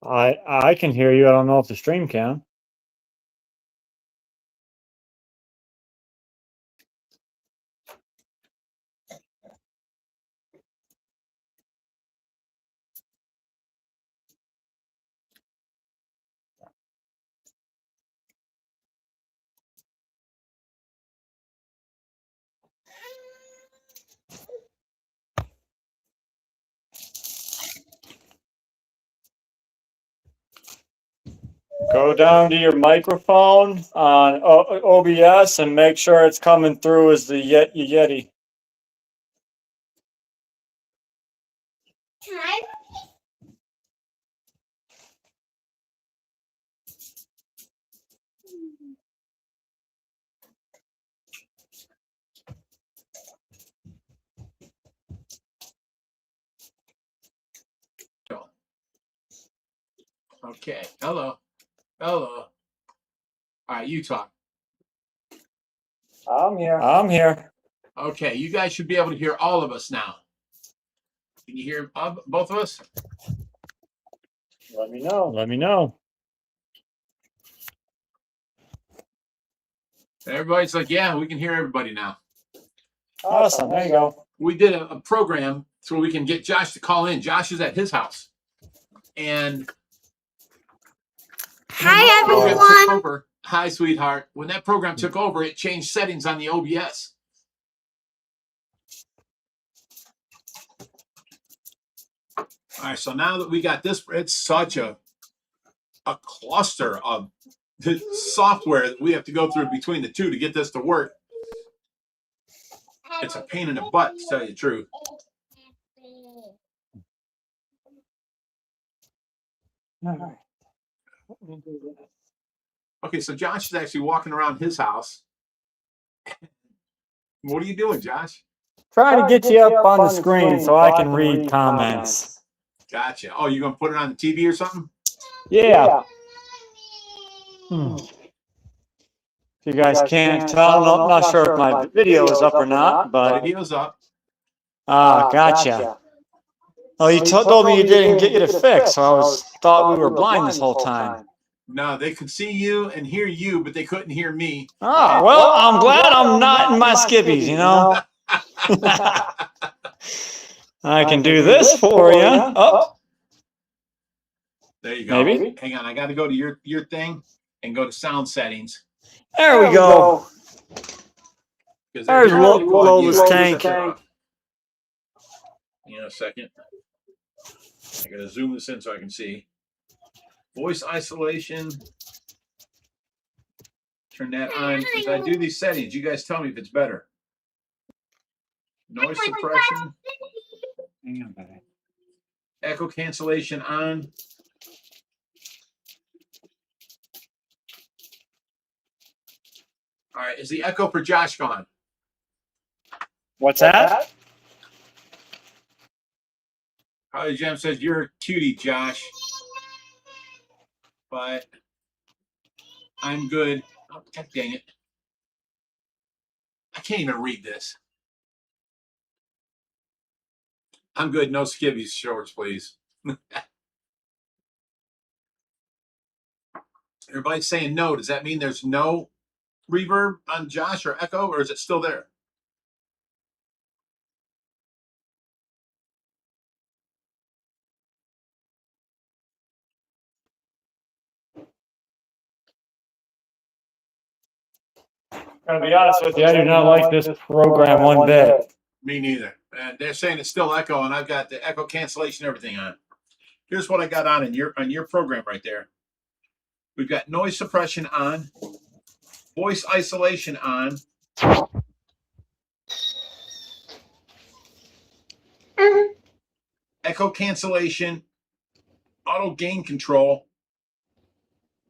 I can hear you. I don't know if the stream can. Go down to your microphone on OBS and make sure it's coming through as the Yeti. Okay. Hello. Hello. All right, you talk. I'm here. I'm here. Okay, you guys should be able to hear all of us now. Can you hear both of us? Let me know. Let me know. Everybody's like, yeah, we can hear everybody now. Awesome. There you go. We did a program so we can get Josh to call in. Josh is at his house. And hi, everyone. Hi, sweetheart. When that program took over, it changed settings on the OBS. All right, so now that we got this, it's such a cluster of the software that we have to go through between the two to get this to work. It's a pain in the butt, to tell you the truth. All right. Okay, so Josh is actually walking around his house. What are you doing, Josh? Trying to get you up on the screen so I can read comments. Gotcha. Oh, you're going to put it on the TV or something? Yeah. If you guys can't tell, I'm not sure if my video is up or not, but Video's up. gotcha. Oh, you told me you didn't get you to fix, so I thought we were blind this whole time. No, they could see you and hear you, but they couldn't hear me. Oh, well, I'm glad I'm not in my skivvies, you know. I can do this for you. Oh. There you go. Maybe. Hang on, I got to go to your thing and go to sound settings. There we go. There's Lola's tank. Hang on a second. I got to zoom this in so I can see. Voice isolation. Turn that on. As I do these settings, you guys tell me if it's better. Noise suppression. Hang on, baby. Echo cancellation on. All right, is the echo for Josh gone? What's that? Holly Jam says you're a cutie, Josh. But I'm good. Oh, God dang it. I can't even read this. I'm good. No skivvies shorts, please. Everybody's saying no. Does that mean there's no reverb on Josh or echo, or is it still there? Gonna be honest with you, I do not like this program one bit. Me neither. And they're saying it's still echo, and I've got the echo cancellation, everything on. Here's what I got on your program right there. We've got noise suppression on, voice isolation on. Echo cancellation, auto gain control,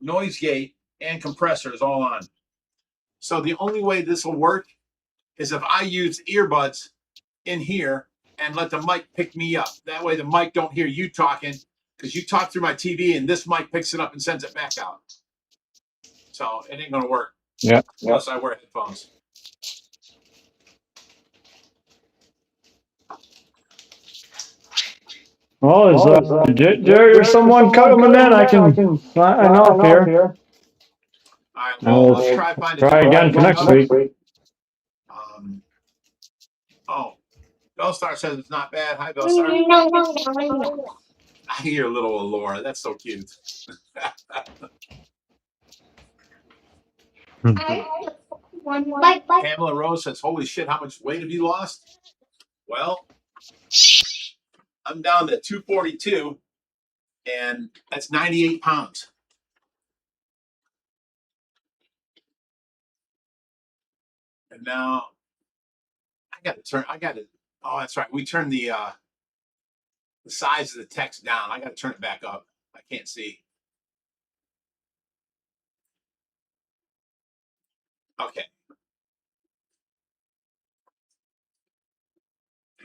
noise gate, and compressor is all on. So the only way this will work is if I use earbuds in here and let the mic pick me up. That way the mic don't hear you talking, because you talk through my TV and this mic picks it up and sends it back out. So it ain't going to work. Yeah. Unless I wear headphones. Well, there's someone cut them and then I can sign off here. All right, And well, we'll let's try find try again for next week. Oh, Bellstar says it's not bad. Hi, Bellstar. I hear little Laura. That's so cute. Pamela Rose says, holy shit, how much weight have you lost? Well, I'm down to 242, and that's 98 pounds. And now oh, that's right. We turned the size of the text down. I got to turn it back up. I can't see. Okay.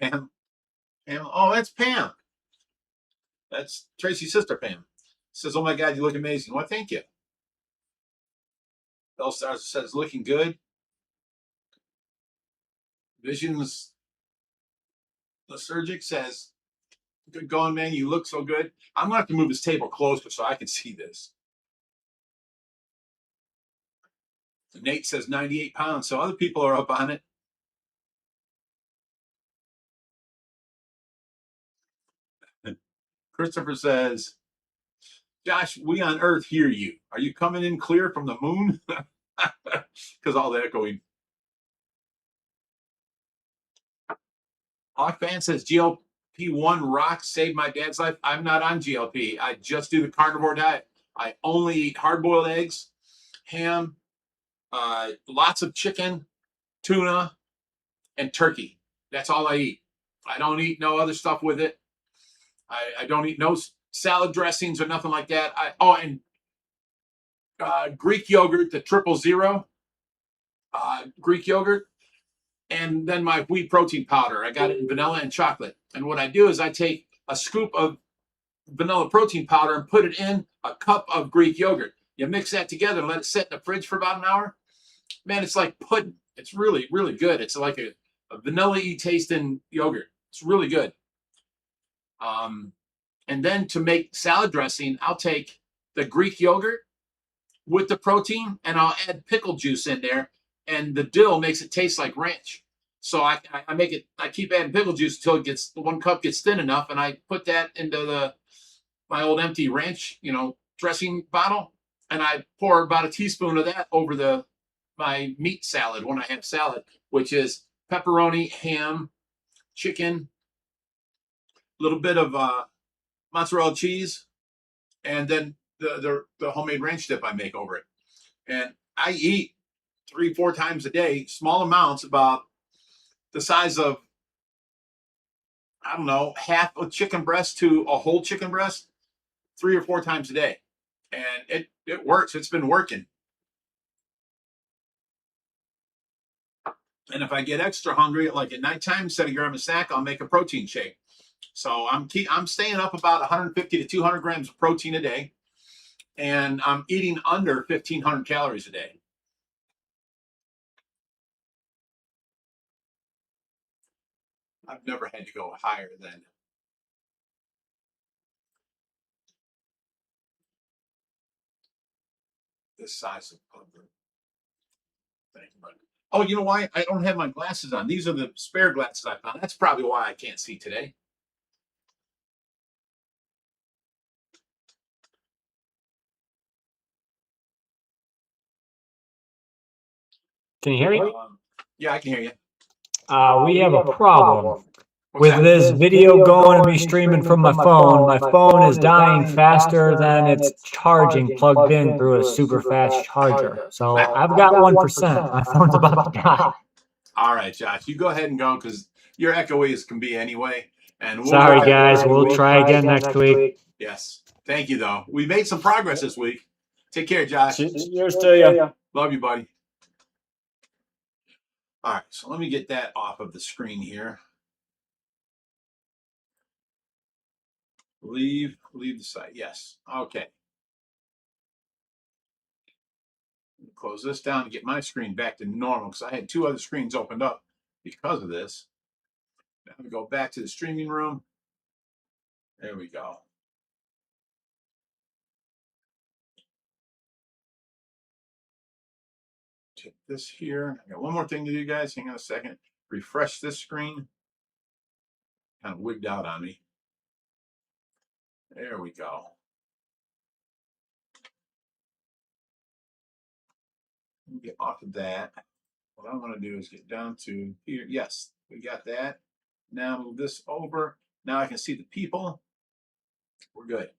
Pam. Oh, that's Pam. That's Tracy's sister, Pam. Says, oh my God, you look amazing. Well, thank you. Bellstar says, looking good. Visions Lysergic says, good going, man. You look so good. I'm going to have to move this table closer so I can see this. Nate says 98 pounds. So other people are up on it. Christopher says, Josh, we on Earth hear you. Are you coming in clear from the moon? Because all the echoing. Hawkfan says GLP-1 rocks saved my dad's life. I'm not on GLP. I just do the carnivore diet. I only eat hard-boiled eggs, ham, lots of chicken, tuna, and turkey. That's all I eat. I don't eat no other stuff with it. I don't eat no salad dressings or nothing like that. And Greek yogurt, the 000, Greek yogurt, and then my wheat protein powder. I got it in vanilla and chocolate. And what I do is I take a scoop of vanilla protein powder and put it in a cup of Greek yogurt. You mix that together and let it sit in the fridge for about an hour. Man, it's like pudding. It's really, really good. It's like a vanilla-y tasting yogurt. It's really good. And then to make salad dressing, I'll take the Greek yogurt with the protein and I'll add pickle juice in there. And the dill makes it taste like ranch. So I keep adding pickle juice until it gets, 1 cup gets thin enough. And I put that into my old empty ranch, dressing bottle. And I pour about a teaspoon of that over my meat salad when I have salad, which is pepperoni, ham, chicken, a little bit of mozzarella cheese, and then the homemade ranch dip I make over it. And I eat 3-4 times a day, small amounts, about the size of, I don't know, half a chicken breast to a whole chicken breast, 3 or 4 times a day. And it works. It's been working. And if I get extra hungry, like at nighttime, instead of grabbing a snack, I'll make a protein shake. So I'm staying up about 150 to 200 grams of protein a day, and I'm eating under 1,500 calories a day. I've never had to go higher than this size of thing. But oh, you know why I don't have my glasses on? These are the spare glasses I found. That's probably why I can't see today. Can you hear me? Yeah, I can hear you. We have a problem. With this video going and me streaming from my phone is dying faster than it's charging plugged in through a super fast charger. So I've got 1%. My phone's about to die. All right, Josh, you go ahead and go because your echoey as can be anyway. And sorry, guys. We'll try again next week. Yes. Thank you, though. We made some progress this week. Take care, Josh. Cheers to you. Love you, buddy. All right, so let me get that off of the screen here. Leave the site. Yes. Okay. Close this down and get my screen back to normal because I had 2 other screens opened up because of this. Now we go back to the streaming room. There we go. Take this here. I got one more thing to do, guys. Hang on a second. Refresh this screen. Kind of wigged out on me. There we go. Get off of that. What I want to do is get down to here. Yes, we got that. Now move this over. Now I can see the people. We're good.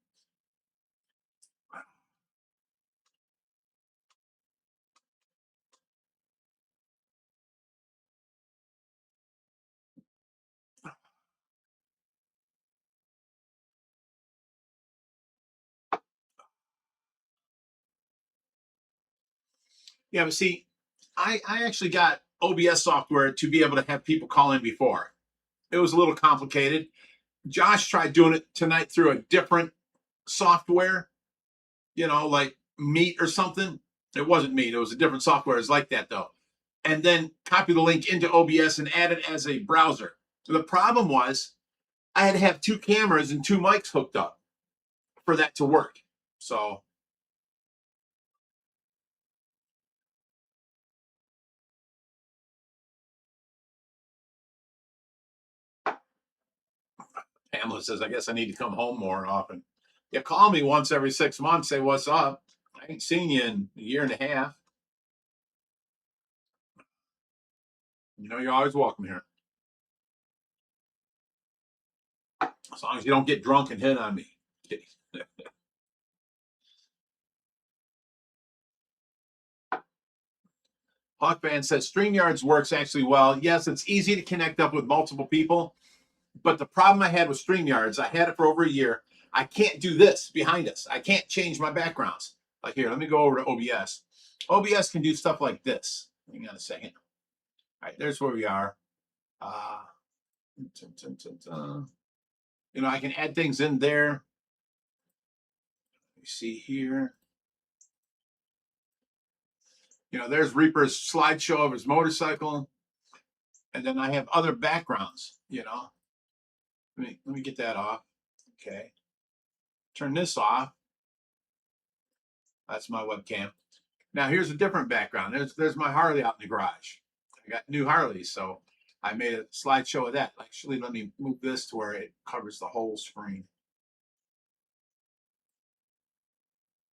Yeah, but see, I actually got OBS software to be able to have people call in before. It was a little complicated. Josh tried doing it tonight through a different software, you know, like Meet or something. It wasn't Meet. It was a different software. It's like that, though. And then copy the link into OBS and add it as a browser. So the problem was I had to have 2 cameras and 2 mics hooked up for that to work. So Pamela says, I guess I need to come home more often. Yeah, call me once every 6 months. Say, what's up? I ain't seen you in a year and a half. You know, you're always welcome here. As long as you don't get drunk and hit on me. Hawkman says StreamYards works actually well. Yes, it's easy to connect up with multiple people. But the problem I had with StreamYards, I had it for over a year. I can't do this behind us. I can't change my backgrounds. Like here, let me go over to OBS. OBS can do stuff like this. Hang on a second. All right, there's where we are. You know, I can add things in there. You see here. You know, there's Reaper's slideshow of his motorcycle. And then I have other backgrounds, you know. Let me get that off. Okay. Turn this off. That's my webcam. Now here's a different background. There's my Harley out in the garage. I got new Harleys, so I made a slideshow of that. Actually, let me move this to where it covers the whole screen.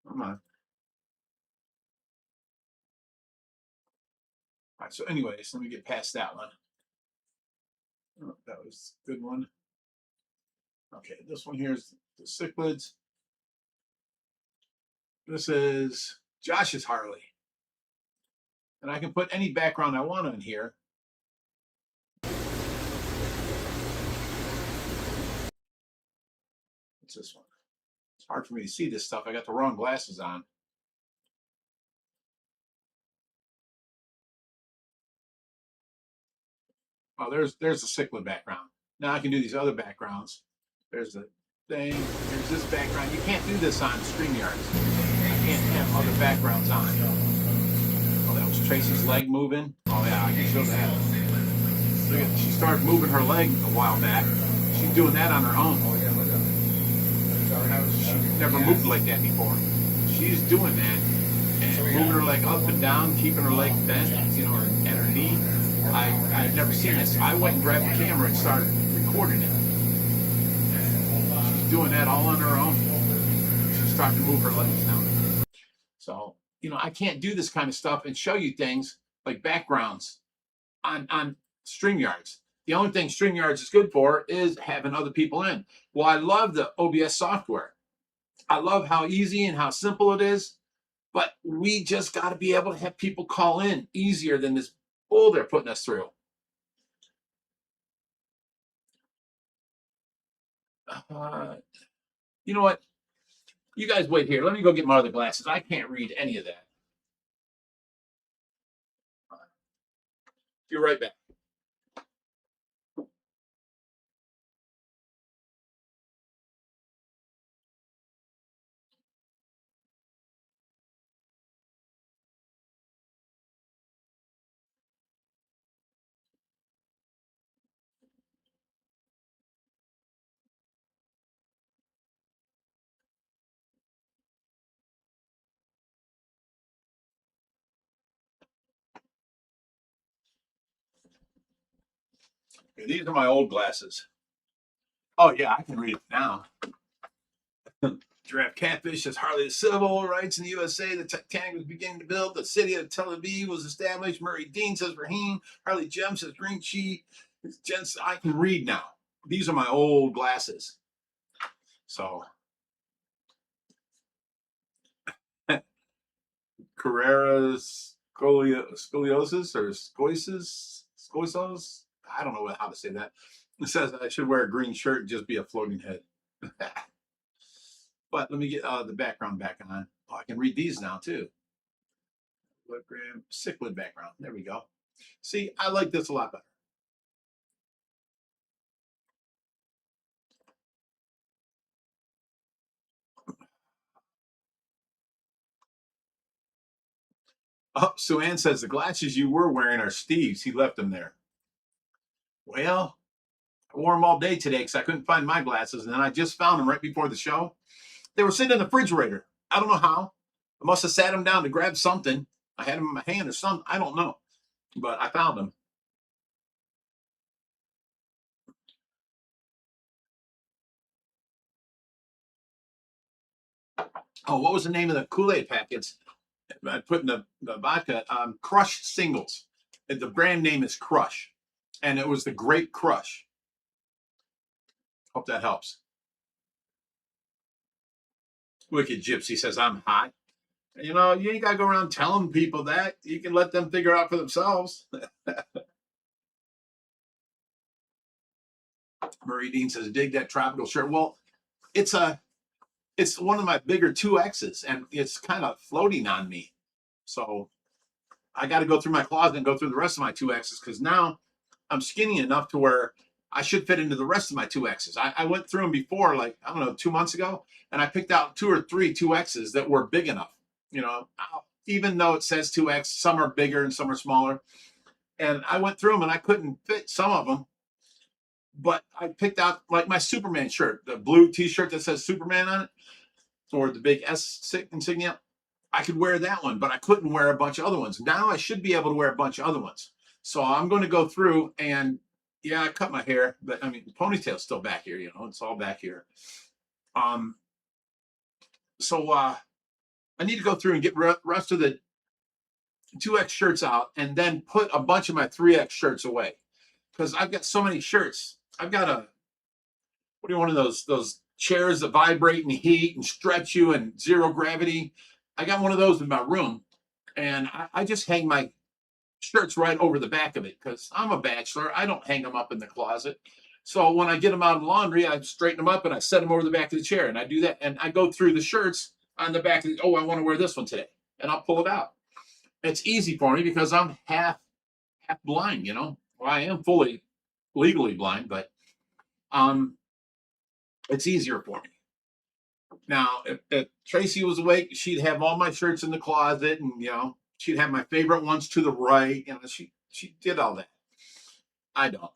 Come on. All right, so anyways, let me get past that one. Oh, that was a good one. Okay, this one here is the cichlids. This is Josh's Harley. And I can put any background I want on here. What's this one? It's hard for me to see this stuff. I got the wrong glasses on. Oh, there's the cichlid background. Now I can do these other backgrounds. There's the thing. There's this background. You can't do this on StreamYards. I can't have other backgrounds on. Oh, that was Tracy's leg moving. Oh yeah, I can show that. Look at, she started moving her leg a while back. She's doing that on her own. She never moved like that before. She's doing that and moving her leg up and down, keeping her leg bent, you know, at her knee. I've never seen this. I went and grabbed the camera and started recording it. She's doing that all on her own. She's starting to move her legs now. So, you know, I can't do this kind of stuff and show you things like backgrounds on StreamYards. The only thing StreamYards is good for is having other people in. Well, I love the OBS software. I love how easy and how simple it is, but we just got to be able to have people call in easier than this bull they're putting us through. You know what? You guys wait here. Let me go get my other glasses. I can't read any of that. Be right back. These are my old glasses. Oh yeah, I can read it now. Giraffe catfish says Harley the civil rights in the USA. The Titanic was beginning to build. The city of Tel Aviv was established. Murray Dean says Raheem. Harley Jem says green sheet. Gents, I can read now. These are my old glasses. So Carrera's scoliosis or scoisos. I don't know how to say that. It says I should wear a green shirt and just be a floating head. But let me get the background back on. Oh, I can read these now too. Cichlid background. There we go. See, I like this a lot better. Oh, Sue Ann says the glasses you were wearing are Steve's. He left them there. Well, I wore them all day today because I couldn't find my glasses, and then I just found them right before the show. They were sitting in the refrigerator. I don't know how. I must have sat them down to grab something. I had them in my hand or something. I don't know, but I found them. Oh, what was the name of the Kool-Aid packets I put in the vodka? Crush Singles. The brand name is Crush, and it was the Great Crush. Hope that helps. Wicked Gypsy says I'm hot. You know, you ain't got to go around telling people that. You can let them figure out for themselves. Murray Dean says, dig that tropical shirt. Well, it's one of my bigger 2Xs, and it's kind of floating on me. So I got to go through my closet and go through the rest of my 2Xs because now I'm skinny enough to where I should fit into the rest of my 2Xs. I went through them before, like, I don't know, 2 months ago, and I picked out 2 or 3 2Xs that were big enough. You know, even though it says 2X, some are bigger and some are smaller. And I went through them and I couldn't fit some of them. But I picked out like my Superman shirt, the blue t-shirt that says Superman on it, or the big S insignia. I could wear that one, but I couldn't wear a bunch of other ones. Now I should be able to wear a bunch of other ones. So I'm going to go through and, yeah, I cut my hair, but I mean, the ponytail's still back here, you know, it's all back here. So I need to go through and get rest of the 2X shirts out and then put a bunch of my 3X shirts away because I've got so many shirts. I've got one of those chairs that vibrate and heat and stretch you and zero gravity. I got one of those in my room, and I just hang my shirts right over the back of it because I'm a bachelor. I don't hang them up in the closet. So when I get them out of the laundry, I straighten them up and I set them over the back of the chair, and I do that. And I go through the shirts on the back. Oh, I want to wear this one today, and I'll pull it out. It's easy for me because I'm half blind, you know. Well, I am fully legally blind, but it's easier for me. Now, if Tracy was awake, she'd have all my shirts in the closet, and you know, she'd have my favorite ones to the right. You know, she did all that. I don't.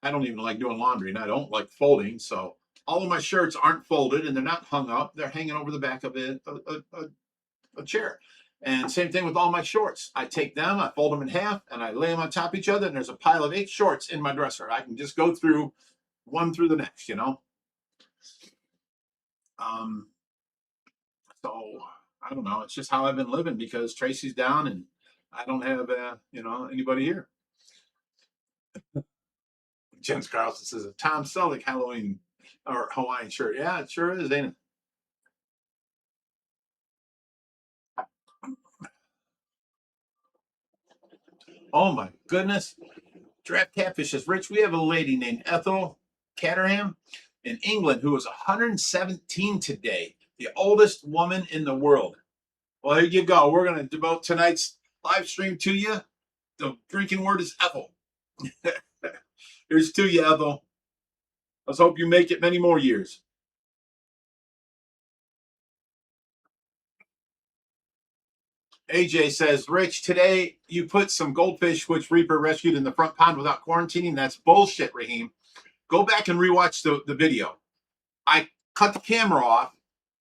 I don't even like doing laundry, and I don't like folding. So all of my shirts aren't folded, and they're not hung up. They're hanging over the back of a chair. And same thing with all my shorts. I take them, I fold them in half, and I lay them on top of each other, and there's a pile of 8 shorts in my dresser. I can just go through one through the next, you know. So I don't know. It's just how I've been living because Tracy's down and I don't have, you know, anybody here. Jens Carlson says a Tom Selleck Halloween or Hawaiian shirt. Yeah, it sure is, ain't it? Oh my goodness. Giraffe Catfish says, Rich, we have a lady named Ethel Caterham in England who was 117 today, the oldest woman in the world. Well, here you go. We're going to devote tonight's live stream to you. The drinking word is Ethel. Here's to you, Ethel. Let's hope you make it many more years. AJ says, Rich, today you put some goldfish which Reaper rescued in the front pond without quarantining. That's bullshit, Raheem. Go back and rewatch the video. I cut the camera off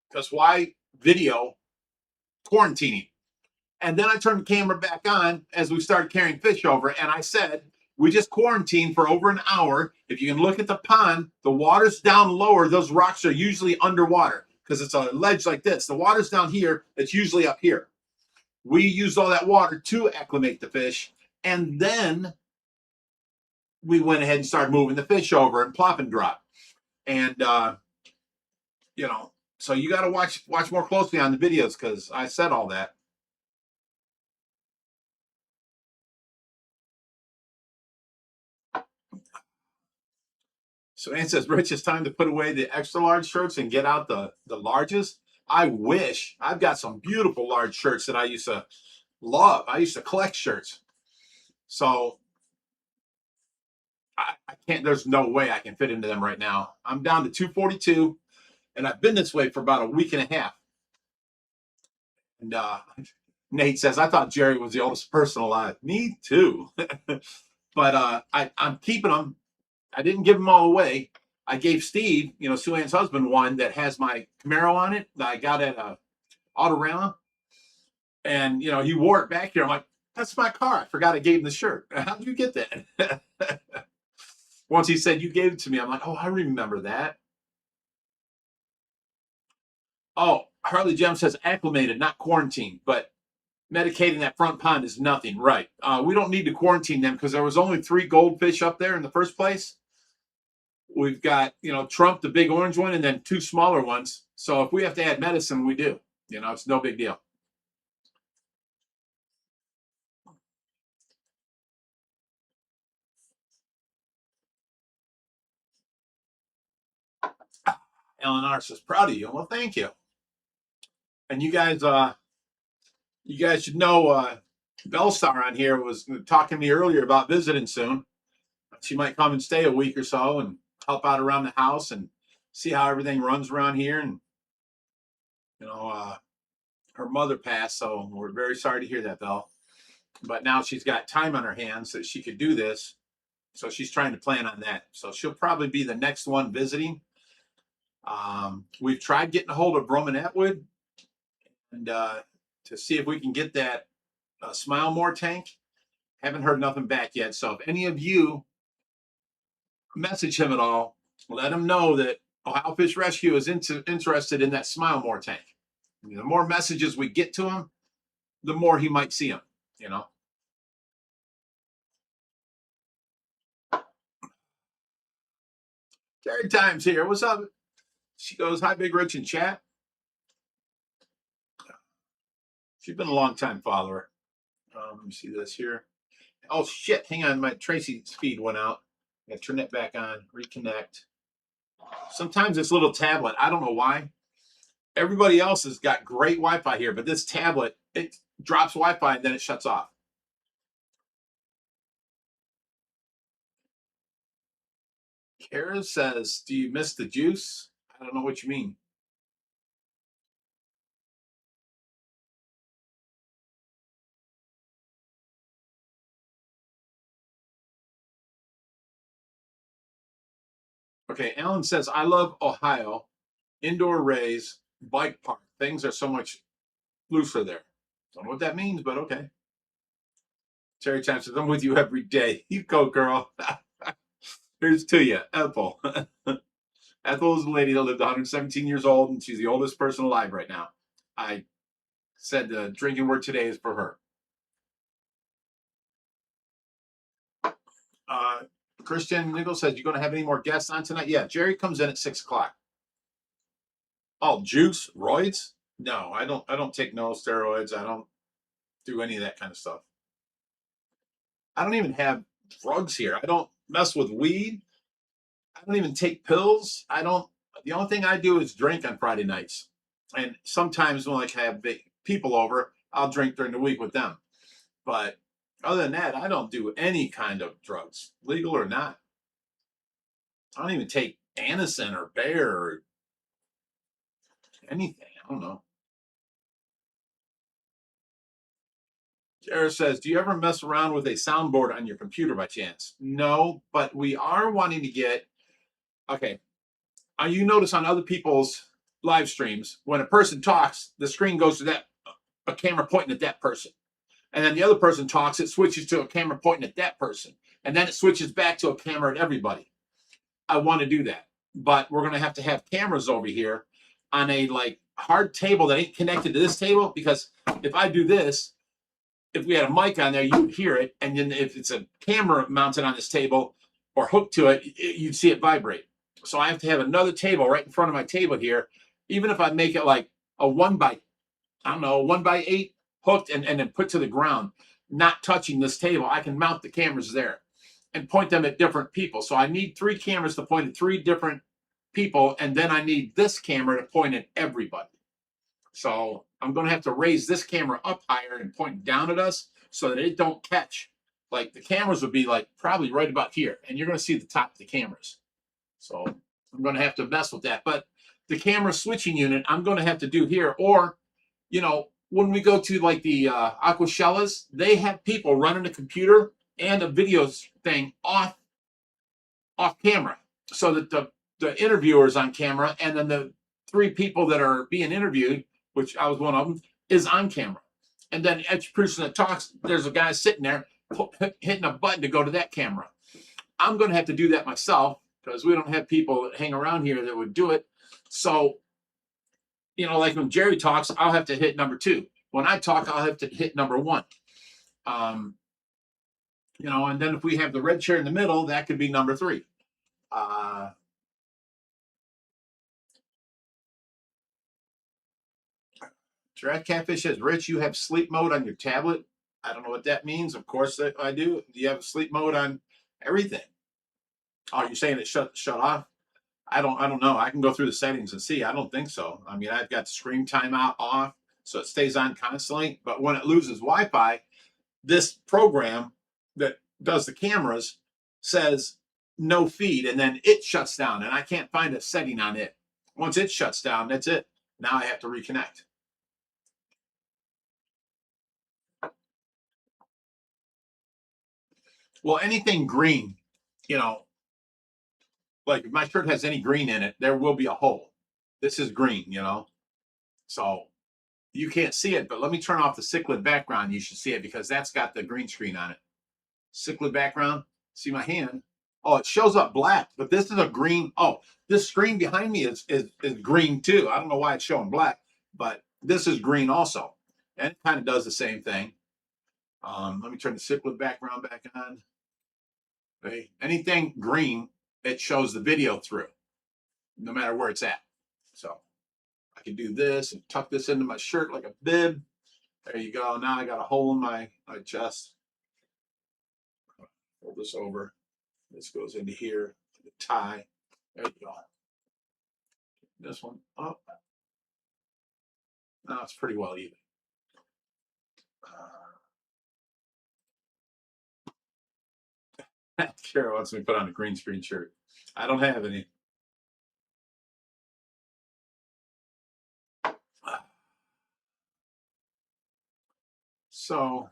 because why video quarantining? And then I turned the camera back on as we started carrying fish over, and I said, We just quarantined for over an hour. If you can look at the pond, the water's down lower. Those rocks are usually underwater because it's a ledge like this. The water's down here. It's usually up here. We used all that water to acclimate the fish, and then we went ahead and started moving the fish over and plop and drop. And you know, so you got to watch more closely on the videos because I said all that. So Ann says, Rich, it's time to put away the extra large shirts and get out the larges. I wish. I've got some beautiful large shirts that I used to love. I used to collect shirts. So I can't, there's no way I can fit into them right now. I'm down to 242, and I've been this way for about a week and a half. And Nate says, I thought Jerry was the oldest person alive. Me too. But I'm keeping them. I didn't give them all away. I gave Steve, you know, Sue Ann's husband, one that has my Camaro on it that I got at Autorama. And, you know, he wore it back here. I'm like, that's my car. I forgot I gave him the shirt. How did you get that? Once he said, you gave it to me, I'm like, oh, I remember that. Oh, Harley Gem says acclimated, not quarantined, but medicating that front pond is nothing. Right. We don't need to quarantine them because there was only 3 goldfish up there in the first place. We've got, you know, Trump, the big orange one, and then 2 smaller ones. So if we have to add medicine, we do. You know, it's no big deal. Ellen R says, proud of you. Well, thank you. And you guys should know Bellstar on here was talking to me earlier about visiting soon. She might come and stay a week or so and help out around the house and see how everything runs around here. And, you know, her mother passed, so we're very sorry to hear that, Belle. But now she's got time on her hands that she could do this. So she's trying to plan on that. So she'll probably be the next one visiting. We've tried getting a hold of Roman Atwood and to see if we can get that Smile More tank. Haven't heard nothing back yet. So if any of you message him at all, let him know that Ohio Fish Rescue is interested in that Smile More tank. The more messages we get to him, the more he might see them, you know. Terry Times here. What's up? She goes, hi, Big Rich in chat. She's been a long time follower. Let me see this here. Oh, shit. Hang on. My Tracy's feed went out. I got to turn that back on. Reconnect. Sometimes this little tablet, I don't know why. Everybody else has got great Wi-Fi here, but this tablet, it drops Wi-Fi and then it shuts off. Kara says, do you miss the juice? I don't know what you mean. Okay, Alan says, I love Ohio. Indoor rays, bike park. Things are so much looser there. Don't know what that means, but okay. Terry Time says, I'm with you every day. You go, girl. Here's to you, Ethel. Ethel is a lady that lived 117 years old, and she's the oldest person alive right now. I said the drinking word today is for her. Christian Nichols says, you going to have any more guests on tonight? Yeah, Jerry comes in at 6 o'clock. Oh, juice, roids? No, I don't take no steroids. I don't do any of that kind of stuff. I don't even have drugs here. I don't mess with weed. I don't even take pills. The only thing I do is drink on Friday nights. And sometimes when I have big people over, I'll drink during the week with them. But other than that, I don't do any kind of drugs, legal or not. I don't even take Anacin or Bayer or anything. I don't know. Jared says, do you ever mess around with a soundboard on your computer by chance? No, but we are wanting to get, okay. You notice on other people's live streams, when a person talks, the screen goes to a camera pointing at that person. And then the other person talks, it switches to a camera pointing at that person. and then it switches back to a camera at everybody. I want to do that, but we're going to have cameras over here on a like hard table that ain't connected to this table, because if I do this, if we had a mic on there, you'd hear it, and then if it's a camera mounted on this table or hooked to it, you'd see it vibrate. So I have to have another table right in front of my table here, even if I make it like a 1x8 hooked and then put to the ground, not touching this table. I can mount the cameras there and point them at different people. So I need 3 cameras to point at 3 different people, and then I need this camera to point at everybody. So I'm going to have to raise this camera up higher and point down at us so that it don't catch. Like the cameras would be like probably right about here, and you're going to see the top of the cameras. So I'm going to have to mess with that. But the camera switching unit, I'm going to have to do here. Or, you know, when we go to like the aquascape, they have people running a computer and a video thing off camera, so that the interviewer is on camera, and then the 3 people that are being interviewed, which I was one of them, is on camera. And then each person that talks, there's a guy sitting there hitting a button to go to that camera. I'm going to have to do that myself because we don't have people that hang around here that would do it. So, you know, like when Jerry talks, I'll have to hit number 2. When I talk, I'll have to hit number 1. You know, and then if we have the red chair in the middle, that could be number 3. Giraffe Catfish says, Rich, you have sleep mode on your tablet. I don't know what that means. Of course I do. Do you have sleep mode on everything? Oh, you're saying it shut off? I don't know. I can go through the settings and see. I don't think so. I mean, I've got the screen timeout off, so it stays on constantly. But when it loses Wi-Fi, this program that does the cameras says no feed, and then it shuts down, and I can't find a setting on it. Once it shuts down, that's it. Now I have to reconnect. Well, anything green, you know, like if my shirt has any green in it, there will be a hole. This is green, you know, so you can't see it, but let me turn off the cichlid background. You should see it because that's got the green screen on it. Cichlid background. See my hand? Oh, it shows up black, but this is a green. Oh, this screen behind me is green too. I don't know why it's showing black, but this is green also. And it kind of does the same thing. Let me turn the cichlid background back on. Okay. Anything green, it shows the video through, no matter where it's at. So I can do this and tuck this into my shirt like a bib. There you go. Now I got a hole in my chest. Fold this over. This goes into here, the tie. There you go. This one up. Now it's pretty well even. Kara wants me to put on a green screen shirt. I don't have any. So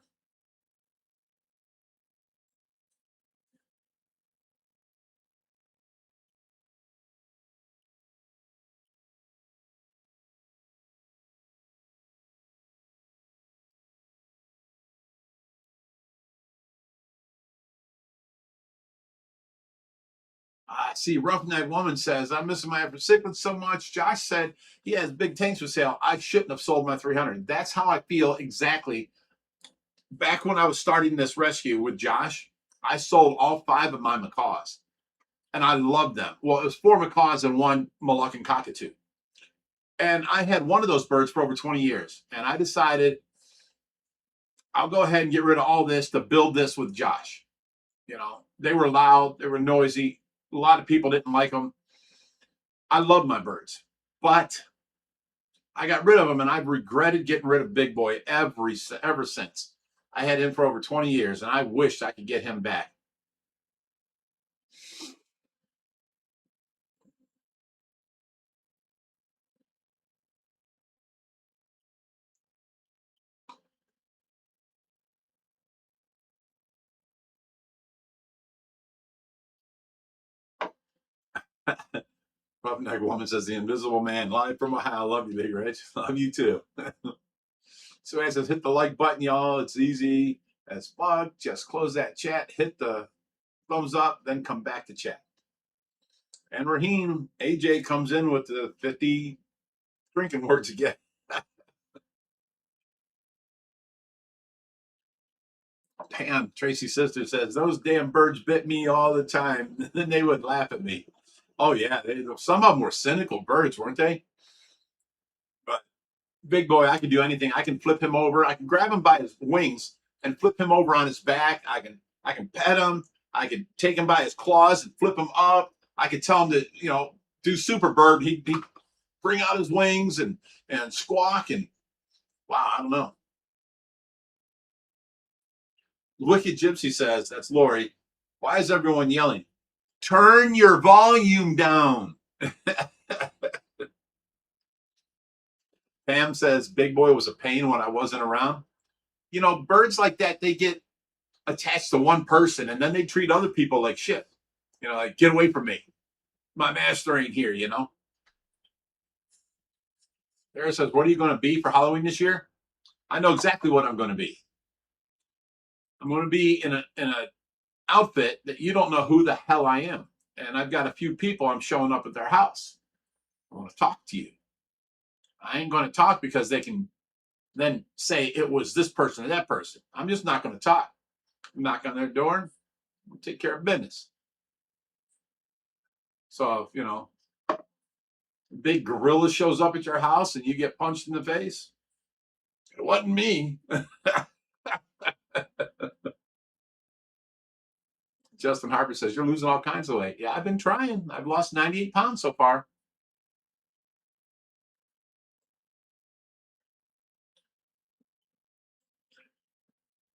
see, Roughneck Woman says, I'm missing my cichlids so much. Josh said he has big tanks for sale. I shouldn't have sold my 300. That's how I feel exactly. Back when I was starting this rescue with Josh, I sold all 5 of my macaws, and I loved them. Well, it was 4 macaws and 1 Moluccan cockatoo. And I had one of those birds for over 20 years. And I decided I'll go ahead and get rid of all this to build this with Josh. You know, they were loud, they were noisy. A lot of people didn't like them. I love my birds, but I got rid of them, and I've regretted getting rid of Big Boy ever since. I had him for over 20 years, and I wished I could get him back. Roughneck Woman says, the Invisible Man, live from Ohio. Love you, Big Rich. Love you too. So it says, hit the like button, y'all. It's easy as fuck. Just close that chat. Hit the thumbs up, then come back to chat. And Raheem, AJ comes in with the 50 drinking words again. Pam, Tracy's sister, says, those damn birds bit me all the time. Then they would laugh at me. Oh, yeah. Some of them were cynical birds, weren't they? But big boy, I can do anything. I can flip him over. I can grab him by his wings and flip him over on his back. I can pet him. I can take him by his claws and flip him up. I could tell him to, do super bird. He'd bring out his wings and squawk, and wow, I don't know. Wicked Gypsy says, that's Lori, why is everyone yelling? Turn your volume down. Pam says, big boy was a pain when I wasn't around. Birds like that, they get attached to one person, and then they treat other people like shit. Like, get away from me. My master ain't here, Sarah says, what are you going to be for Halloween this year? I know exactly what I'm going to be. I'm going to be in an outfit that you don't know who the hell I am. And I've got a few people I'm showing up at their house. I want to talk to you. I ain't going to talk because they can then say it was this person or that person. I'm just not going to talk. Knock on their door and we'll take care of business. So if, big gorilla shows up at your house and you get punched in the face, it wasn't me. Justin Harper says, you're losing all kinds of weight. Yeah, I've been trying. I've lost 98 pounds so far.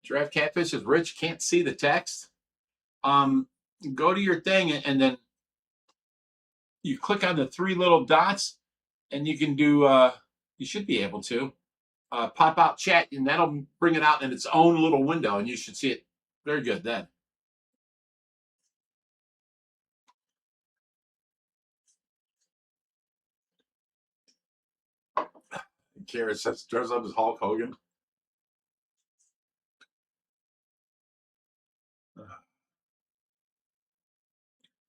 Giraffe Catfish is rich. Can't see the text. Go to your thing and then you click on the 3 little dots and you can do, you should be able to pop out chat, and that'll bring it out in its own little window, and you should see it very good then. Kara says, dress up as Hulk Hogan.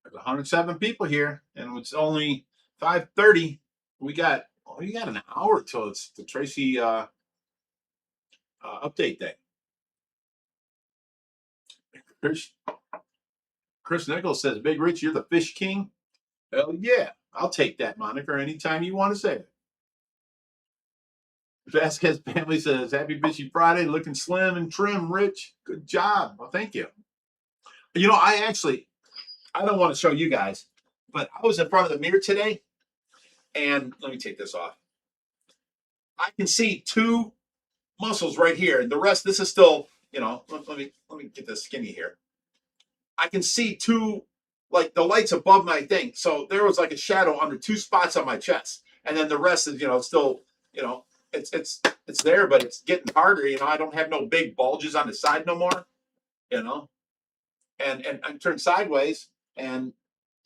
There's 107 people here, and it's only 5:30. We got an hour till it's the Tracy update day. Chris Nichols says, Big Rich, you're the fish king. Hell yeah, I'll take that moniker anytime you want to say it. Vasquez family says, happy Fishy Friday, looking slim and trim, Rich. Good job. Well, thank you. I don't want to show you guys, but I was in front of the mirror today, and let me take this off. I can see 2 muscles right here, and the rest, this is still, let me get this skinny here. I can see 2, like the lights above my thing. So there was like a shadow under 2 spots on my chest, and then the rest is, still, it's there, but it's getting harder. I don't have no big bulges on the side no more, and I'm turned sideways, and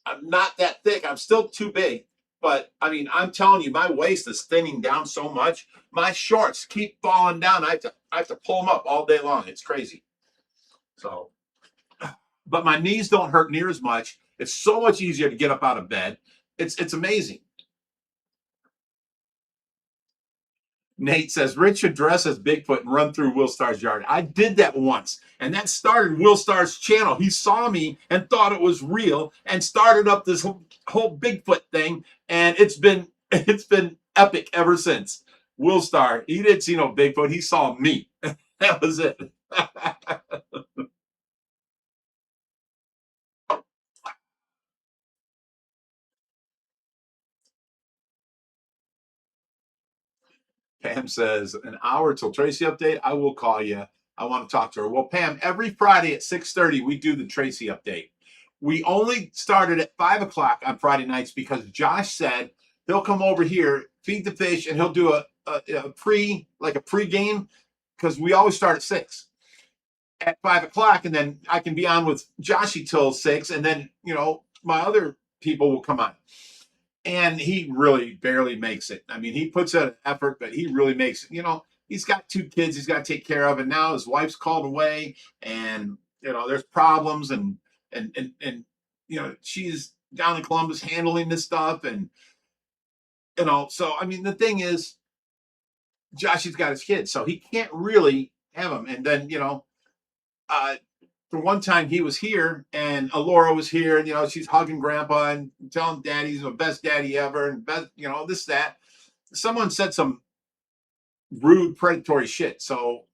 I'm not that thick. I'm still too big, but I mean, I'm telling you, my waist is thinning down so much. My shorts keep falling down. I have to pull them up all day long. It's crazy. So, but my knees don't hurt near as much. It's so much easier to get up out of bed. It's amazing. Nate says, Rich should dress as Bigfoot and run through Will Star's yard. I did that once, and that started Will Star's channel. He saw me and thought it was real and started up this whole Bigfoot thing, and it's been epic ever since. Will Star, he didn't see no Bigfoot. He saw me. That was it. Pam says, an hour till Tracy update. I will call you. I want to talk to her. Well, Pam, every Friday at 6:30, we do the Tracy update. We only started at 5 o'clock on Friday nights because Josh said he'll come over here, feed the fish, and he'll do a pre-game, because we always start at 6 at 5 o'clock, and then I can be on with Joshy till 6, and then my other people will come on. And he really barely makes it. I mean, he puts out an effort, but he really makes it. He's got 2 kids he's got to take care of, and now his wife's called away, and there's problems, and and she's down in Columbus handling this stuff, and so I mean the thing is, Josh has got his kids, so he can't really have them. And then for one time he was here, and Alora was here, and she's hugging Grandpa and telling Daddy he's the best daddy ever, and best, this that. Someone said some rude, predatory shit, so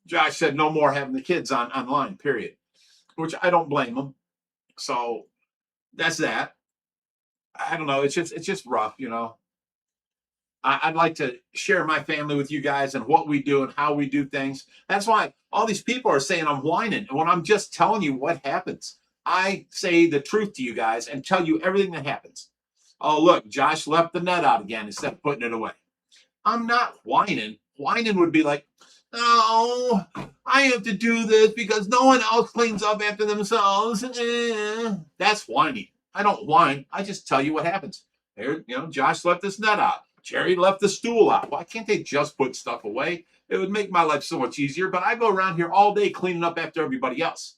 Josh said no more having the kids online. Period. Which I don't blame him. So that's that. I don't know. It's just rough, I'd like to share my family with you guys and what we do and how we do things. That's why all these people are saying I'm whining, when I'm just telling you what happens. I say the truth to you guys and tell you everything that happens. Oh, look, Josh left the net out again instead of putting it away. I'm not whining. Whining would be like, oh, I have to do this because no one else cleans up after themselves. That's whining. I don't whine. I just tell you what happens. There, Josh left this net out. Jerry left the stool out. Why can't they just put stuff away? It would make my life so much easier, but I go around here all day cleaning up after everybody else.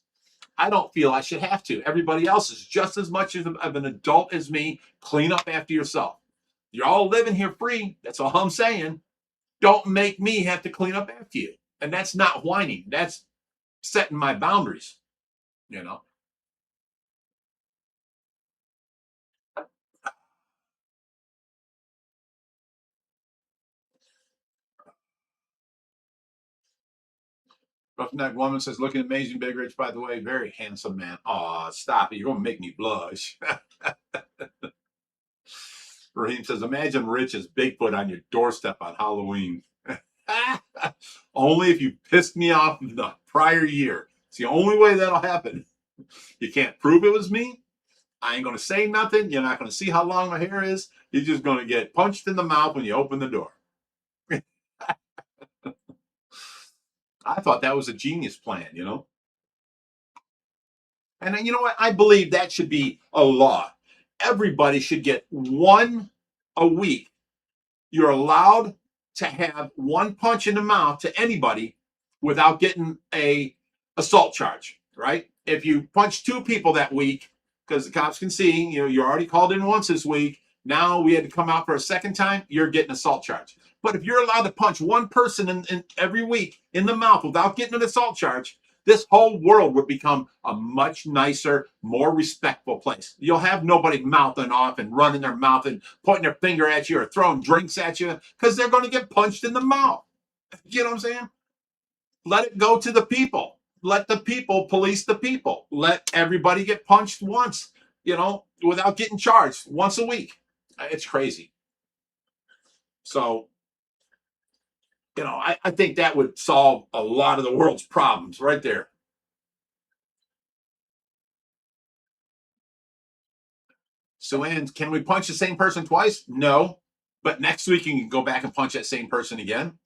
I don't feel I should have to. Everybody else is just as much of an adult as me. Clean up after yourself. You're all living here free. That's all I'm saying. Don't make me have to clean up after you. And that's not whining. That's setting my boundaries, Roughneck Woman says, looking amazing, Big Rich, by the way. Very handsome man. Aw, stop it. You're going to make me blush. Raheem says, imagine Rich as Bigfoot on your doorstep on Halloween. Only if you pissed me off in the prior year. It's the only way that'll happen. You can't prove it was me. I ain't going to say nothing. You're not going to see how long my hair is. You're just going to get punched in the mouth when you open the door. I thought that was a genius plan, And you know what? I believe that should be a law. Everybody should get one a week. You're allowed to have one punch in the mouth to anybody without getting a assault charge, right? If you punch two people that week, because the cops can see, you're already called in once this week. Now we had to come out for a second time, you're getting an assault charge. But if you're allowed to punch one person in every week in the mouth without getting an assault charge, this whole world would become a much nicer, more respectful place. You'll have nobody mouthing off and running their mouth and pointing their finger at you or throwing drinks at you because they're going to get punched in the mouth. You know what I'm saying? Let it go to the people. Let the people police the people. Let everybody get punched once, without getting charged once a week. It's crazy. So, I think that would solve a lot of the world's problems right there. So, and can we punch the same person twice? No. But next week you can go back and punch that same person again.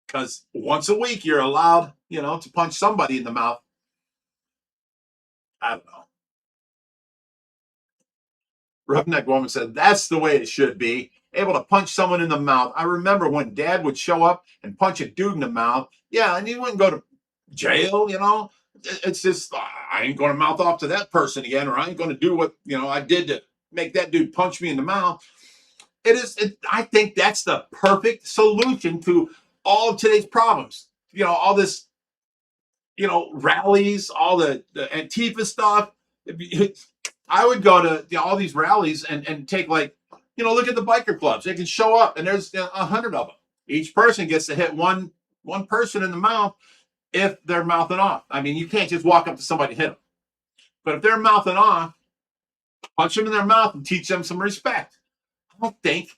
Because once a week you're allowed, to punch somebody in the mouth. I don't know. Roughneck Woman said, that's the way it should be. Able to punch someone in the mouth. I remember when Dad would show up and punch a dude in the mouth. Yeah, and he wouldn't go to jail, It's just, I ain't going to mouth off to that person again, or I ain't going to do what, I did to make that dude punch me in the mouth. I think that's the perfect solution to all of today's problems. All this, rallies, all the Antifa stuff. I would go to all these rallies and take look at the biker clubs. They can show up and there's 100 of them. Each person gets to hit one person in the mouth if they're mouthing off. I mean, you can't just walk up to somebody and hit them. But if they're mouthing off, punch them in their mouth and teach them some respect. I think,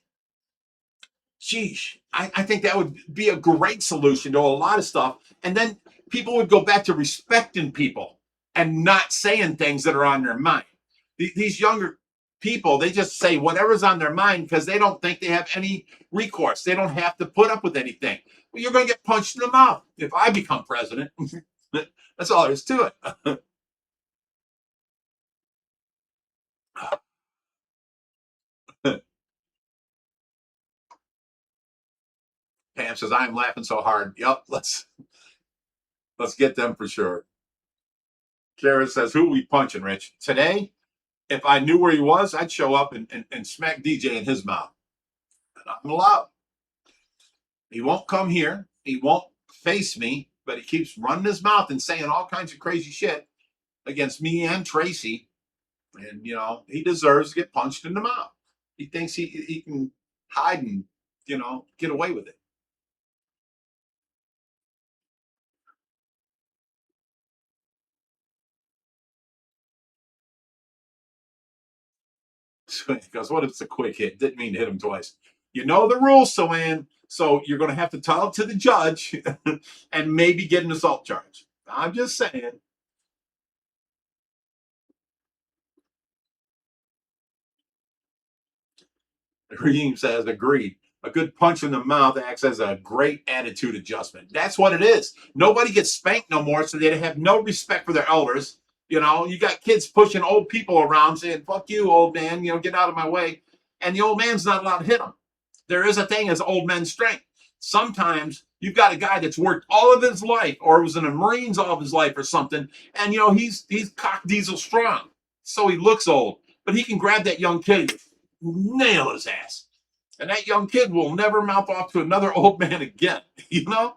I think that would be a great solution to a lot of stuff. And then people would go back to respecting people and not saying things that are on their mind. These younger people, they just say whatever's on their mind because they don't think they have any recourse. They don't have to put up with anything. Well, you're going to get punched in the mouth if I become president. That's all there is to it. Pam says, I'm laughing so hard. Yep, let's get them for sure. Kara says, who are we punching, Rich? Today, if I knew where he was, I'd show up and smack DJ in his mouth. And I'm allowed. He won't come here. He won't face me, but he keeps running his mouth and saying all kinds of crazy shit against me and Tracy. And, you know, he deserves to get punched in the mouth. He thinks he can hide and, you know, get away with it. So he goes, what if it's a quick hit? Didn't mean to hit him twice. You know the rules, Soanne. So you're going to have to tell it to the judge and maybe get an assault charge. I'm just saying. Reem says, agreed. A good punch in the mouth acts as a great attitude adjustment. That's what it is. Nobody gets spanked no more, so they have no respect for their elders. You know, you got kids pushing old people around saying, fuck you, old man, you know, get out of my way. And the old man's not allowed to hit them. There is a thing as old men's strength. Sometimes you've got a guy that's worked all of his life or was in the Marines all of his life or something, and, you know, he's cock diesel strong. So he looks old, but he can grab that young kid, nail his ass. And that young kid will never mouth off to another old man again. You know?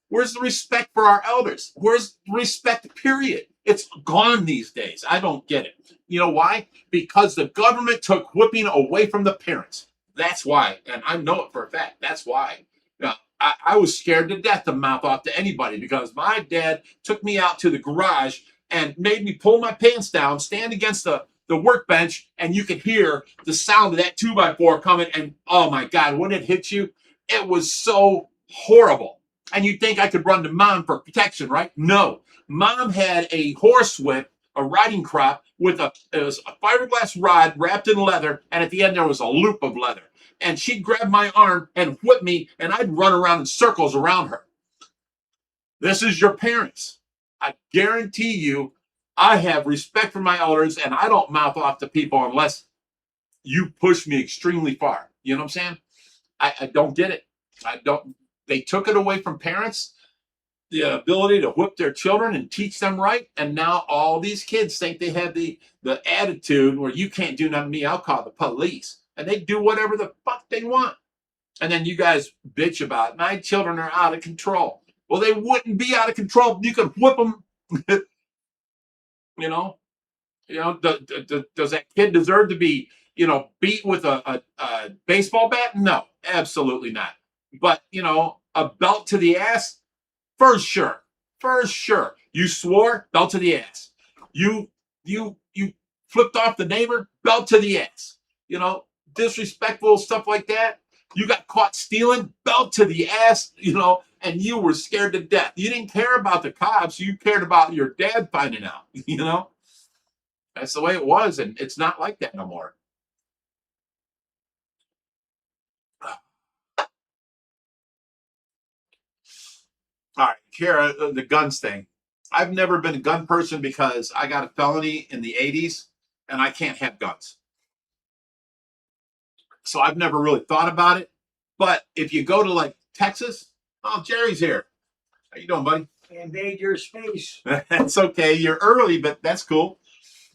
Where's the respect for our elders? Where's respect, period? It's gone these days. I don't get it. You know why? Because the government took whipping away from the parents. That's why. And I know it for a fact. That's why. Now, I was scared to death to mouth off to anybody because my dad took me out to the garage and made me pull my pants down, stand against the workbench, and you could hear the sound of that 2x4 coming. And oh my God, when it hit you, it was so horrible. And you'd think I could run to mom for protection, right? No. Mom had a horse whip, a riding crop with it was a fiberglass rod wrapped in leather, and at the end there was a loop of leather. And she'd grab my arm and whip me, and I'd run around in circles around her. This is your parents. I guarantee you, I have respect for my elders, and I don't mouth off to people unless you push me extremely far. You know what I'm saying? I don't get it. I don't. They took it away from parents, the ability to whip their children and teach them right. And now all these kids think they have the attitude where you can't do nothing to me, I'll call the police. And they do whatever the fuck they want. And then you guys bitch about, my children are out of control. Well, they wouldn't be out of control. You could whip them. You know, does that kid deserve to be, you know, beat with a baseball bat? No, absolutely not. But, you know, a belt to the ass, for sure. For sure. You swore, belt to the ass. You flipped off the neighbor, belt to the ass. You know, disrespectful stuff like that. You got caught stealing, belt to the ass, you know, and you were scared to death. You didn't care about the cops. You cared about your dad finding out, you know. That's the way it was, and it's not like that no more. All right, Kara, the guns thing. I've never been a gun person because I got a felony in the 80s, and I can't have guns. So I've never really thought about it. But if you go to, like, Texas, oh, Jerry's here. How you doing, buddy? Invade your space. That's okay. You're early, but that's cool.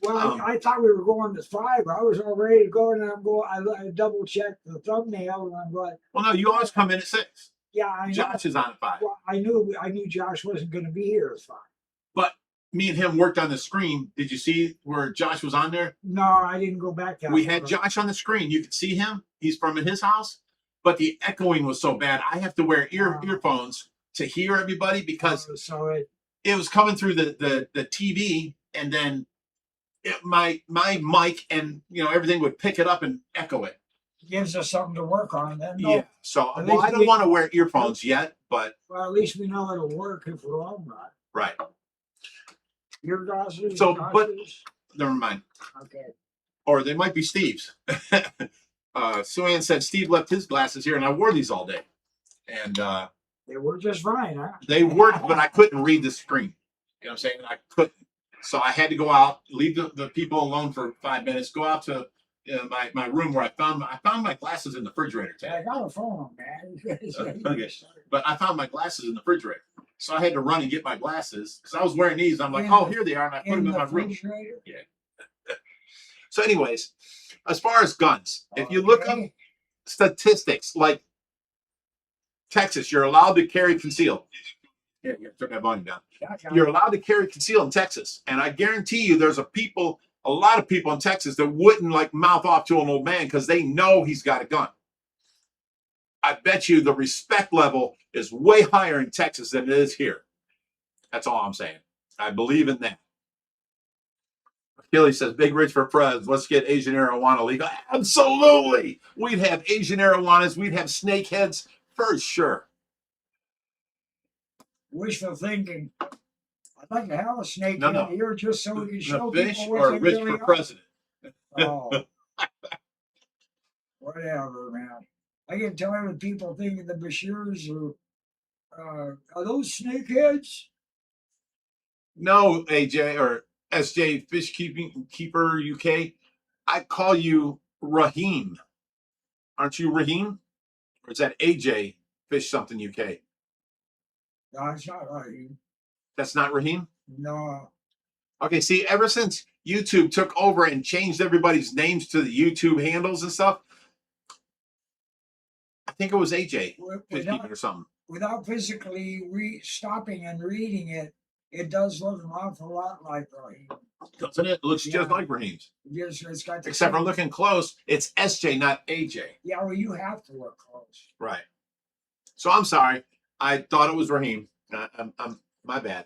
Well, I thought we were going to 5. I was all ready to go, and I'm going. I double checked the thumbnail, and I'm like, Well, no, you always come in at 6. yeah, I know. Josh is on at 5. Well, I knew Josh wasn't going to be here at 5. But me and him worked on the screen. Did you see where Josh was on there? No, I didn't go back that We far. had Josh on the screen. You could see him. He's from his house. But the echoing was so bad, I have to wear earphones to hear everybody because So it was coming through the TV, and then my mic and, you know, everything would pick it up and echo it. gives us something to work on. Then, no. Yeah. So At well, least I don't we- want to wear earphones yet, but Well, at least we know it'll work if we're all not. right. Your glasses. So, but- glasses? Never mind. Okay. Or they might be Steve's. Sue-Ann said Steve left his glasses here, and I wore these all day. And They were just fine, huh? they worked, but I couldn't read the screen. You know what I'm saying? I couldn't. So I had to go out, leave the people alone for 5 minutes, go out to my room where I found my glasses in the refrigerator. I got a phone, man. Okay. But I found my glasses in the refrigerator. So I had to run and get my glasses because I was wearing these. I'm like, In oh, the- here they are. And I put them in the my room. refrigerator? So anyways, as far as guns, if you look up Okay. statistics, like Texas, you're allowed to carry concealed. Yeah, turn that volume down. You're allowed to carry concealed in Texas. And I guarantee you there's a lot of people in Texas that wouldn't like mouth off to an old man because they know he's got a gun. I bet you the respect level is way higher in Texas than it is here. That's all I'm saying. I believe in that. Achilles says, Big Rich for Prez, let's get Asian arowana legal. Absolutely. We'd have Asian arowanas. We'd have snakeheads for sure. Wishful thinking. I'd like to have a snake No. here just so we can show The fish people what or they Rich really for are. president? Oh. Whatever, man. I get tired of people thinking the Bashirs are those snakeheads? No, AJ or SJ Fish Keeper UK. I call you Raheem. Aren't you Raheem? Or is that AJ Fish something UK? No, it's not right. That's not Raheem? No. Okay, see, ever since YouTube took over and changed everybody's names to the YouTube handles and stuff, I think it was AJ Fish Keeping or something. Without physically stopping and reading it, it does look an awful lot like Raheem. Doesn't it? It looks just like Raheem's. Yes, it's got the Except for same- looking close, it's SJ, not AJ. Yeah, well, you have to look close. Right. So I'm sorry. I thought it was Raheem. I'm my bad.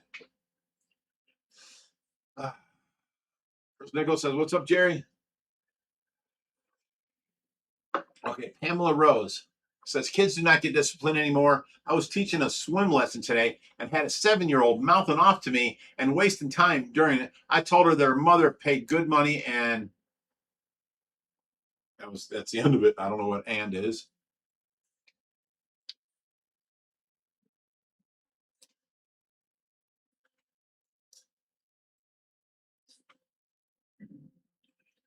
Chris Nichols says, "What's up, Jerry?" Okay, Pamela Rose says, "Kids do not get disciplined anymore. I was teaching a swim lesson today and had a 7-year-old mouthing off to me and wasting time during it. I told her their mother paid good money and that's the end of it. I don't know what and is."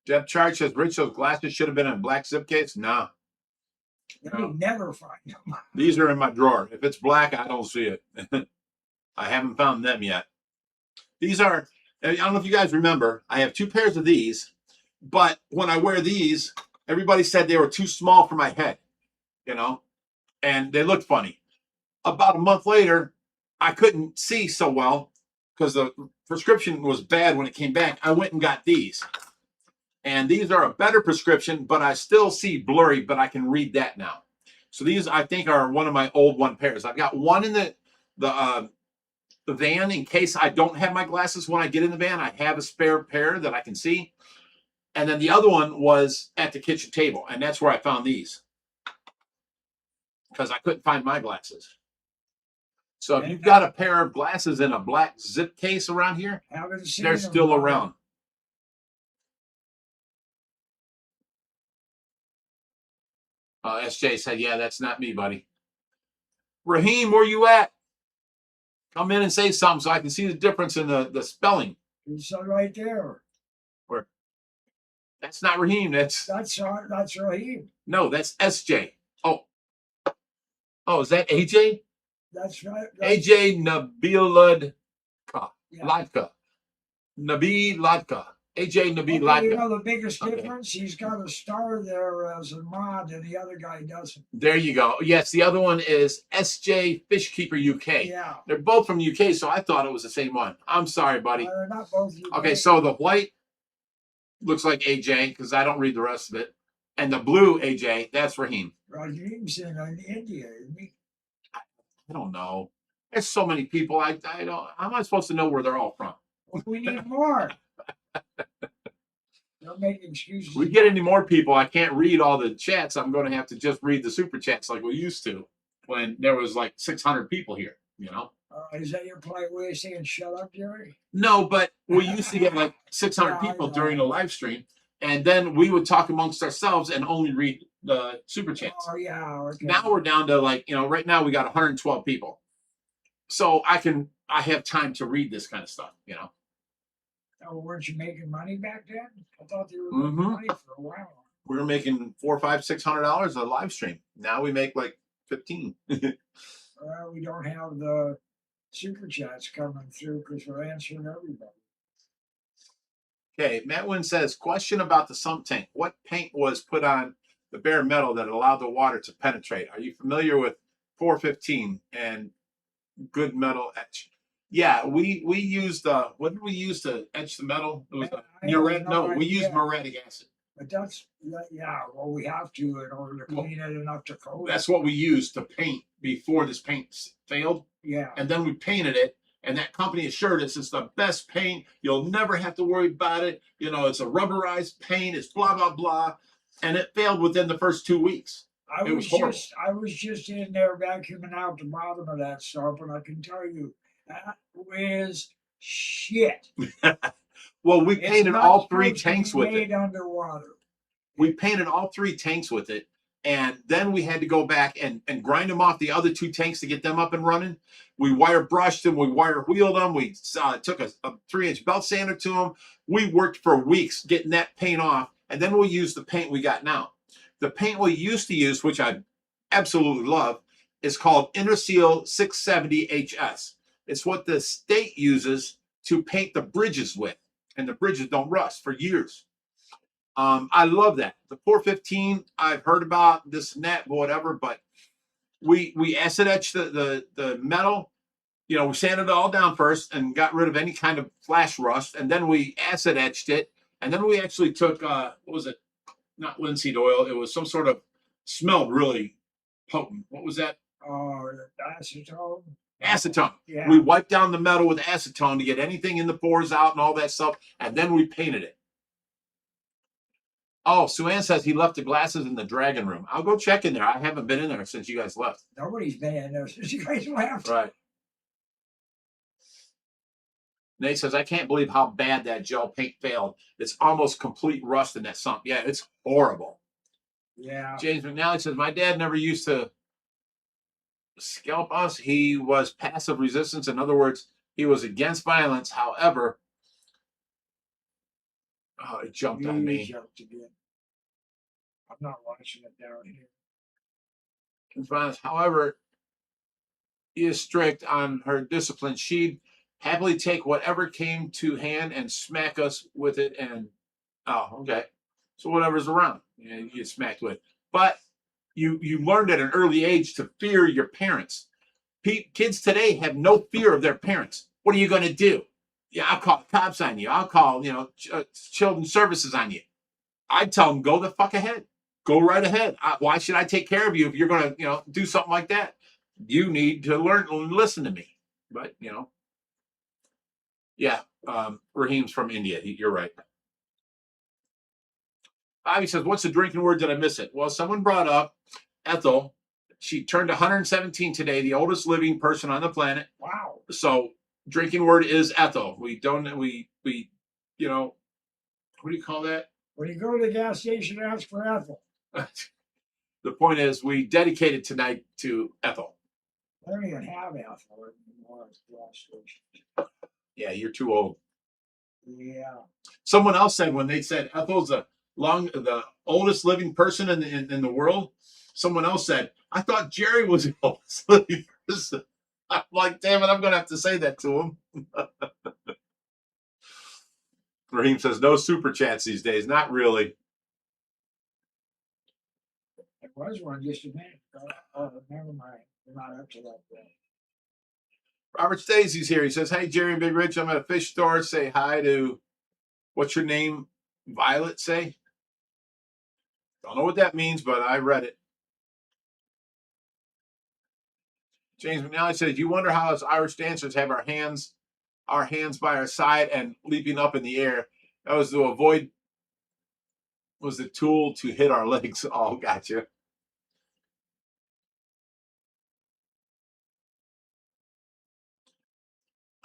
Jeff Charge says, "Rich, those glasses should have been in a black zip case." No. You never find them. These are in my drawer. If it's black, I don't see it. I haven't found them yet. These are, I don't know if you guys remember, I have 2 pairs of these, but when I wear these, everybody said they were too small for my head, and they looked funny. About a month later, I couldn't see so well because the prescription was bad when it came back. I went and got these. And these are a better prescription, but I still see blurry, but I can read that now. So these, I think, are one of my old one pairs. I've got one in the van in case I don't have my glasses when I get in the van. I have a spare pair that I can see. And then the other one was at the kitchen table, and that's where I found these because I couldn't find my glasses. So if you've got a pair of glasses in a black zip case around here, they're still around. SJ said, "Yeah, that's not me, buddy." Raheem, where you at? Come in and say something so I can see the difference in the spelling. It's right there. Where? That's not Raheem. That's Raheem. No, that's SJ. Oh, is that AJ? That's right. AJ Nabil Yeah. Ladka. Nabil Ladka. AJ Nabil Okay, Ladka. you know the biggest Okay. difference? He's got a star there as a mod, and the other guy doesn't. There you go. Yes, the other one is SJ Fish Keeper UK. Yeah. They're both from UK, so I thought it was the same one. I'm sorry, buddy. They're not both UK. Okay, so the white looks like AJ because I don't read the rest of it. And the blue AJ, that's Raheem. Raheem's in India, isn't he? I don't know. There's so many people. I don't. How am I supposed to know where they're all from? We need more. Don't make excuses. We get any more people, I can't read all the chats. I'm going to have to just read the super chats like we used to when there was like 600 people here. Is that your polite way of saying shut up, Jerry? No, but we used to get like 600 Yeah, people I know. during the live stream, and then we would talk amongst ourselves and only read the super chats. Oh, yeah. Okay. Now we're down to right now we got 112 people. So I have time to read this kind of stuff, Oh, weren't you making money back then? I thought you were making money for a while. We were making $400, $500, $600 a live stream. Now we make like 15. Well, we don't have the super chats coming through because we're answering everybody. Okay, Matt Wynn says, question about the sump tank. What paint was put on the bare metal that allowed the water to penetrate? Are you familiar with 415 and good metal etch? Yeah, we used what did we use to etch the metal? It was we used muriatic acid. But that's yeah. Well, we have to in order to clean it enough to coat. That's what we used to paint before this paint failed. Yeah. And then we painted it. And that company assured us it's the best paint. You'll never have to worry about it. You know, it's a rubberized paint. It's blah, blah, blah. And it failed within the first 2 weeks. I was just in there vacuuming out the bottom of that stuff, and I can tell you that is shit. Well, we painted all 3 tanks with it. Underwater. We painted all 3 tanks with it. And then we had to go back and grind them off the other 2 tanks to get them up and running. We wire brushed them. We wire wheeled them. We took a 3-inch belt sander to them. We worked for weeks getting that paint off. And then we used the paint we got now. The paint we used to use, which I absolutely love, is called Interseal 670 HS. It's what the state uses to paint the bridges with. And the bridges don't rust for years. I love that. The 415, I've heard about this and that, whatever, but we acid etched the metal. You know, we sanded it all down first and got rid of any kind of flash rust, and then we acid etched it, and then we actually took what was it? Not linseed oil. It was some sort of smelled really potent. What was that? Acetone. Acetone. Yeah. We wiped down the metal with acetone to get anything in the pores out and all that stuff, and then we painted it. Oh, Suan says he left the glasses in the dragon room. I'll go check in there. I haven't been in there since you guys left. Nobody's been in there since you guys left. Right. Nate says, I can't believe how bad that gel paint failed. It's almost complete rust in that sump. Yeah, it's horrible. Yeah. James McNally says, my dad never used to scalp us. He was passive resistance. In other words, he was against violence. However, oh, it jumped on me. Jumped again. I'm not watching it down here. However, he is strict on her discipline. She'd happily take whatever came to hand and smack us with it. And oh, okay. So whatever's around, you get smacked with. But you learned at an early age to fear your parents. Kids today have no fear of their parents. What are you going to do? Yeah, I'll call the cops on you. I'll call, children's services on you. I tell them, go the fuck ahead. Go right ahead. Why should I take care of you if you're going to, do something like that? You need to learn and listen to me. But, yeah, Raheem's from India. You're right. Bobby says, what's the drinking word? Did I miss it? Well, someone brought up Ethel. She turned 117 today, the oldest living person on the planet. Wow. So drinking word is Ethel. We, what do you call that? When you go to the gas station, ask for Ethel. The point is, we dedicated tonight to Ethel. I don't even have Ethel anymore at the gas station. Yeah, you're too old. Yeah. Someone else said when they said Ethel's the oldest living person in the world, someone else said, I thought Jerry was the oldest living person. I'm like, damn it, I'm going to have to say that to him. Raheem says, no super chats these days. Not really. There was one just a minute ago. Oh, never mind. We're not up to that yet. Robert Stacey's here. He says, hey, Jerry and Big Rich, I'm at a fish store. Say hi to, what's your name? Violet, say. Don't know what that means, but I read it. James McNally says, you wonder how us Irish dancers have our hands by our side and leaping up in the air. That was to avoid, was the tool to hit our legs. Oh, gotcha.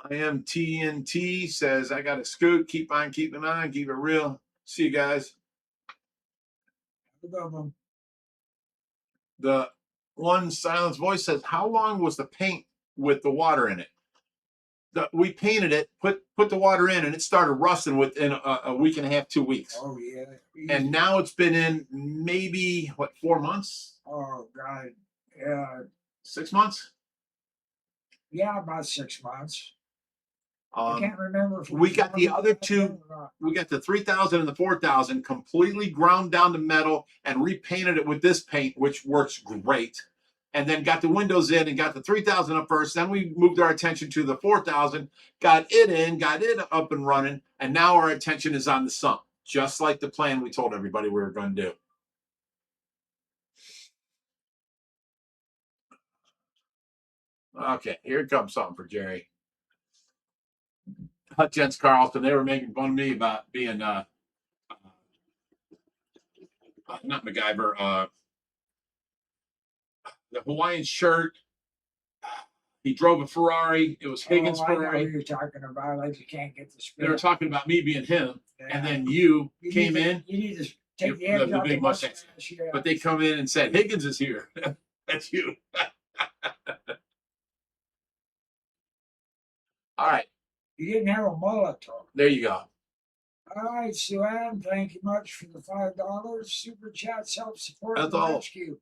I am TNT says, I got to scoot. Keep on keeping on. Keep it real. See you guys. The one silence voice says, how long was the paint with the water in it? We painted it, put the water in, and it started rusting within a week and a half, 2 weeks. Oh, yeah. Easy. And now it's been in maybe, 4 months? Oh, God. Yeah. 6 months? Yeah, about 6 months. I Um, can't remember if it we was got the longer other than two. that or not. We got the 3000 and the 4000 completely ground down to metal and repainted it with this paint, which works great. And then got the windows in and got the 3000 up first. Then we moved our attention to the 4000, got it in, got it up and running. And now our attention is on the sump, just like the plan we told everybody we were going to do. Okay, here comes something for Jerry. Jens Carlson, they were making fun of me about being not MacGyver, the Hawaiian shirt. He drove a Ferrari. It was Higgins' I know who Ferrari. you're talking about. I just can't get the They were spin. talking about me being him, Yeah. and then you came need to, in, You need to take the the edge off big the mustache. mustache. Yeah. But they come in and said, Higgins is here. That's you. All right, You didn't have a mullet, though. there you go. All right, Sue Ann, thank you much for the $5. Super chat, self-support, That's and all. rescue.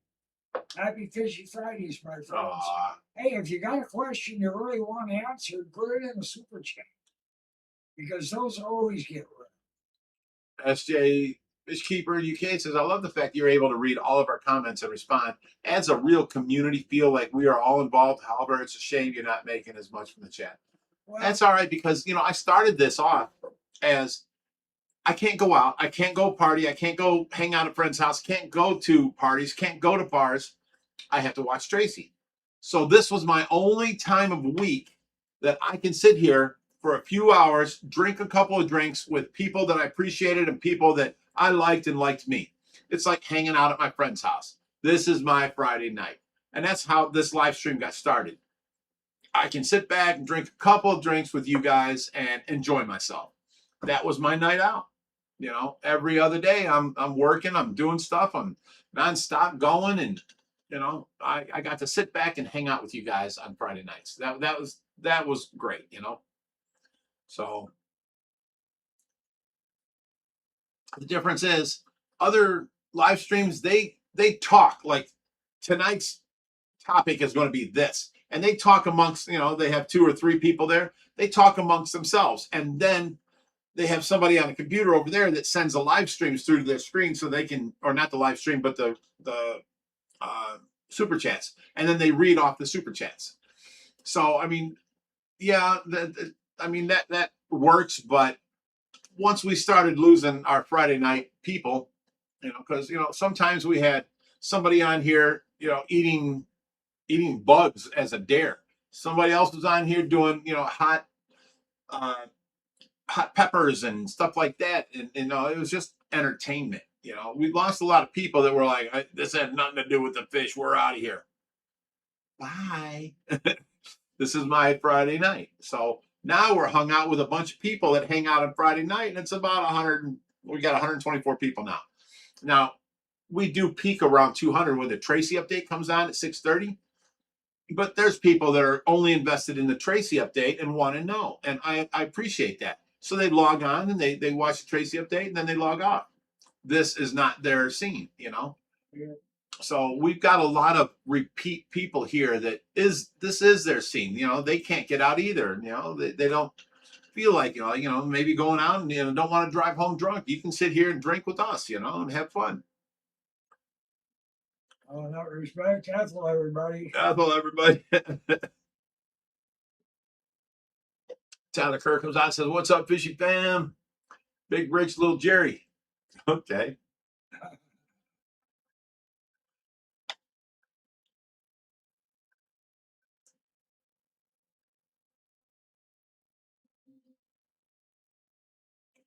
Happy Fishy Fridays, my friends. Aw. Hey, if you got a question you really want answered, put it in the super chat. Because those always get read. SJ Fishkeeper UK says, I love the fact you're able to read all of our comments and respond. Adds a real community feel like we are all involved. However, it's a shame you're not making as much from the chat. Well, That's all right, because I started this off as I can't go out, I can't go party, I can't go hang out at a friend's house, can't go to parties, can't go to bars. I have to watch Tracy. So this was my only time of week that I can sit here for a few hours, drink a couple of drinks with people that I appreciated and people that I liked and liked me. It's like hanging out at my friend's house. This is my Friday night. And that's how this live stream got started. I can sit back and drink a couple of drinks with you guys and enjoy myself. That was my night out. Every other day I'm working, I'm doing stuff, I'm nonstop going, and I got to sit back and hang out with you guys on Friday nights. That was great, So the difference is other live streams, they talk like tonight's topic is going to be this. And they talk amongst, they have 2 or 3 people there. They talk amongst themselves. And then they have somebody on a computer over there that sends the live streams through to their screen so they can, or not the live stream, but the super chats. And then they read off the super chats. So, I mean, yeah, that works. But once we started losing our Friday night people, because, sometimes we had somebody on here, eating bugs as a dare. Somebody else was on here doing, hot peppers and stuff like that. And it was just entertainment. We lost a lot of people that were like, this had nothing to do with the fish. We're out of here. Bye. This is my Friday night. So now we're hung out with a bunch of people that hang out on Friday night, and it's about 100. We got 124 people now. Now we do peak around 200 when the Tracy update comes on at 6:30. But there's people that are only invested in the Tracy update and want to know. And I appreciate that. So they log on and they watch the Tracy update and then they log off. This is not their scene, Yeah. So we've got a lot of repeat people here this is their scene. They can't get out either. They don't feel like, maybe going out and, don't want to drive home drunk. You can sit here and drink with us, and have fun. Oh, in that respect, Ethel, everybody. Ethel, everybody. Tyler Kerr comes out and says, what's up, Fishy fam? Big rich little Jerry. Okay.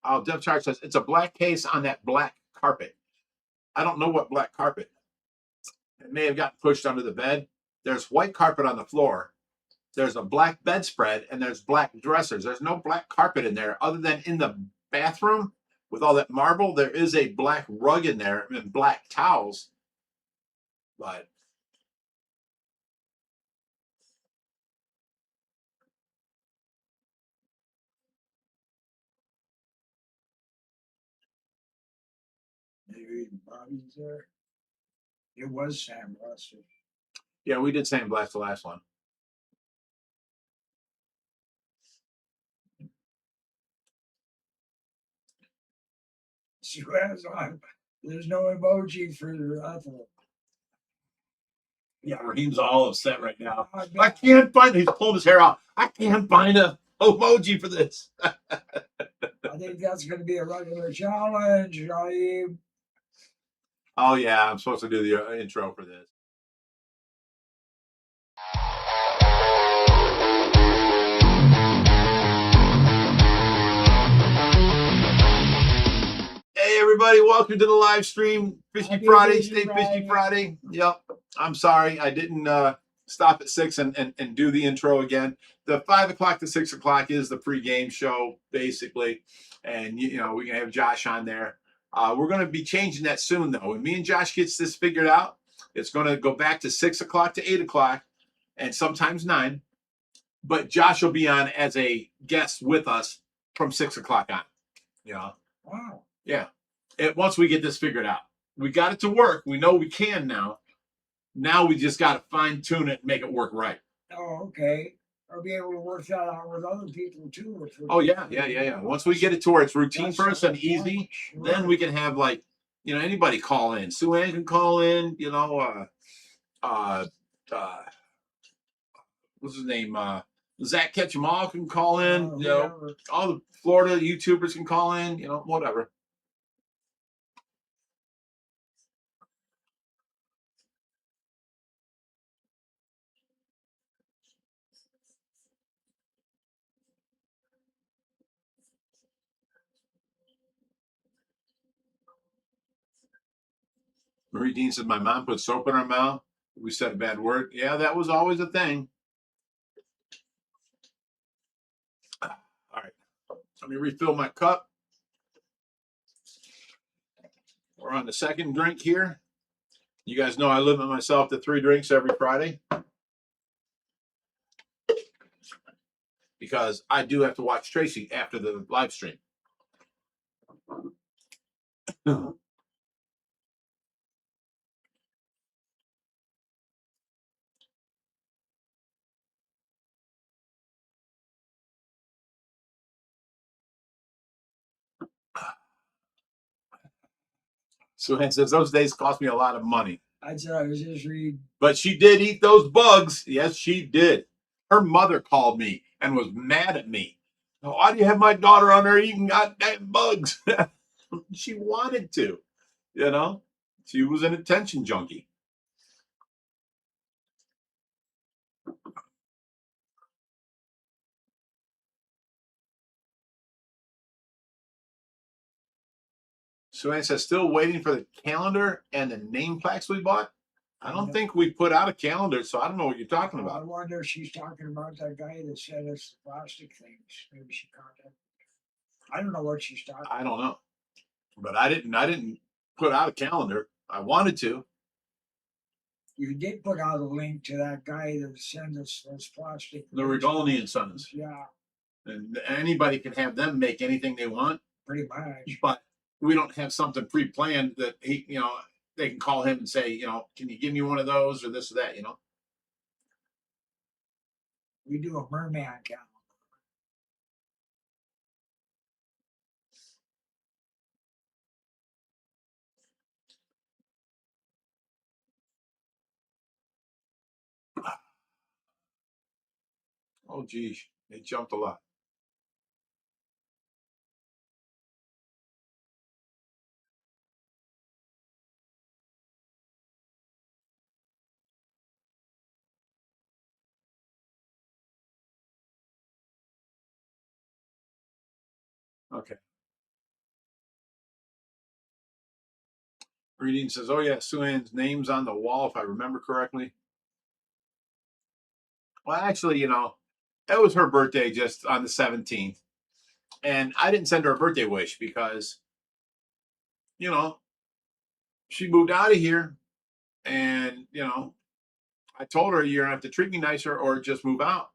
Oh, Dev Charge says, it's a black case on that black carpet. I don't know what black carpet. It may have gotten pushed under the bed. There's white carpet on the floor. There's a black bedspread, and there's black dressers. There's no black carpet in there other than in the bathroom with all that marble. There is a black rug in there and black towels. But Maybe Bobby's there. It was Sam Russell. yeah, we did sandblast the last one. Suez on. The's no emoji for Ethel. Yeah, Raheem's all upset right now. I I bet. can't find. He's pulling his hair out. I can't find a emoji for this. I think that's going to be a regular challenge. Oh yeah, I'm supposed to do the intro for this. Hey everybody, welcome to the live stream. Fishy Happy Friday, Fishy stay fishy Friday. Friday. Yep. I'm sorry, I didn't stop at 6 and do the intro again. The 5 o'clock to 6 o'clock is the pre-game show, basically. And you know, we're gonna have Josh on there. We're gonna be changing that soon though. When me and Josh gets this figured out, it's gonna go back to 6 o'clock to 8 o'clock and sometimes 9. But Josh will be on as a guest with us from 6 o'clock on. You know. Wow. Yeah. Once we get this figured out, we got it to work. We know we can now. Now we just got to fine tune it and make it work right. Oh, okay. I'll be able to work that out with other people too. Oh yeah. Once we get it to where it's routine That's first and the point, easy, sure. then we can have like, you know, anybody call in. Sue Ann can call in. You know, what's his name? Zach Ketchum can call in. You know, whoever. all the Florida YouTubers can call in. You know, whatever. Marie Dean said, my mom put soap in her mouth. We said a bad word. Yeah, that was always a thing. All right. Let me refill my cup. We're on the second drink here. You guys know I limit myself to 3 drinks every Friday. Because I do have to watch Tracy after the live stream. So Ann says, those days cost me a lot of money. I said I was just reading. But she did eat those bugs. Yes, she did. Her mother called me and was mad at me. Why do you have my daughter on there eating goddamn bugs? She wanted to, you know. She was an attention junkie. So Ann says, still waiting for the calendar and the name plaques we bought. I don't think we put out a calendar, so I don't know what you're talking I about. wonder if she's talking about that guy that sent us the plastic things. Maybe she contacted. I don't know what she's talking. I don't know, but I didn't put out a calendar. I wanted to. You did put out a link to that guy that sent us those plastic. The Rigolini and Sons, Yeah, and anybody can have them make anything they want, pretty much. but we don't have something pre-planned that he, you know, they can call him and say, you know, can you give me one of those or this or that, you know. We do a merman calendar. Oh, geez, it jumped a lot. Okay. Reading says, oh yeah, Sue Ann's name's on the wall, if I remember correctly. Well, actually, you know, it was her birthday just on the 17th. And I didn't send her a birthday wish because, you know, she moved out of here. And, you know, I told her you're going to have to treat me nicer or just move out.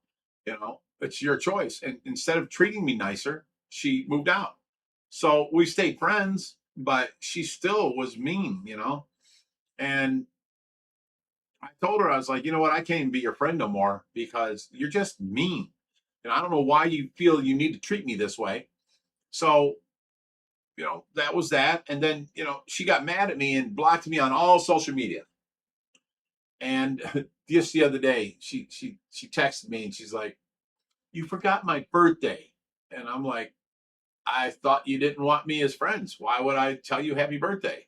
You know, it's your choice. And instead of treating me nicer, she moved out. So we stayed friends, but she still was mean, you know. And I told her, I was like, you know what? I can't even be your friend no more because you're just mean. And I don't know why you feel you need to treat me this way. So, you know, that was that. And then, you know, she got mad at me and blocked me on all social media. And just the other day, she texted me and she's like, "You forgot my birthday." And I'm like, "I thought you didn't want me as friends. Why would I tell you happy birthday?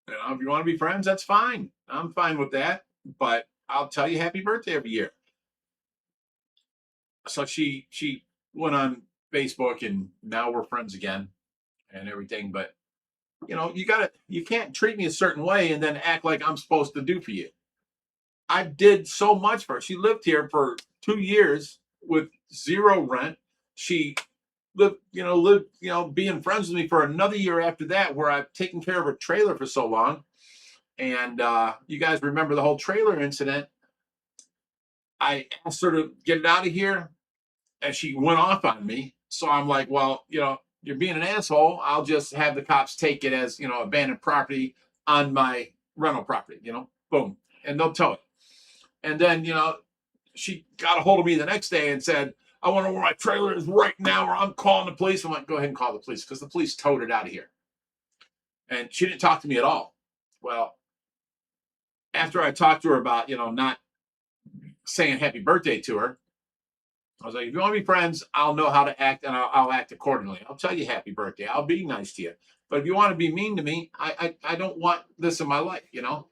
You know, if you want to be friends, that's fine. I'm fine with that. But I'll tell you happy birthday every year." So she went on Facebook and now we're friends again and everything. But you know, you can't treat me a certain way and then act like I'm supposed to do for you. I did so much for her. She lived here for 2 years with zero rent. She lived, being friends with me for another year after that, where I've taken care of her trailer for so long. And you guys remember the whole trailer incident. I asked her to get it out of here, and she went off on me. So I'm like, well, you know, you're being an asshole. I'll just have the cops take it as, you know, abandoned property on my rental property, you know, boom. And they'll tow it. And then, you know, she got a hold of me the next day and said, "I want to know where my trailer is right now, or I'm calling the police." I'm like, "Go ahead and call the police," because the police towed it out of here. And she didn't talk to me at all. Well, after I talked to her about, you know, not saying happy birthday to her, I was like, "If you want to be friends, I'll know how to act, and I'll act accordingly. I'll tell you happy birthday. I'll be nice to you. But if you want to be mean to me, I don't want this in my life, you know?"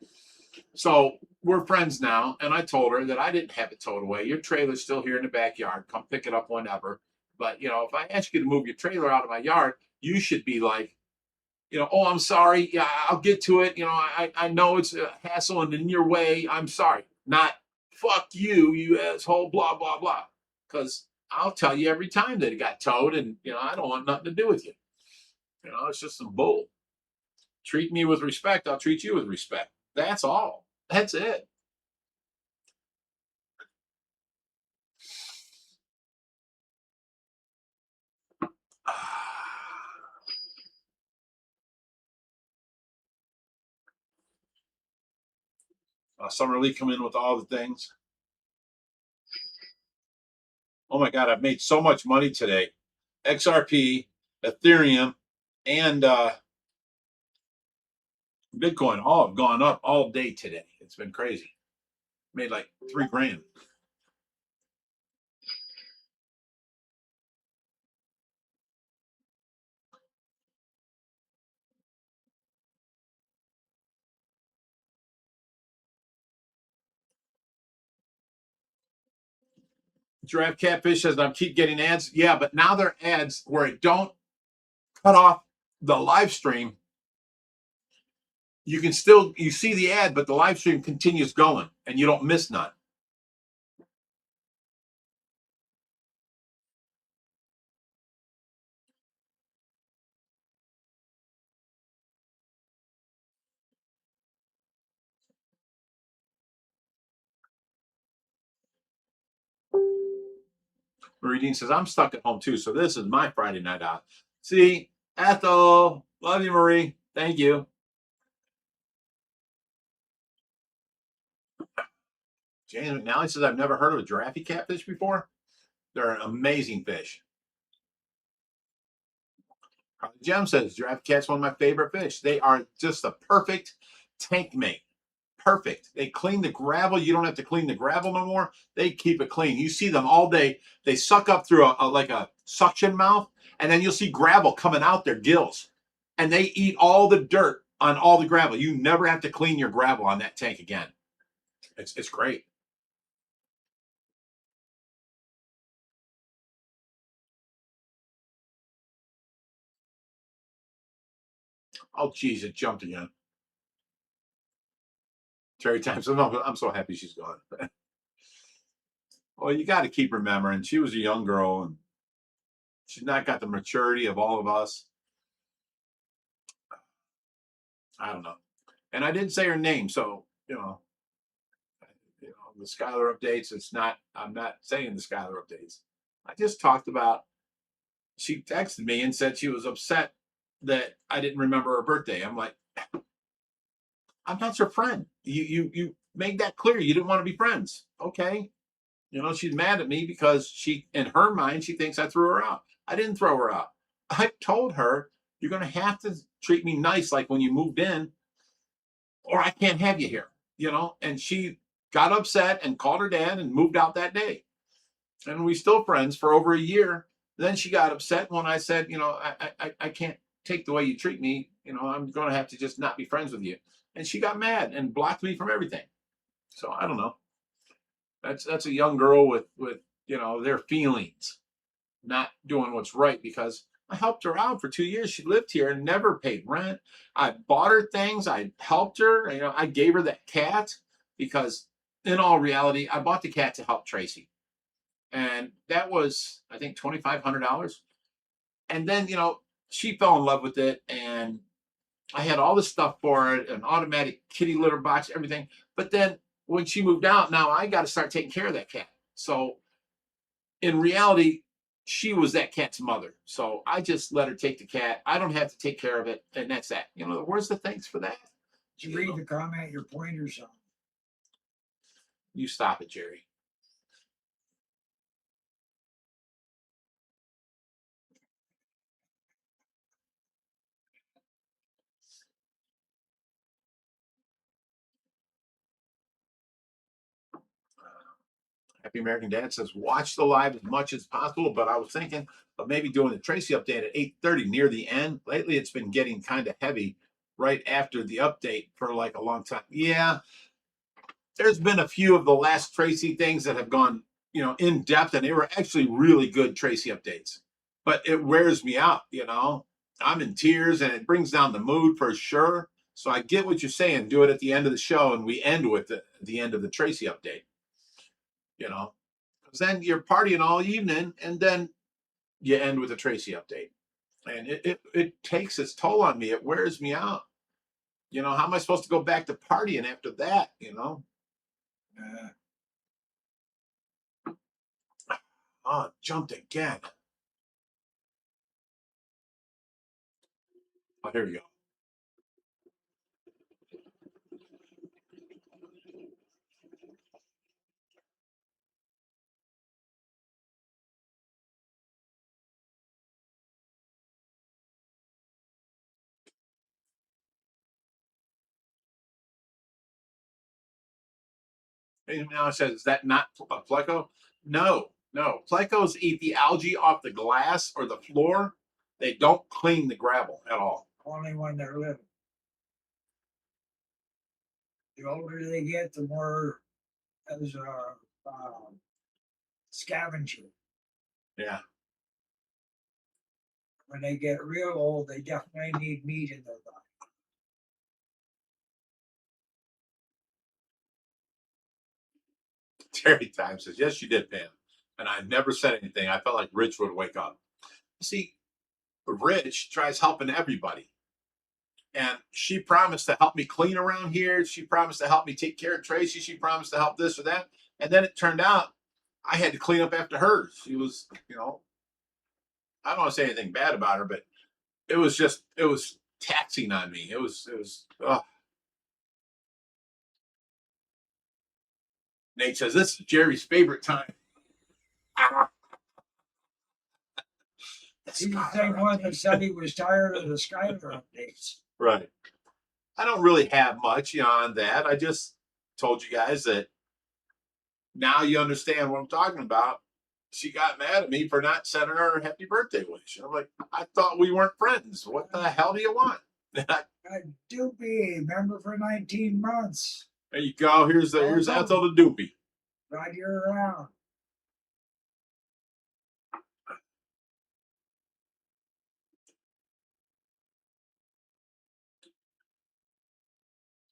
So we're friends now. And I told her that I didn't have it towed away. Your trailer's still here in the backyard. Come pick it up whenever. But, you know, if I ask you to move your trailer out of my yard, you should be like, you know, "Oh, I'm sorry. Yeah, I'll get to it. You know, I know it's a hassle and in your way. I'm sorry." Not, "Fuck you, you asshole, blah, blah, blah." Because I'll tell you every time that it got towed, and, you know, I don't want nothing to do with you. You know, it's just some bull. Treat me with respect. I'll treat you with respect. That's all. That's it. Summer Lee come in with all the things. Oh my God, I've made so much money today. XRP, Ethereum, and Bitcoin all have gone up all day today. It's been crazy. Made like $3,000. Giraffe Catfish says, "I keep getting ads." Yeah, but now they're ads where it don't cut off the live stream. You can still, you see the ad, but the live stream continues going and you don't miss none. Marie Dean says, "I'm stuck at home too, so this is my Friday night out." See, Ethel, love you, Marie. Thank you. James McNally says, "I've never heard of a giraffe catfish before. They're an amazing fish." Carly Gem says, "Giraffe cat's one of my favorite fish. They are just the perfect tank mate. Perfect. They clean the gravel. You don't have to clean the gravel no more. They keep it clean. You see them all day. They suck up through like a suction mouth, and then you'll see gravel coming out their gills, and they eat all the dirt on all the gravel. You never have to clean your gravel on that tank again. It's great." Oh, geez, it jumped again. Terry Times. I'm so happy she's gone. Well, you got to keep remembering she was a young girl and she's not got the maturity of all of us. I don't know. And I didn't say her name, so the Skylar updates. I'm not saying the Skylar updates. I just talked about. She texted me and said she was upset that I didn't remember her birthday. I'm like, I'm not your friend. You made that clear. You didn't want to be friends. Okay. You know, she's mad at me because in her mind, she thinks I threw her out. I didn't throw her out. I told her You're going to have to treat me nice like when you moved in, or I can't have you here, you know? And she got upset and called her dad and moved out that day. And we still friends for over a year. Then she got upset when I said, you know, I can't take the way you treat me. You know, I'm going to have to just not be friends with you. And she got mad and blocked me from everything. So I don't know. That's a young girl with you know, their feelings, not doing what's right, because I helped her out for 2 years. She lived here and never paid rent. I bought her things. I helped her. You know, I gave her that cat because, in all reality, I bought the cat to help Tracy, and that was, I think, $2,500. And then, you know, she fell in love with it, and I had all this stuff for it, an automatic kitty litter box, everything. But then when she moved out, now I got to start taking care of that cat. So in reality, she was that cat's mother. So I just let her take the cat. I don't have to take care of it. And that's that. You know, where's the thanks for that? Did you read the comment your pointer's on? You stop it, Jerry. Happy American Dad says, watch the live as much as possible, but I was thinking of maybe doing the Tracy update at 8:30 near the end. Lately, it's been getting kind of heavy right after the update for like a long time. Yeah, there's been a few of the last Tracy things that have gone, you know, in depth, and they were actually really good Tracy updates. But it wears me out, you know. I'm in tears, and it brings down the mood for sure. So I get what you're saying. Do it at the end of the show, and we end with the end of the Tracy update. You know, because then you're partying all evening, and then you end with a Tracy update, and it takes its toll on me. It wears me out. You know, how am I supposed to go back to partying after that? You know. Oh, it jumped again. Oh, here we go. And now it says, is that not a pleco? No, no. Plecos eat the algae off the glass or the floor. They don't clean the gravel at all. Only when they're living. The older they get, the more as a scavenger. Yeah. When they get real old, they definitely need meat in their body. Terry Time says, yes, you did, Pam. And I never said anything. I felt like Rich would wake up. See, Rich tries helping everybody. And she promised to help me clean around here. She promised to help me take care of Tracy. She promised to help this or that. And then it turned out I had to clean up after her. She was, you know, I don't want to say anything bad about her, but it was taxing on me. It was, Nate says, this is Jerry's favorite time. He's the same one that said he was tired of the Skyler updates. Right. I don't really have much on that. I just told you guys that now you understand what I'm talking about. She got mad at me for not sending her a happy birthday wish. I'm like, I thought we weren't friends. What the hell do you want? Doopy, member for 19 months. There you go. Here's Ethel the Doopy. Ride you around.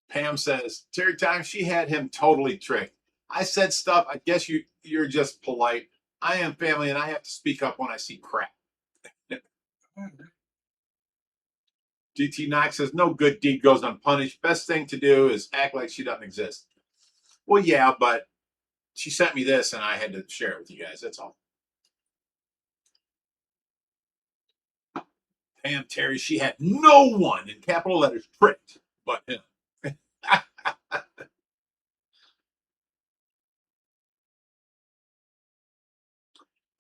Pam says, Terry Time, she had him totally tricked. I said stuff. I guess you're just polite. I am family, and I have to speak up when I see crap. DT Knox says, no good deed goes unpunished. Best thing to do is act like she doesn't exist. Well, yeah, but she sent me this, and I had to share it with you guys. That's all. Pam Terry, she had no one in capital letters tricked but him.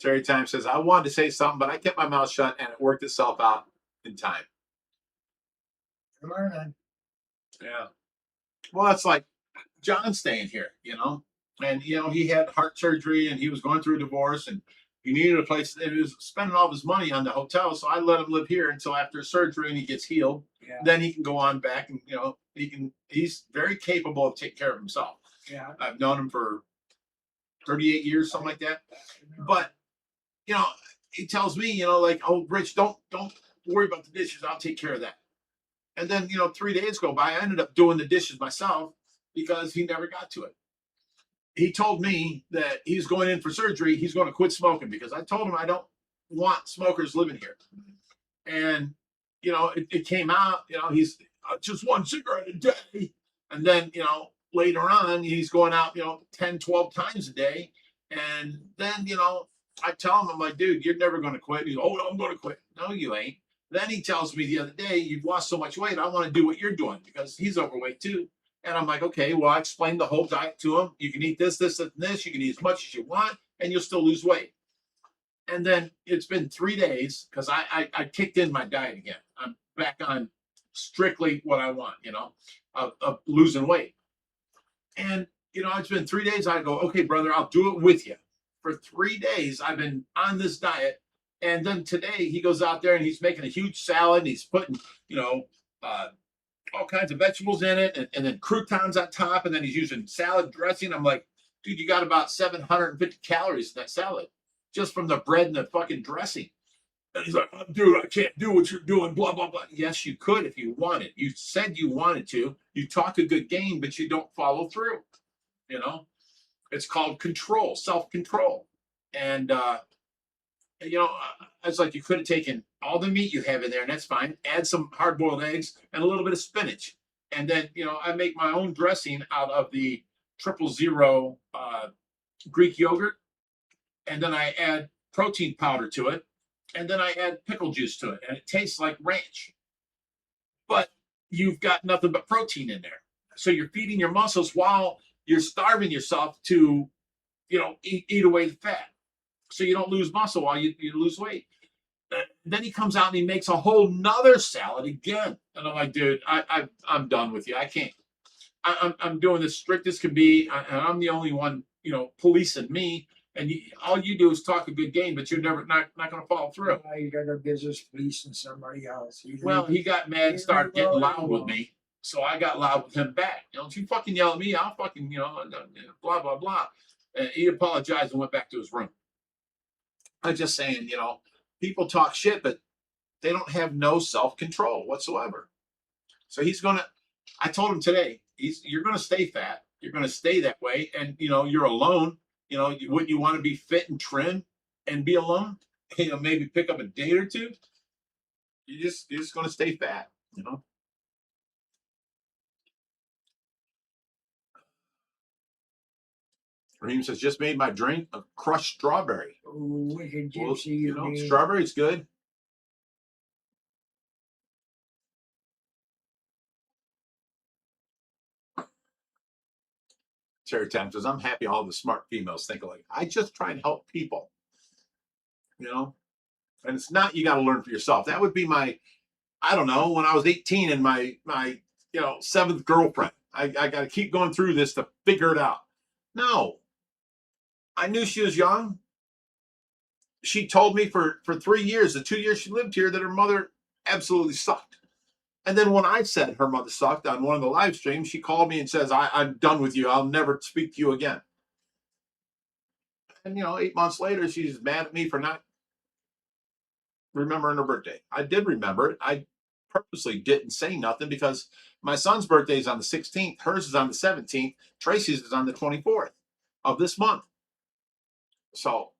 Terry Time says, I wanted to say something, but I kept my mouth shut, and it worked itself out in time. Learning. Yeah. Well, that's like John staying here, you know, and he had heart surgery and he was going through a divorce and he needed a place, and he was spending all of his money on the hotel. So I let him live here until after surgery and he gets healed. Yeah. Then he can go on back and he's very capable of taking care of himself. Yeah. I've known him for 38 years, something like that. But he tells me, like, oh, Rich, don't worry about the dishes. I'll take care of that. And then, 3 days go by. I ended up doing the dishes myself because he never got to it. He told me that he's going in for surgery. He's going to quit smoking because I told him I don't want smokers living here. And, it came out, he's just one cigarette a day. And then, later on, he's going out, 10, 12 times a day. And then, I tell him, I'm like, dude, you're never going to quit. He's, oh, I'm going to quit. No, you ain't. Then he tells me the other day, you've lost so much weight. I want to do what you're doing because he's overweight too. And I'm like, okay, well, I explained the whole diet to him. You can eat this, this, and this. You can eat as much as you want, and you'll still lose weight. And then it's been 3 days because I kicked in my diet again. I'm back on strictly what I want, of losing weight. And, it's been 3 days. I go, okay, brother, I'll do it with you. For 3 days, I've been on this diet. And then today he goes out there and he's making a huge salad. And he's putting, all kinds of vegetables in it and then croutons on top. And then he's using salad dressing. I'm like, dude, you got about 750 calories in that salad just from the bread and the fucking dressing. And he's like, oh, dude, I can't do what you're doing, blah, blah, blah. Yes, you could if you wanted. You said you wanted to. You talk a good game, but you don't follow through. It's called control, self-control. And, it's like you could have taken all the meat you have in there, and that's fine. Add some hard-boiled eggs and a little bit of spinach. And then, I make my own dressing out of the 000 Greek yogurt. And then I add protein powder to it. And then I add pickle juice to it. And it tastes like ranch. But you've got nothing but protein in there. So you're feeding your muscles while you're starving yourself to, eat away the fat. So you don't lose muscle while you lose weight. Then he comes out and he makes a whole nother salad again. And I'm like, dude, I'm done with you. I can't. I'm doing this strict as can be. And I'm the only one, policing me. And all you do is talk a good game, but you're not going to follow through. You got a business policing somebody else. Well, he got mad and started getting loud with me. So I got loud with him back. Don't you fucking yell at me. I'll fucking, blah, blah, blah. And he apologized and went back to his room. I'm just saying, people talk shit, but they don't have no self-control whatsoever. So I told him today, you're going to stay fat. You're going to stay that way. And, you're alone. Wouldn't you want to be fit and trim and be alone? Maybe pick up a date or two. You're just going to stay fat, Raheem says, just made my drink a crushed strawberry. Ooh, wicked gypsy. Well, strawberry's good. Terry Tam says, I'm happy all the smart females think alike. I just try and help people, and it's not, you got to learn for yourself. That would be my, I don't know, when I was 18 and my seventh girlfriend, I got to keep going through this to figure it out. No, I knew she was young. She told me for 3 years, the 2 years she lived here, that her mother absolutely sucked. And then when I said her mother sucked on one of the live streams, she called me and says, I'm done with you. I'll never speak to you again. And, 8 months later, she's mad at me for not remembering her birthday. I did remember it. I purposely didn't say nothing because my son's birthday is on the 16th. Hers is on the 17th. Tracy's is on the 24th of this month. So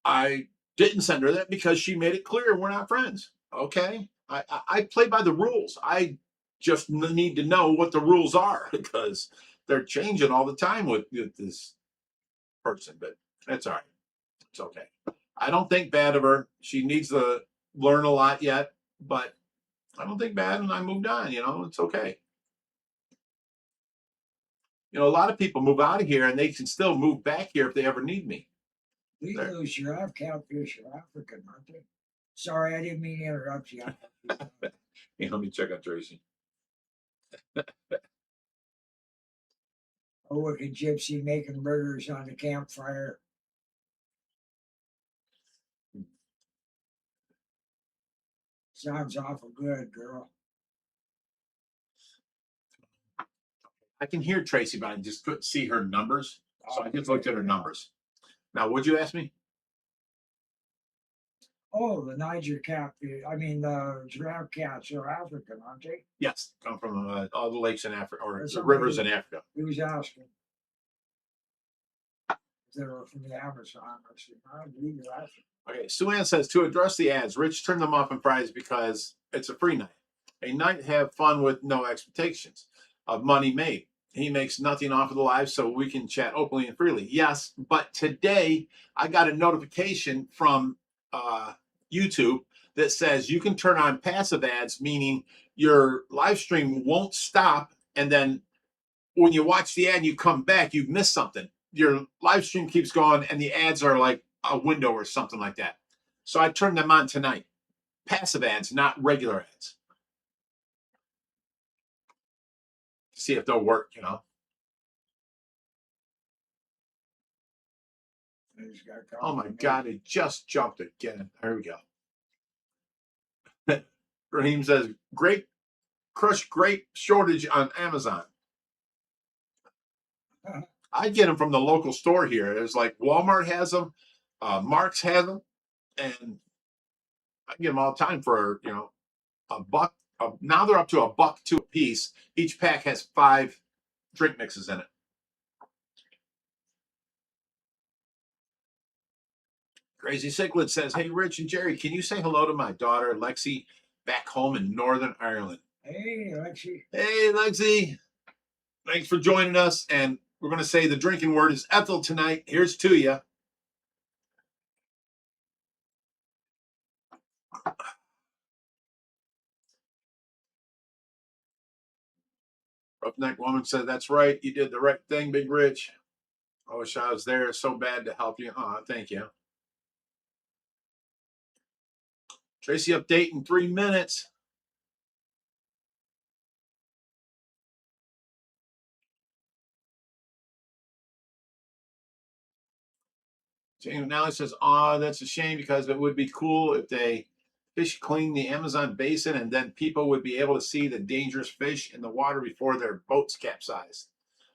I didn't send her that because she made it clear we're not friends. Okay. I play by the rules. I just need to know what the rules are because they're changing all the time with this person, but it's all right. It's okay. I don't think bad of her. She needs to learn a lot yet, but I don't think bad, and I moved on. It's okay. A lot of people move out of here and they can still move back here if they ever need me. Those giraffe catfish are African, aren't they? Sorry, I didn't mean to interrupt you. Hey, let me check on Tracy. A wicked gypsy making burgers on the campfire. Sounds awful good, girl. I can hear Tracy, but I just couldn't see her numbers. So I just looked at her numbers. Now, would you ask me? Oh, the Niger catfish. I mean, the giraffe cats are African, aren't they? Yes, come from all the lakes in Africa or the Somebody- rivers in Africa. He was asking. If they were from the Amazon. I said, I believe you're African. Okay, Sue Ann says to address the ads, Rich turned them off on Fridays because it's a free night. A night have fun with no expectations of money made. He makes nothing off of the live, so we can chat openly and freely. Yes, but today I got a notification from YouTube that says you can turn on passive ads, meaning your live stream won't stop, and then when you watch the ad, you come back, you've missed something. Your live stream keeps going, and the ads are like a window or something like that. So I turned them on tonight. Passive ads, not regular ads. To see if they'll work, you know. He's got Oh my God, it just jumped again. There we go. Raheem says, crushed grape shortage on Amazon. I get them from the local store here. There's like Walmart has them, Mark's has them, and I get them all the time for, you know, $1. Now they're up to $1.02 a piece. Each pack has 5 drink mixes in it. Crazy Cichlid says, hey, Rich and Jerry, can you say hello to my daughter, Lexi, back home in Northern Ireland? Hey, Lexi. Hey, Lexi. Thanks for joining us. And we're going to say the drinking word is Ethel tonight. Here's to you. Roughneck Woman said, that's right. You did the right thing, Big Rich. I wish I was there so bad to help you. Oh, thank you. Tracy update in 3 minutes. James Nally says, oh, that's a shame because it would be cool if they fish clean the Amazon basin and then people would be able to see the dangerous fish in the water before their boats capsize.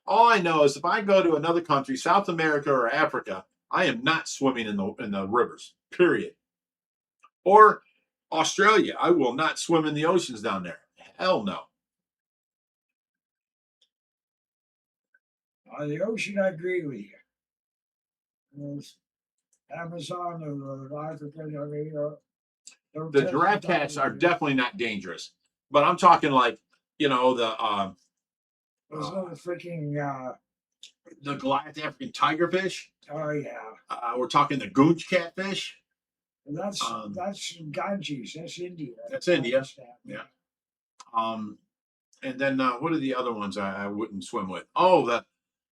All I know is if I go to another country, South America or Africa, I am not swimming in the rivers, period. Or Australia, I will not swim in the oceans down there. Hell no. The ocean, I agree with you. Amazon or Africa, I mean, The giraffe cats are definitely not dangerous, but I'm talking like, you know, those little freaking. the Goliath African tigerfish. Oh yeah. We're talking the goonch catfish. That's Ganges. That's India. That's India. Yeah. And then what are the other ones I wouldn't swim with? Oh,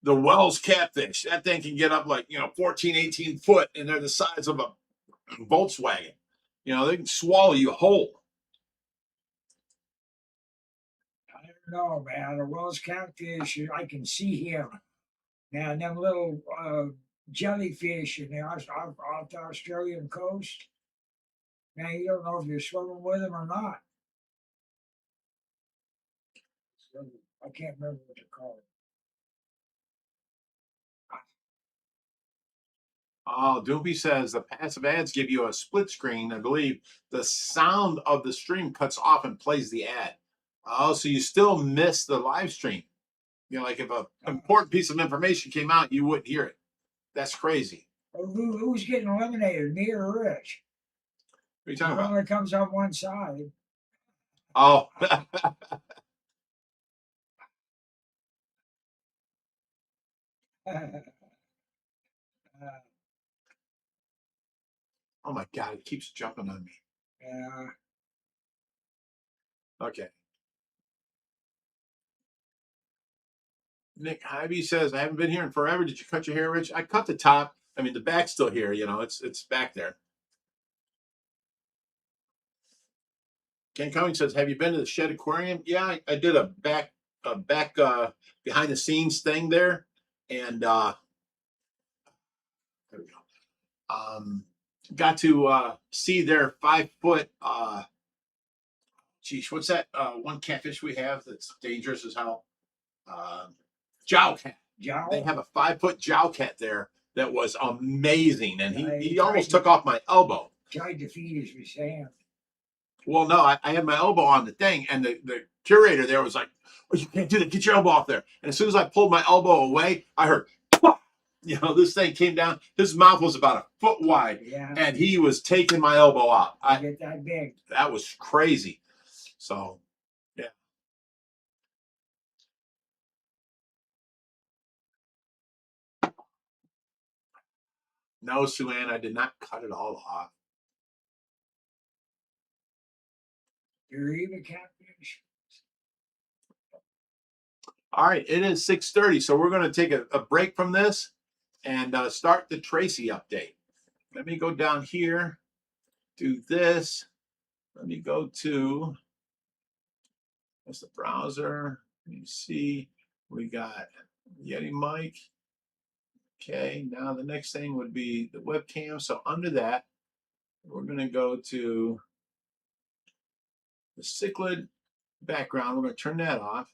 the Wells catfish. That thing can get up like, you know, 14, 18 foot, and they're the size of a Volkswagen. You know, they can swallow you whole. I don't know, man. A Wells catfish, I can see him. Now, them little jellyfish off the Australian coast. Now, you don't know if you're swimming with them or not. So, I can't remember what they're called. Oh, Doopy says the passive ads give you a split screen. I believe the sound of the stream cuts off and plays the ad. Oh, so you still miss the live stream. You know, like if an important piece of information came out, you wouldn't hear it. That's crazy. Well, who's getting eliminated, me or Rich? What are you talking The about? one that comes on one side. Oh. Oh my God, it keeps jumping on me. Yeah. Okay. Nick Hyvie says, I haven't been here in forever. Did you cut your hair, Rich? I cut the top. I mean, the back's still here. You know, it's back there. Ken Cummings says, "Have you been to the Shed Aquarium?" Yeah, I did a back behind the scenes thing there, and there we go. Got to see their 5-foot. Geez, what's that? One catfish we have that's dangerous as hell. Jowl cat. Jowl? They have a 5-foot jowl cat there that was amazing, and he He almost tried took off my elbow. Tried to feed us with sand. Well, no, I had my elbow on the thing, and the curator there was like, "Oh, you can't do that. Get your elbow off there." And as soon as I pulled my elbow away, I heard, you know, this thing came down. His mouth was about a foot wide, Yeah. and he was taking my elbow out. Get that big. That was crazy. So, yeah. No, Sue Ann, I did not cut it all off. You're even catfish. All right, it is 6:30, so we're going to take a break from this and start the Tracy update. Let me go down here, do this. Let me go to, that's the browser. Let me see, we got Yeti mic. Okay, now the next thing would be the webcam. So under that, we're going to go to the cichlid background. We're going to turn that off.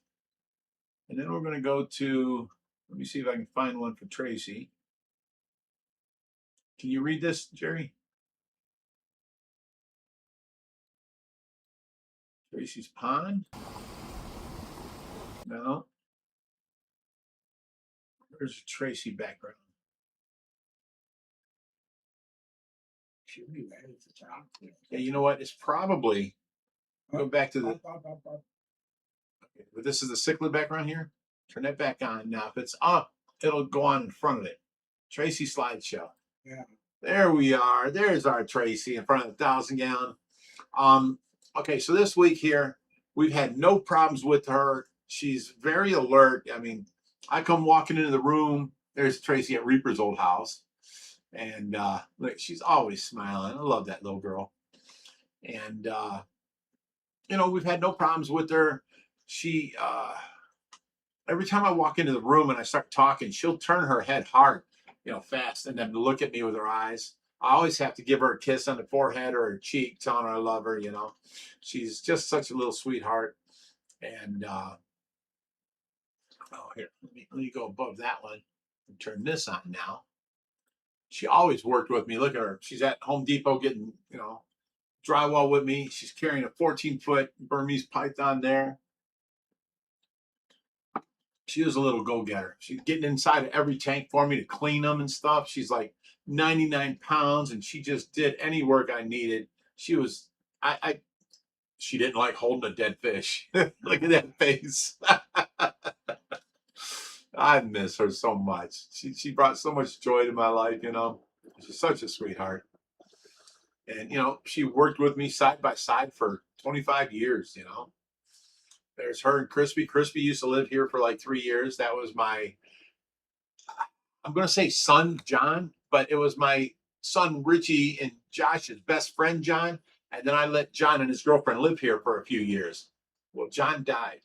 And then we're going to go to, let me see if I can find one for Tracy. Can you read this, Jerry? Tracy's pond? No. Where's the Tracy background? Should be right at the top. Yeah, you know what? It's probably, go back to the, Up. okay, but this is the cichlid background here. Turn that back on. Now, if it's up, it'll go on in front of it. Tracy slideshow. Yeah. There we are. There's our Tracy in front of the 1,000-gallon. Okay, so this week here, we've had no problems with her. She's very alert. I mean, I come walking into the room. There's Tracy at Reaper's old house. And look, she's always smiling. I love that little girl. And, you know, we've had no problems with her. She, every time I walk into the room and I start talking, she'll turn her head hard, you know, fast, and then look at me with her eyes. I always have to give her a kiss on the forehead or her cheek, telling her I love her, you know. She's just such a little sweetheart. And, oh, here, let me go above that one and turn this on now. She always worked with me. Look at her. She's at Home Depot getting, you know, drywall with me. She's carrying a 14-foot Burmese python there. She was a little go-getter. She's getting inside of every tank for me to clean them and stuff. She's like 99 pounds, and she just did any work I needed. She was, she didn't like holding a dead fish. Look at that face. I miss her so much. She brought so much joy to my life, you know. She's such a sweetheart. And, you know, she worked with me side by side for 25 years, you know. There's her and Crispy. Crispy used to live here for like 3 years. That was my, I'm going to say son, John, but it was my son, Richie, and Josh's best friend, John. And then I let John and his girlfriend live here for a few years. Well, John died.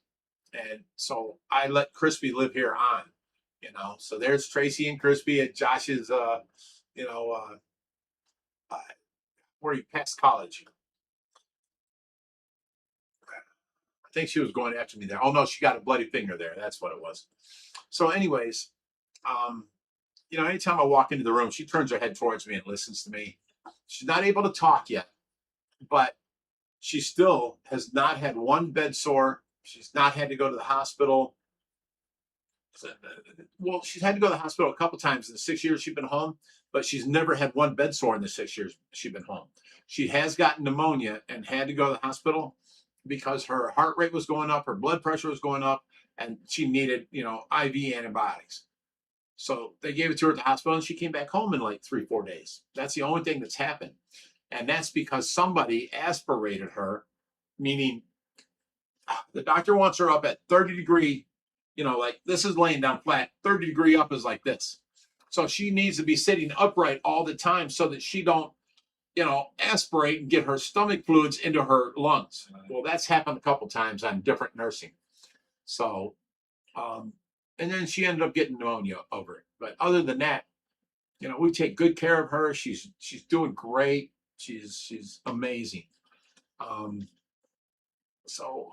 And so I let Crispy live here on, you know. So there's Tracy and Crispy at Josh's, you know, where he passed college. I think she was going after me there. Oh, no, she got a bloody finger there. That's what it was. So anyways, you know, anytime I walk into the room, she turns her head towards me and listens to me. She's not able to talk yet, but she still has not had one bed sore. She's not had to go to the hospital. Well, she's had to go to the hospital a couple times in the 6 years she's been home, but she's never had one bed sore in the 6 years she's been home. She has gotten pneumonia and had to go to the hospital because her heart rate was going up, her blood pressure was going up, and she needed, you know, IV antibiotics. So they gave it to her at the hospital, and she came back home in like 3-4 days. That's the only thing that's happened. And that's because somebody aspirated her, meaning the doctor wants her up at 30-degree, you know, like this is laying down flat, 30-degree up is like this. So she needs to be sitting upright all the time so that she don't aspirate and get her stomach fluids into her lungs. Well, that's happened a couple times on different nursing. So, and then she ended up getting pneumonia over it. But other than that, we take good care of her. She's doing great. She's amazing. So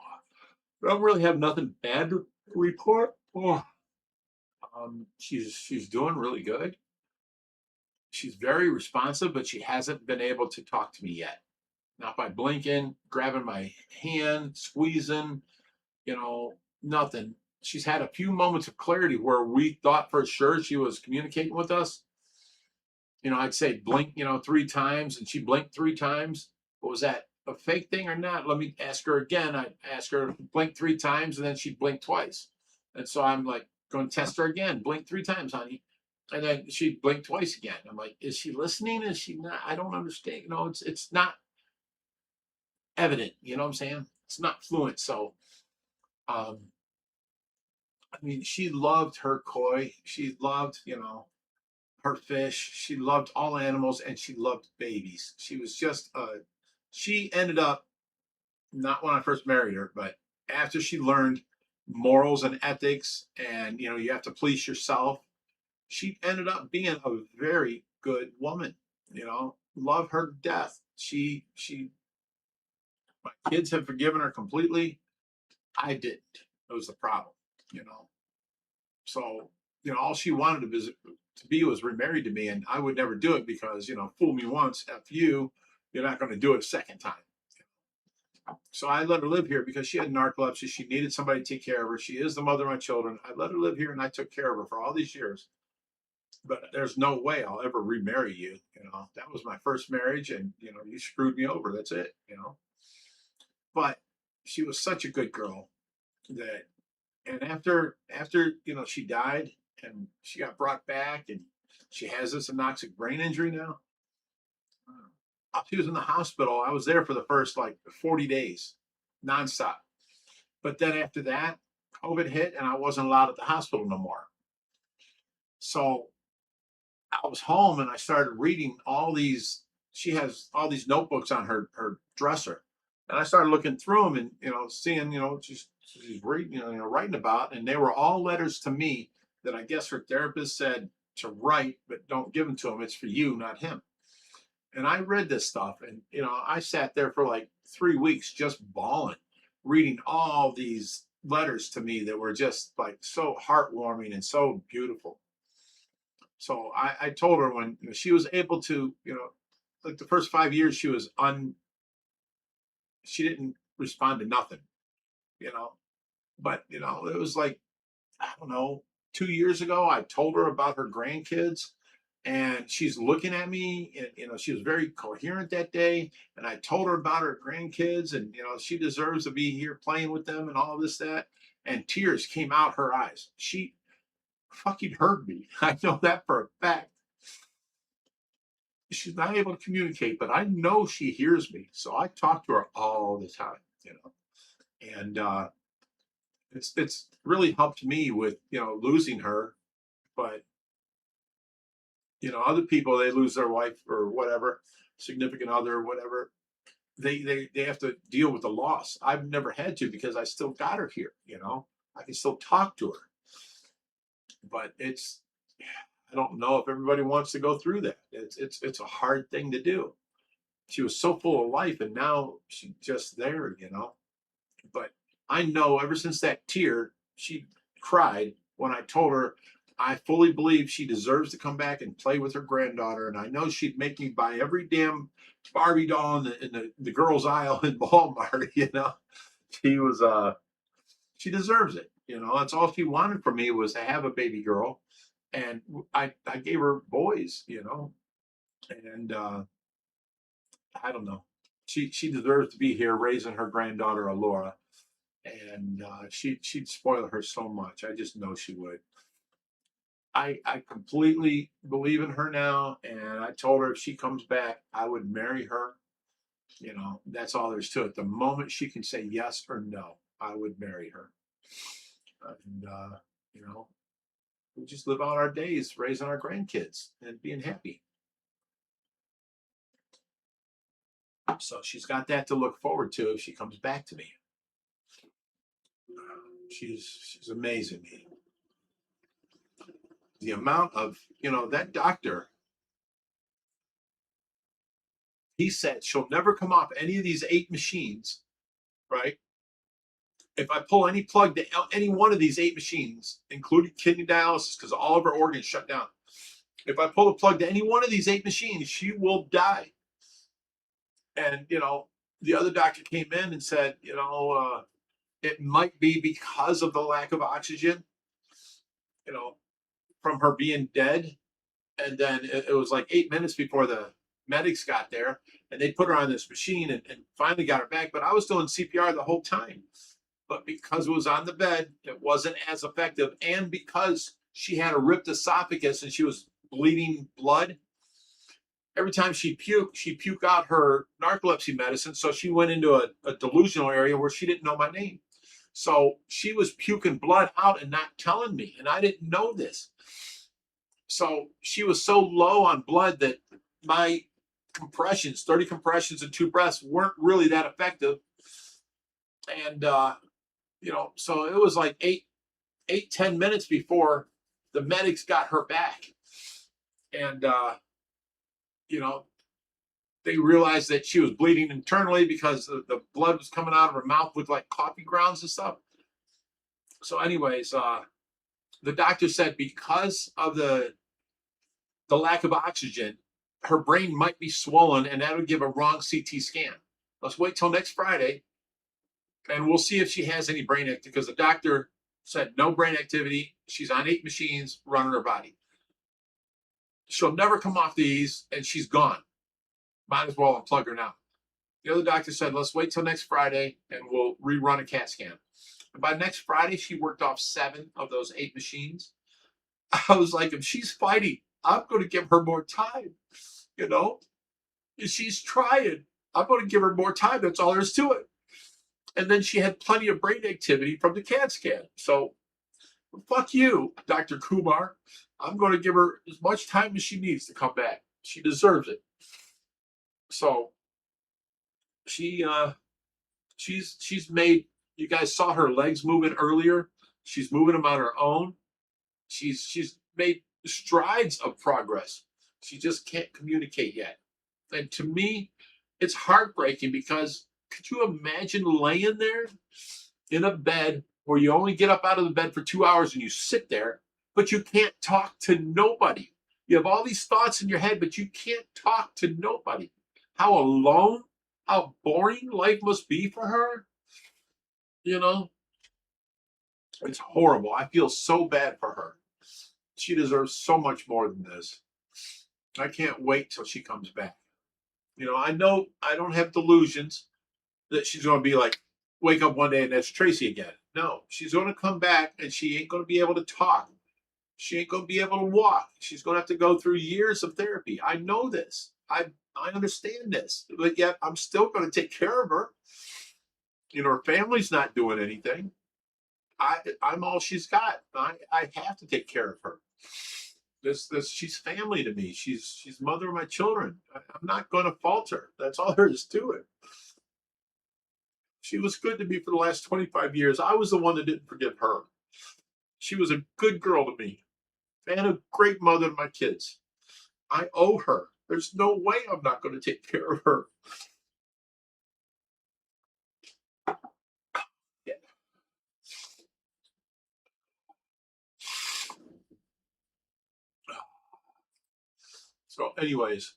I don't really have nothing bad to report. Oh, she's doing really good. She's very responsive, but she hasn't been able to talk to me yet. Not by blinking, grabbing my hand, squeezing, nothing. She's had a few moments of clarity where we thought for sure she was communicating with us. I'd say blink, 3 times, and she blinked 3 times. But was that a fake thing or not? Let me ask her again. I asked her to blink 3 times, and then she blinked twice. And so I'm like, going to test her again. Blink 3 times, honey. And then she blinked twice again. I'm like, is she listening? Is she not? I don't understand. It's not evident. You know what I'm saying? It's not fluent. So, she loved her koi. She loved, her fish. She loved all animals, and she loved babies. She was just, she ended up, not when I first married her, but after she learned morals and ethics and, you have to police yourself, she ended up being a very good woman, love her to death. My kids have forgiven her completely. I didn't. It was the problem, So, all she wanted to be was remarried to me, and I would never do it because, fool me once, F you, you're not going to do it a second time. So I let her live here because she had narcolepsy. She needed somebody to take care of her. She is the mother of my children. I let her live here, and I took care of her for all these years. But there's no way I'll ever remarry you. That was my first marriage, and you screwed me over. That's it. But she was such a good girl that, and after she died and she got brought back, and she has this anoxic brain injury now. She was in the hospital. I was there for the first 40 days, nonstop. But then after that, COVID hit, and I wasn't allowed at the hospital no more. So I was home, and I started reading all these. She has all these notebooks on her dresser, and I started looking through them and seeing she's reading, writing about, and they were all letters to me that I guess her therapist said to write, but don't give them to him. It's for you, not him. And I read this stuff, and I sat there for 3 weeks just bawling, reading all these letters to me that were just so heartwarming and so beautiful. So I told her when she was able to, the first 5 years she was she didn't respond to nothing, but it was I don't know, 2 years ago I told her about her grandkids, and she's looking at me, and she was very coherent that day, and I told her about her grandkids, and she deserves to be here playing with them and all this, that, and tears came out her eyes. She fucking heard me. I know that for a fact. She's not able to communicate, but I know she hears me. So I talk to her all the time, and it's really helped me with losing her. But other people, they lose their wife or whatever, significant other or whatever, they have to deal with the loss. I've never had to because I still got her here. I can still talk to her, but I don't know if everybody wants to go through that. It's a hard thing to do. She was so full of life, and now she's just there, But I know ever since that tear, she cried when I told her I fully believe she deserves to come back and play with her granddaughter, and I know she'd make me buy every damn Barbie doll in the girls' aisle in Walmart. She was she deserves it. That's all she wanted from me was to have a baby girl, and I gave her boys. And I don't know. She deserves to be here raising her granddaughter Alora, and she'd spoil her so much. I just know she would. I completely believe in her now, and I told her if she comes back, I would marry her. That's all there's to it. The moment she can say yes or no, I would marry her. And we just live out our days raising our grandkids and being happy. So she's got that to look forward to if she comes back to me. She's amazing. The amount of, that doctor, he said she'll never come off any of these 8 machines, right? If I pull any plug to any one of these 8 machines, including kidney dialysis, because all of her organs shut down. If I pull the plug to any one of these 8 machines, she will die. And, the other doctor came in and said, it might be because of the lack of oxygen, from her being dead. And then it was like 8 minutes before the medics got there, and they put her on this machine and finally got her back. But I was doing CPR the whole time. But because it was on the bed, it wasn't as effective. And because she had a ripped esophagus and she was bleeding blood, every time she puked out her narcolepsy medicine. So she went into a delusional area where she didn't know my name. So she was puking blood out and not telling me. And I didn't know this. So she was so low on blood that my compressions, 30 compressions and 2 breaths, weren't really that effective. And, so it was like 10 minutes before the medics got her back. And, they realized that she was bleeding internally because the blood was coming out of her mouth with like coffee grounds and stuff. So anyways, the doctor said because of the lack of oxygen, her brain might be swollen and that would give a wrong CT scan. Let's wait till next Friday and we'll see if she has any brain activity, because the doctor said no brain activity. She's on 8 machines running her body. She'll never come off these and she's gone. Might as well unplug her now. The other doctor said, let's wait till next Friday and we'll rerun a CAT scan. And by next Friday, she worked off 7 of those 8 machines. I was like, if she's fighting, I'm going to give her more time. If she's trying, I'm going to give her more time. That's all there is to it. And then she had plenty of brain activity from the CAT scan. So fuck you, Dr. Kumar. I'm going to give her as much time as she needs to come back. She deserves it. So she's made, you guys saw her legs moving earlier. She's moving them on her own. She's made strides of progress. She just can't communicate yet. And to me, it's heartbreaking because could you imagine laying there in a bed where you only get up out of the bed for 2 hours and you sit there, but you can't talk to nobody. You have all these thoughts in your head, but you can't talk to nobody. How alone, how boring life must be for her. It's horrible. I feel so bad for her. She deserves so much more than this. I can't wait till she comes back. I know I don't have delusions that she's going to be like, wake up one day and that's Tracy again. No, she's going to come back and she ain't going to be able to talk. She ain't going to be able to walk. She's going to have to go through years of therapy. I know this. I understand this, but yet I'm still going to take care of her. Her family's not doing anything. I'm all she's got. I have to take care of her. She's family to me. She's mother of my children. I'm not going to fault her. That's all there is to it. She was good to me for the last 25 years. I was the one that didn't forgive her. She was a good girl to me and a great mother to my kids. I owe her. There's no way I'm not going to take care of her. Yeah. So anyways,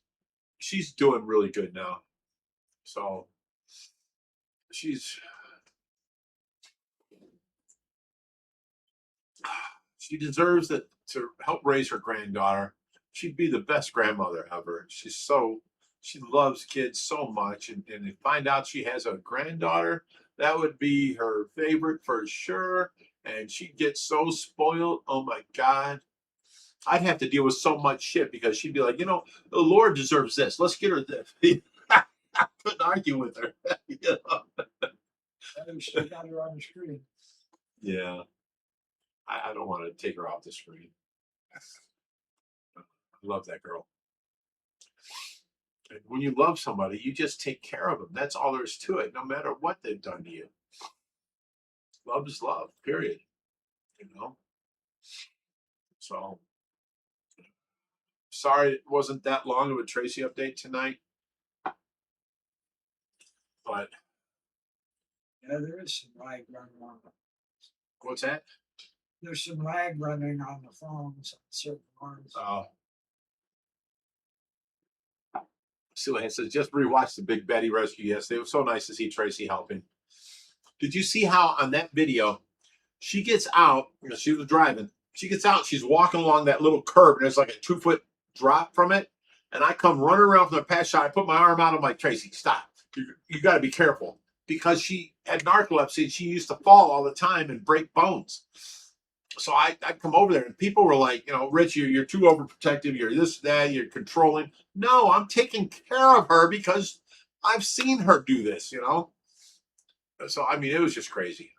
she's doing really good now. So she deserves it to help raise her granddaughter. She'd be the best grandmother ever. She loves kids so much. And to find out she has a granddaughter, that would be her favorite for sure. And she'd get so spoiled. Oh my God. I'd have to deal with so much shit because she'd be like, the Lord deserves this. Let's get her this. I couldn't argue with her. She got her on the screen. Yeah. I don't want to take her off the screen. I love that girl. And when you love somebody, you just take care of them. That's all there is to it, no matter what they've done to you. Love is love, period. You know? So, sorry it wasn't that long of a Tracy update tonight. But Yeah, there is some lag running on the, what's that? there's some lag running on the phones on certain ones. Sylvan says, just rewatched the Big Betty rescue yesterday. It was so nice to see Tracy helping. Did you see how on that video, she gets out, you know, she was driving, she gets out, she's walking along that little curb, and there's like a 2-foot drop from it. And I come running around from the past shot, I put my arm out, I'm like, Tracy, stop. You got to be careful. Because she had narcolepsy, and she used to fall all the time and break bones. So I come over there, and people were like, you know, Rich, you're too overprotective. You're this, that, you're controlling. No, I'm taking care of her because I've seen her do this, you know. So, I mean, it was just crazy.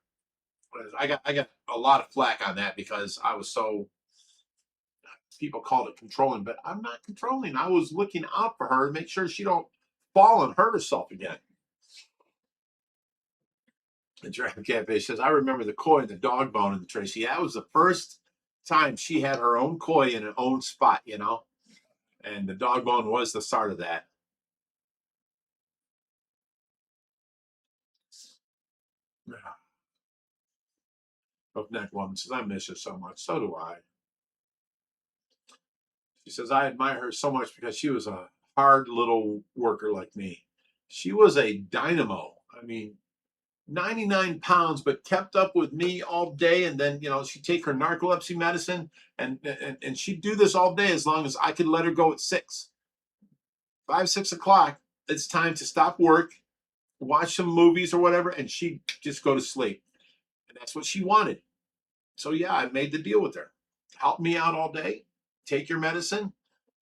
I got a lot of flack on that because I was so, people called it controlling, but I'm not controlling. I was looking out for her to make sure she don't fall and hurt herself again. The Dragon Catfish says, I remember the koi and the dog bone in the Tracy. That was the first time she had her own koi in her own spot, you know. And the dog bone was the start of that. Roughneck Woman says, I miss her so much. So do I. She says, I admire her so much because she was a hard little worker like me. She was a dynamo. I mean, 99 pounds, but kept up with me all day. And then, you know, she'd take her narcolepsy medicine and she'd do this all day as long as I could let her go at 5, 6 o'clock. It's time to stop work, watch some movies or whatever, and she'd just go to sleep. And that's what she wanted. So yeah, I made the deal with her. Help me out all day, take your medicine,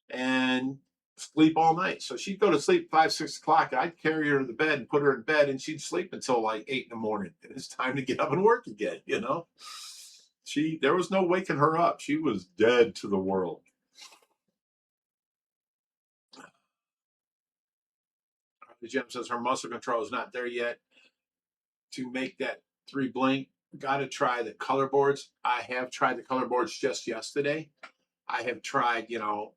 and sleep all night. So she'd go to sleep 5, 6 o'clock. I'd carry her to the bed and put her in bed, and she'd sleep until like 8 in the morning. And it's time to get up and work again, you know? There was no waking her up. She was dead to the world. The Gem says her muscle control is not there yet to make that 3 blink. Got to try the color boards. I have tried the color boards just yesterday. I have tried, you know,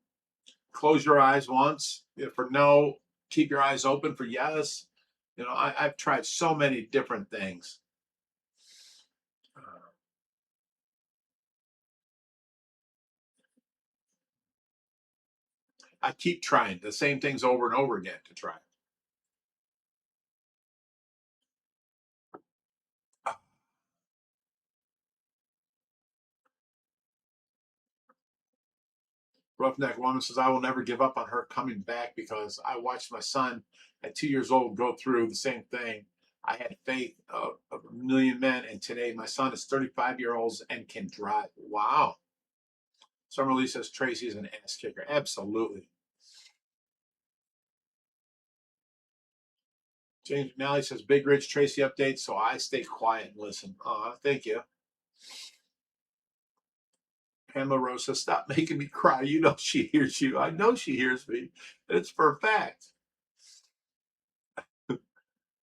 close your eyes once for no, keep your eyes open for yes. You know, I've tried so many different things. I keep trying the same things over and over again to try. Roughneck Woman says, I will never give up on her coming back because I watched my son at 2 years old go through the same thing. I had faith of a million men, and today my son is 35 years old and can drive. Wow. Summerlee says Tracy's an ass kicker. Absolutely. James McNally says, Big Rich Tracy updates, so I stay quiet and listen. Thank you. Pamela Rose says, stop making me cry. You know she hears you. I know she hears me. It's for a fact.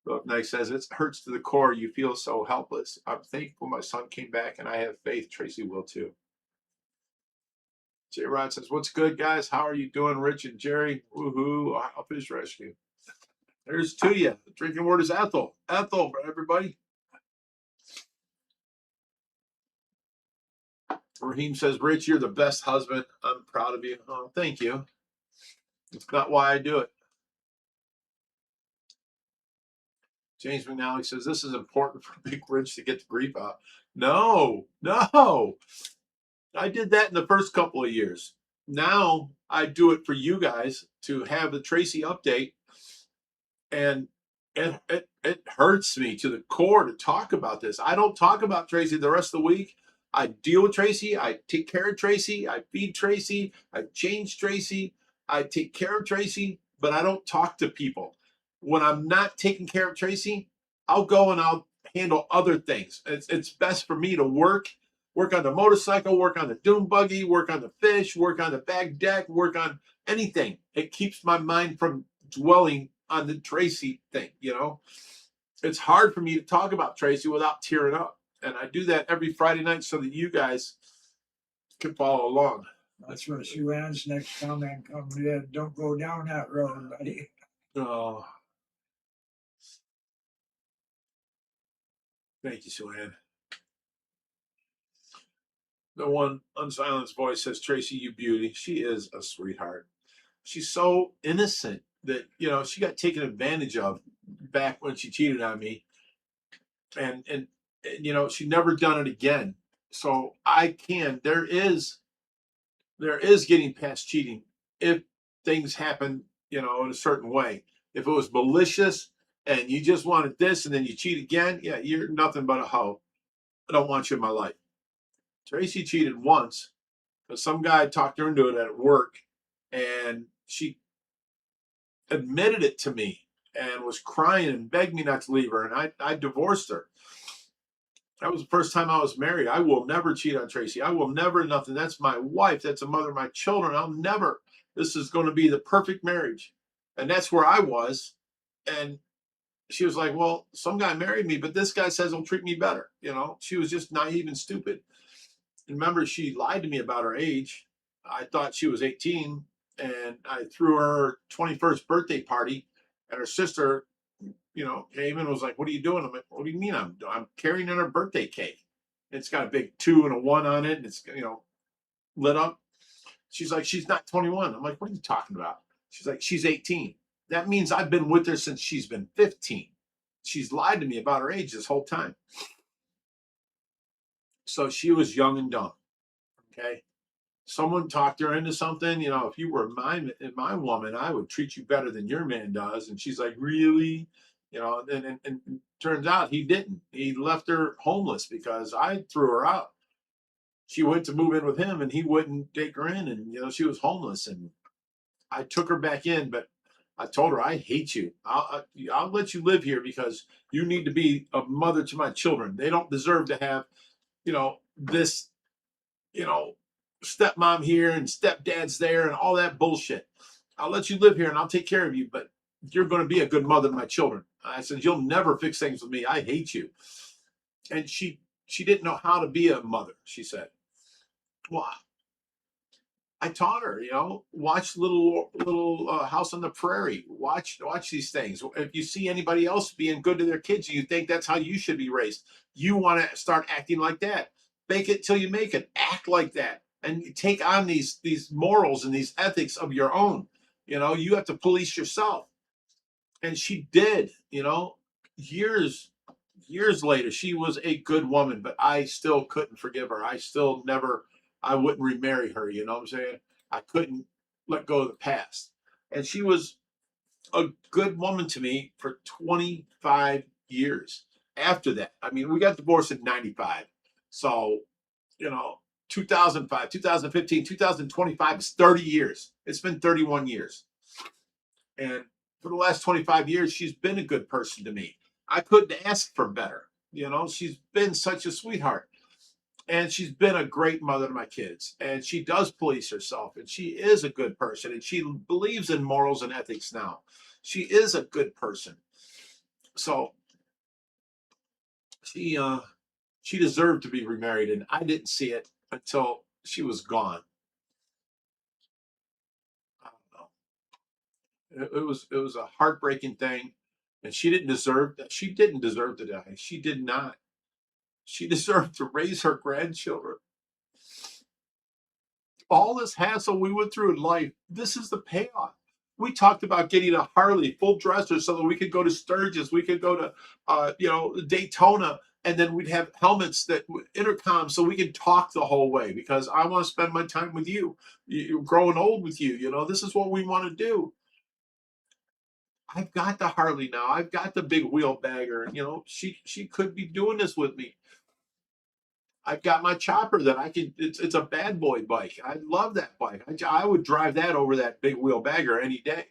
Roughneck says, it hurts to the core. You feel so helpless. I'm thankful my son came back, and I have faith Tracy will too. J. Rod says, what's good, guys? How are you doing, Rich and Jerry? Woohoo. I'll fish rescue. There's to you. The drinking word is Ethel. Ethel, everybody. Raheem says, Rich, you're the best husband. I'm proud of you. Oh, thank you. It's not why I do it. James McNally says, this is important for Big Rich to get the grief out. No. I did that in the first couple of years. Now I do it for you guys to have the Tracy update. And it hurts me to the core to talk about this. I don't talk about Tracy the rest of the week. I deal with Tracy. I take care of Tracy. I feed Tracy. I change Tracy. I take care of Tracy, but I don't talk to people. When I'm not taking care of Tracy, I'll go and I'll handle other things. It's best for me to work on the motorcycle, work on the dune buggy, work on the fish, work on the bag deck, work on anything. It keeps my mind from dwelling on the Tracy thing, you know. It's hard for me to talk about Tracy without tearing up. And I do that every Friday night so that you guys can follow along. That's where Sue Ann's next comment comes in. Don't go down that road, buddy. Oh. Thank you, Sue Ann. The one unsilenced voice says, Tracy, you beauty. She is a sweetheart. She's so innocent that, you know, she got taken advantage of back when she cheated on me. And you know, she never done it again. So there is getting past cheating if things happen, you know, in a certain way. If it was malicious and you just wanted this and then you cheat again, yeah, you're nothing but a hoe. I don't want you in my life. Tracy cheated once because some guy talked her into it at work, and she admitted it to me and was crying and begged me not to leave her, and I divorced her. That was the first time I was married. I will never cheat on Tracy. I will never nothing. That's my wife. That's the mother of my children. I'll never. This is going to be the perfect marriage. And that's where I was. And she was like, well, some guy married me, but this guy says he'll treat me better. You know, she was just naive and stupid. Remember, she lied to me about her age. I thought she was 18, and I threw her 21st birthday party, and her sister, you know, came and was like, what are you doing? I'm like, what do you mean? I'm carrying in her birthday cake. It's got a big 2 and a 1 on it, and it's, you know, lit up. She's like, she's not 21. I'm like, what are you talking about? She's like, she's 18. That means I've been with her since she's been 15. She's lied to me about her age this whole time. So she was young and dumb. Okay. Someone talked her into something. You know, if you were my woman, I would treat you better than your man does. And she's like, really? You know, and turns out he didn't. He left her homeless because I threw her out. She went to move in with him and he wouldn't take her in. And, you know, she was homeless, and I took her back in, but I told her, I hate you. I'll let you live here because you need to be a mother to my children. They don't deserve to have, you know, this, you know, stepmom here and stepdad's there and all that bullshit. I'll let you live here and I'll take care of you, but you're going to be a good mother to my children. I said, you'll never fix things with me. I hate you. And she didn't know how to be a mother, she said. Well, I taught her, you know, watch little House on the Prairie. Watch these things. If you see anybody else being good to their kids, you think that's how you should be raised. You want to start acting like that. Fake it till you make it. Act like that, and take on these morals and these ethics of your own. You know, you have to police yourself. And she did. You know, years later, she was a good woman, but I still couldn't forgive her. I wouldn't remarry her. You know what I'm saying? I couldn't let go of the past. And she was a good woman to me for 25 years. After that, I mean, we got divorced in 95. So, you know, 2005, 2015, 2025 is 30 years. It's been 31 years. And for the last 25 years, she's been a good person to me. I couldn't ask for better. You know, she's been such a sweetheart. And she's been a great mother to my kids. And she does police herself. And she is a good person. And she believes in morals and ethics now. She is a good person. So she deserved to be remarried. And I didn't see it until she was gone. I don't know. It was a heartbreaking thing. And she didn't deserve that. She didn't deserve to die. She did not. She deserved to raise her grandchildren. All this hassle we went through in life, this is the payoff. We talked about getting a Harley full dresser so that we could go to Sturgis, we could go to, you know, Daytona, and then we'd have helmets that intercom so we could talk the whole way because I want to spend my time with you. You're growing old with you. You know, this is what we want to do. I've got the Harley now. I've got the big wheel bagger. You know, she could be doing this with me. I've got my chopper that I can, it's a bad boy bike. I love that bike. I would drive that over that big wheel bagger any day.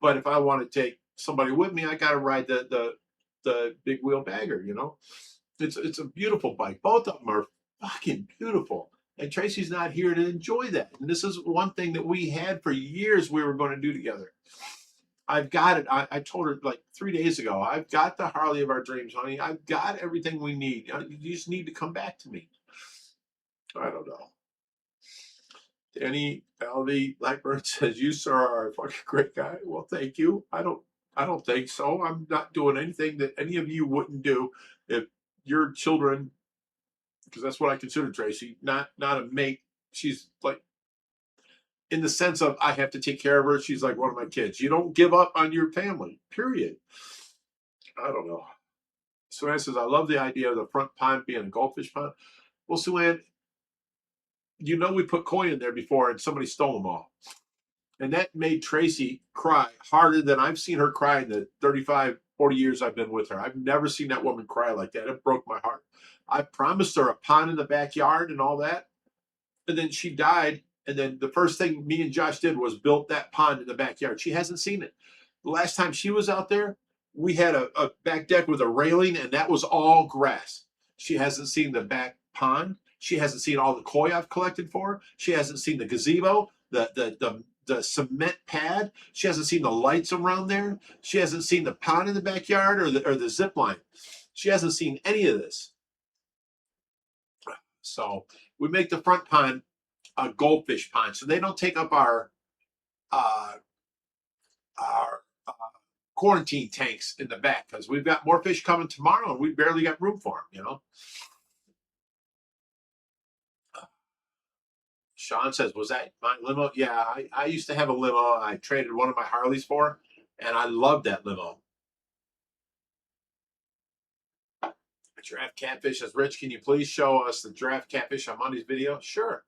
But if I want to take somebody with me, I got to ride the big wheel bagger, you know. It's a beautiful bike. Both of them are fucking beautiful. And Tracy's not here to enjoy that. And this is one thing that we had for years we were going to do together. I've got it. I told her like 3 days ago, I've got the Harley of our dreams, honey. I've got everything we need. You just need to come back to me. I don't know. Danny LV Blackbird says, you, sir, are a fucking great guy. Well, thank you. I don't think so. I'm not doing anything that any of you wouldn't do if your children, because that's what I consider Tracy, not a mate. She's like, in the sense of I have to take care of her. She's like one of my kids. You don't give up on your family, period. I don't know. Suanne says, I love the idea of the front pond being a goldfish pond. Well, Suanne, you know we put koi in there before and somebody stole them all. And that made Tracy cry harder than I've seen her cry in the 35, 40 years I've been with her. I've never seen that woman cry like that. It broke my heart. I promised her a pond in the backyard and all that. And then she died. And then the first thing me and Josh did was built that pond in the backyard. She hasn't seen it. The last time she was out there, we had a back deck with a railing, and that was all grass. She hasn't seen the back pond. She hasn't seen all the koi I've collected for her. She hasn't seen the gazebo, the cement pad. She hasn't seen the lights around there. She hasn't seen the pond in the backyard or the zip line. She hasn't seen any of this. So we make the front pond a goldfish pond, so they don't take up our quarantine tanks in the back, because we've got more fish coming tomorrow and we barely got room for them, you know. Sean says, was that my limo? Yeah, I used to have a limo. I traded one of my Harleys for, and I loved that limo. Giraffe catfish says, Rich, can you please show us the giraffe catfish on Monday's video? Sure.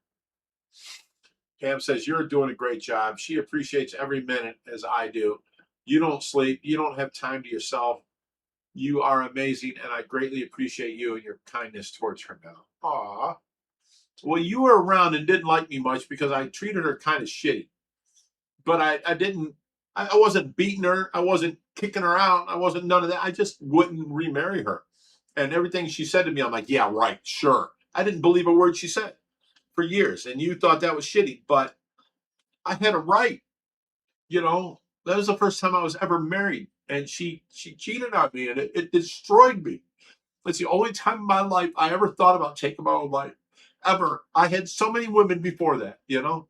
Pam says, you're doing a great job. She appreciates every minute as I do. You don't sleep. You don't have time to yourself. You are amazing, and I greatly appreciate you and your kindness towards her now. Aw. Well, you were around and didn't like me much because I treated her kind of shitty. But I wasn't beating her. I wasn't kicking her out. I wasn't none of that. I just wouldn't remarry her. And everything she said to me, I'm like, yeah, right, sure. I didn't believe a word she said for years, and you thought that was shitty, but I had a right. You know, that was the first time I was ever married, and she cheated on me, and it destroyed me. It's the only time in my life I ever thought about taking my own life, ever. I had so many women before that, you know.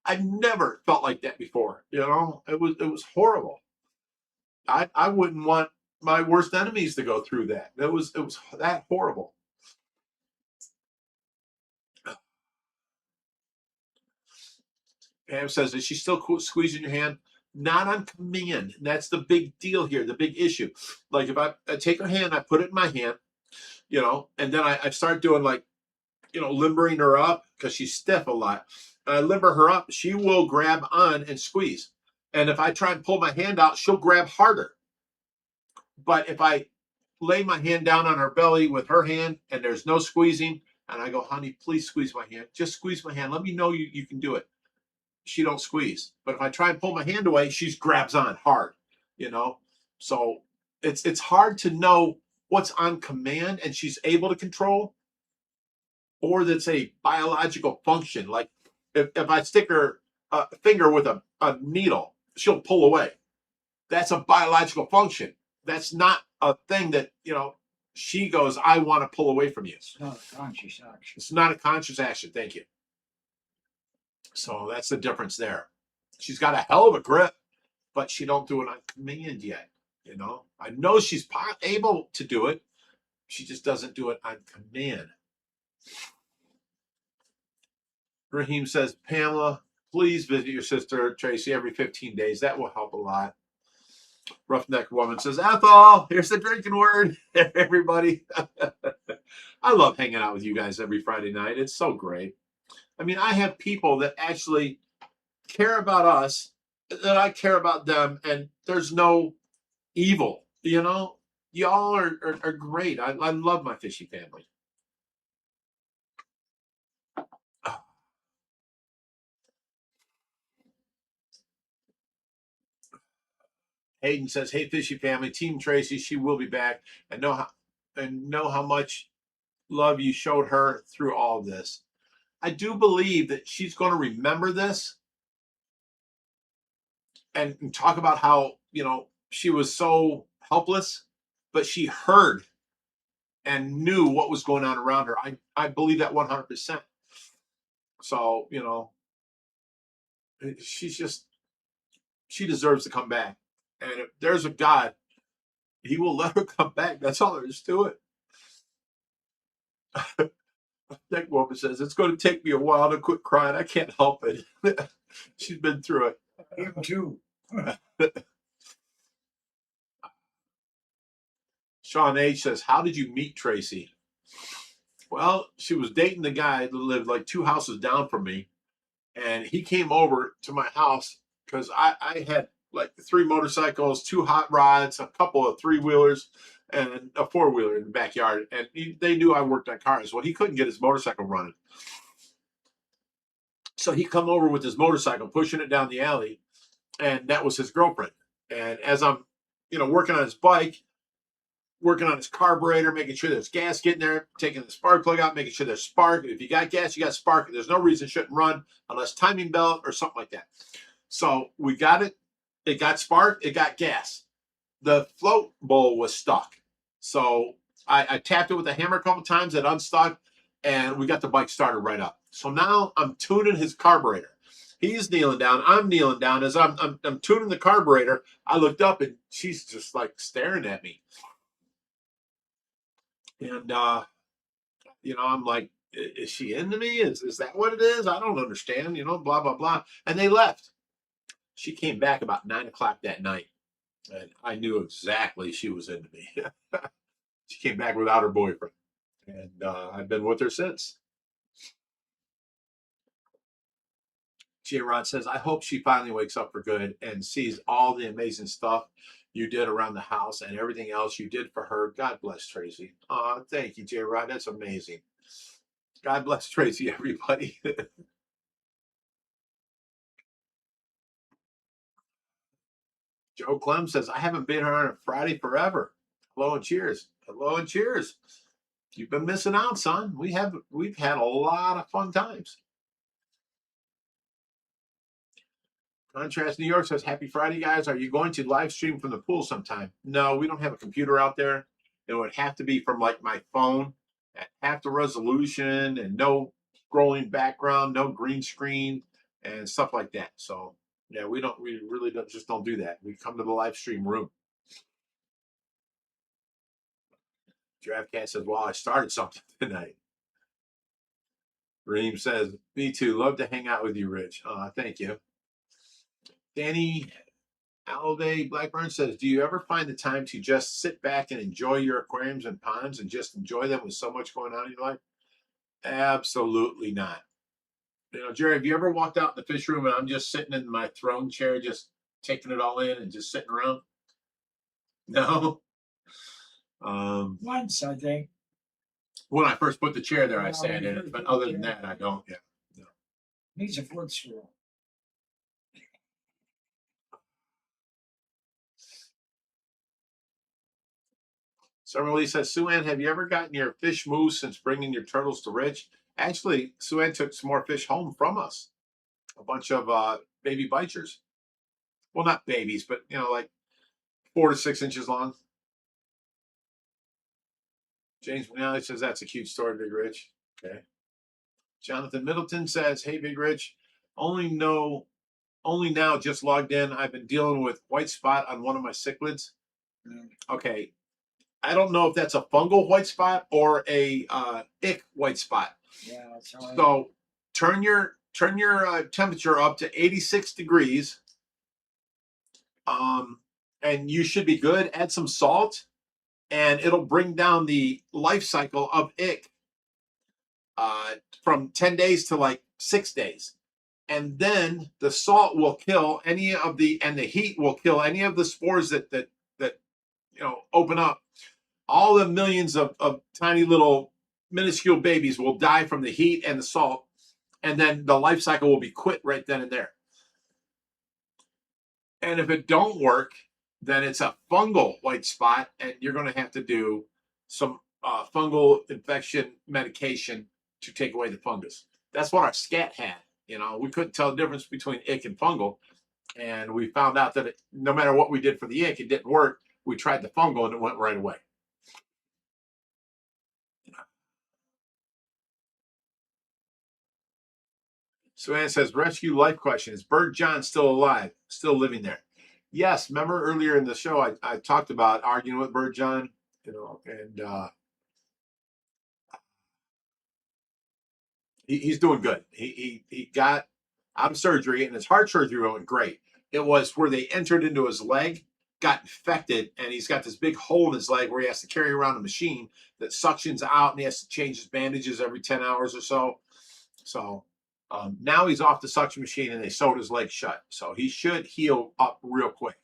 I never felt like that before, you know. It was horrible. I wouldn't want my worst enemies to go through that. It was that horrible. Pam says, is she still squeezing your hand? Not on command. That's the big deal here, the big issue. Like if I take her hand, I put it in my hand, you know, and then I start doing like, you know, limbering her up because she's stiff a lot. And I limber her up, she will grab on and squeeze. And if I try and pull my hand out, she'll grab harder. But if I lay my hand down on her belly with her hand and there's no squeezing, and I go, honey, please squeeze my hand. Just squeeze my hand. Let me know you can do it. She don't squeeze. But if I try and pull my hand away, she grabs on hard, you know. So it's hard to know what's on command and she's able to control, or that's a biological function. Like if I stick her finger with a needle, she'll pull away. That's a biological function. That's not a thing that, you know, she goes, I want to pull away from you. It's not a conscious action. It's not a conscious action. Thank you. So that's the difference there. She's got a hell of a grip, but she don't do it on command yet. You know, I know she's able to do it. She just doesn't do it on command. Raheem says, Pamela, please visit your sister Tracy every 15 days. That will help a lot. Roughneck Woman says, Ethel, here's the drinking word. Everybody. I love hanging out with you guys every Friday night. It's so great. I mean, I have people that actually care about us, that I care about them, and there's no evil, you know? Y'all are great. I love my fishy family. Hayden says, hey, fishy family, Team Tracy, she will be back. And know how much love you showed her through all of this. I do believe that she's going to remember this. and talk about how, you know, she was so helpless, but she heard and knew what was going on around her. I believe that 100%. So, you know, she's just, she deserves to come back. And if there's a God, he will let her come back. That's all there is to it. That woman says, it's going to take me a while to quit crying. I can't help it. She's been through it. Him too. Sean H says, how did you meet Tracy? Well, she was dating the guy that lived like 2 houses down from me. And he came over to my house because I had like 3 motorcycles, 2 hot rods, a couple of 3-wheelers, and a 4-wheeler in the backyard. And they knew I worked on cars. Well, he couldn't get his motorcycle running. So he come over with his motorcycle, pushing it down the alley. And that was his girlfriend. And as I'm, you know, working on his bike, working on his carburetor, making sure there's gas getting there, taking the spark plug out, making sure there's spark. If you got gas, you got spark. There's no reason it shouldn't run unless timing belt or something like that. So we got it. It got spark. It got gas. The float bowl was stuck. So I tapped it with a hammer a couple times. It unstuck, and we got the bike started right up. So now I'm tuning his carburetor. He's kneeling down. I'm kneeling down. As I'm tuning the carburetor, I looked up, and she's just like staring at me. And, you know, I'm like, is she into me? Is that what it is? I don't understand, you know, blah, blah, blah. And they left. She came back about 9 o'clock that night. And I knew exactly she was into me. She came back without her boyfriend. And I've been with her since. J. Rod says, I hope she finally wakes up for good and sees all the amazing stuff you did around the house and everything else you did for her. God bless Tracy. Thank you, J. Rod. That's amazing. God bless Tracy, everybody. Joe Clem says, I haven't been here on a Friday forever. Hello and cheers. Hello and cheers. You've been missing out, son. We've had a lot of fun times. Contrast New York says, happy Friday, guys. Are you going to live stream from the pool sometime? No, we don't have a computer out there. It would have to be from like my phone at half the resolution and no scrolling background, no green screen and stuff like that. So yeah, we really just don't do that. We come to the live stream room. Giraffe Cat says, well, I started something tonight. Reem says, me too. Love to hang out with you, Rich. Thank you. Danny Alday Blackburn says, do you ever find the time to just sit back and enjoy your aquariums and ponds and just enjoy them with so much going on in your life? Absolutely not. You know, Jerry, have you ever walked out in the fish room and I'm just sitting in my throne chair, just taking it all in and just sitting around? No. Once, I think. When I first put the chair there, I Yeah, sat in it, but other than that, I don't. Yeah. No. Needs a footstool. Summer Lee says, Sue-Ann, have you ever gotten your fish moved since bringing your turtles to Rich? Actually, Sue-Ann took some more fish home from us. A bunch of baby bichers. Well, not babies, but, you know, like 4 to 6 inches long. James McNally says, that's a cute story, Big Rich. Okay. Jonathan Middleton says, hey, Big Rich, only now just logged in. I've been dealing with white spot on one of my cichlids. Okay. I don't know if that's a fungal white spot or a ick white spot. Yeah. So turn your temperature up to 86 degrees. And you should be good. Add some salt, and it'll bring down the life cycle of ick from 10 days to like 6 days. And then the salt will kill any of the heat will kill any of the spores that you know open up. All the millions of tiny little minuscule babies will die from the heat and the salt, and then the life cycle will be quit right then and there. And if it don't work, then it's a fungal white spot, and you're going to have to do some fungal infection medication to take away the fungus. That's what our scat had. You know, we couldn't tell the difference between ick and fungal. And we found out that no matter what we did for the ink, it didn't work. We tried the fungal and it went right away. So Ann says, rescue life question. Is Bird John still alive? Still living there? Yes. Remember earlier in the show, I talked about arguing with Bird John, and he's doing good. He got out of surgery, and his heart surgery went great. It was where they entered into his leg, got infected, and he's got this big hole in his leg where he has to carry around a machine that suctions out, and he has to change his bandages every 10 hours or so. So now he's off the suction machine, and they sewed his leg shut. So he should heal up real quick.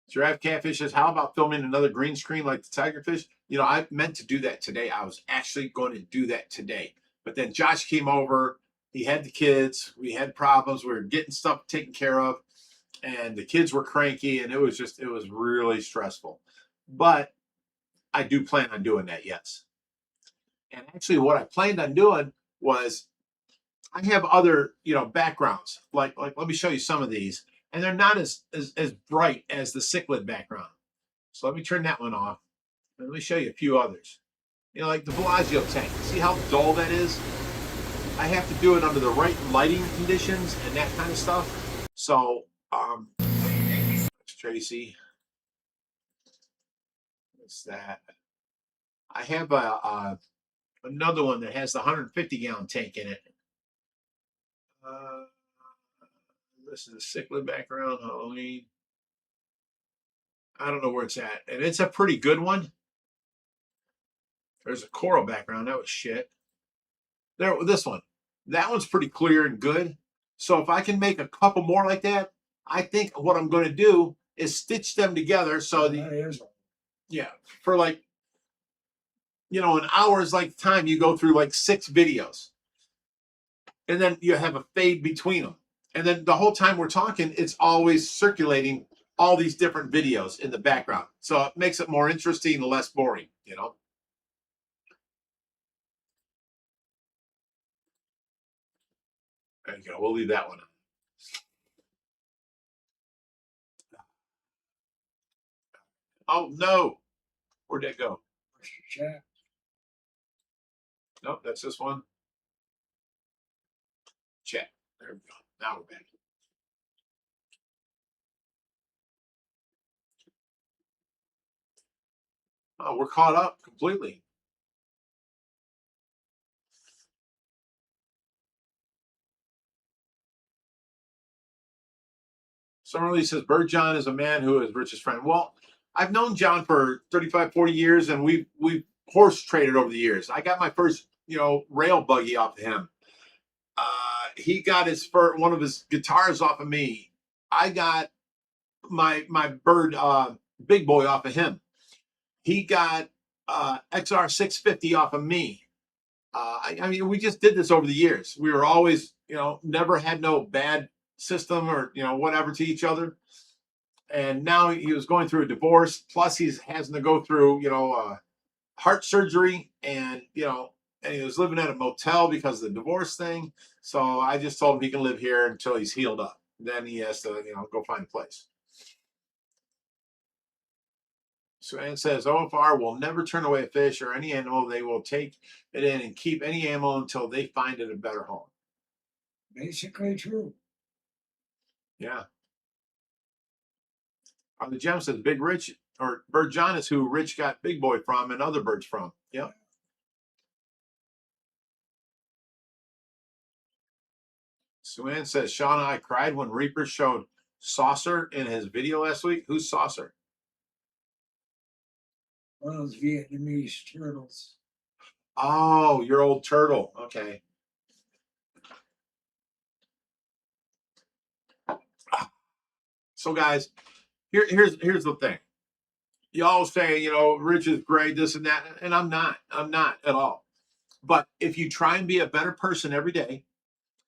Giraffe Catfish says, how about filming another green screen like the tigerfish? I meant to do that today. I was actually going to do that today. But then Josh came over. He had the kids. We had problems. We were getting stuff taken care of. And the kids were cranky. And it was really stressful. But I do plan on doing that, yes. And actually what I planned on doing was I have other, backgrounds. Like let me show you some of these. And they're not as bright as the cichlid background. So let me turn that one off. And let me show you a few others. Like the Bellagio tank. See how dull that is? I have to do it under the right lighting conditions and that kind of stuff. So, Tracy. What's that? I have another one that has the 150-gallon tank in it. This is a cichlid background. Halloween. I don't know where it's at. And it's a pretty good one. There's a coral background. That was shit. This one. That one's pretty clear and good. So if I can make a couple more like that, I think what I'm going to do is stitch them together. So for like, an hour's like time, you go through like 6 videos. And then you have a fade between them. And then the whole time we're talking, it's always circulating all these different videos in the background. So it makes it more interesting and less boring, There you go. We'll leave that one. Oh, no. Where'd that go? Nope, that's this one. Chat. There we go. Now we're back. Oh, we're caught up completely. Summerlee says, Bird John is a man who is Rich's friend. Well, I've known John for 35, 40 years, and we've horse traded over the years. I got my first, rail buggy off of him. He got one of his guitars off of me. I got my bird big boy off of him. He got XR 650 off of me. I mean, we just did this over the years. We were always, never had no bad system or, whatever to each other. And now he was going through a divorce. Plus he's having to go through, heart surgery and, and he was living at a motel because of the divorce thing. So I just told him he can live here until he's healed up. Then he has to, go find a place. So Ann says, OFR will never turn away a fish or any animal. They will take it in and keep any animal until they find it a better home. Basically true. Yeah. The gem says Big Rich or Bird John is who Rich got Big Boy from and other birds from. Yep. Suann says, Sean and I cried when Reaper showed Saucer in his video last week. Who's Saucer? One of those Vietnamese turtles. Oh, your old turtle. Okay. So guys, here's the thing. Y'all say, Rich is great, this and that, and I'm not at all. But if you try and be a better person every day,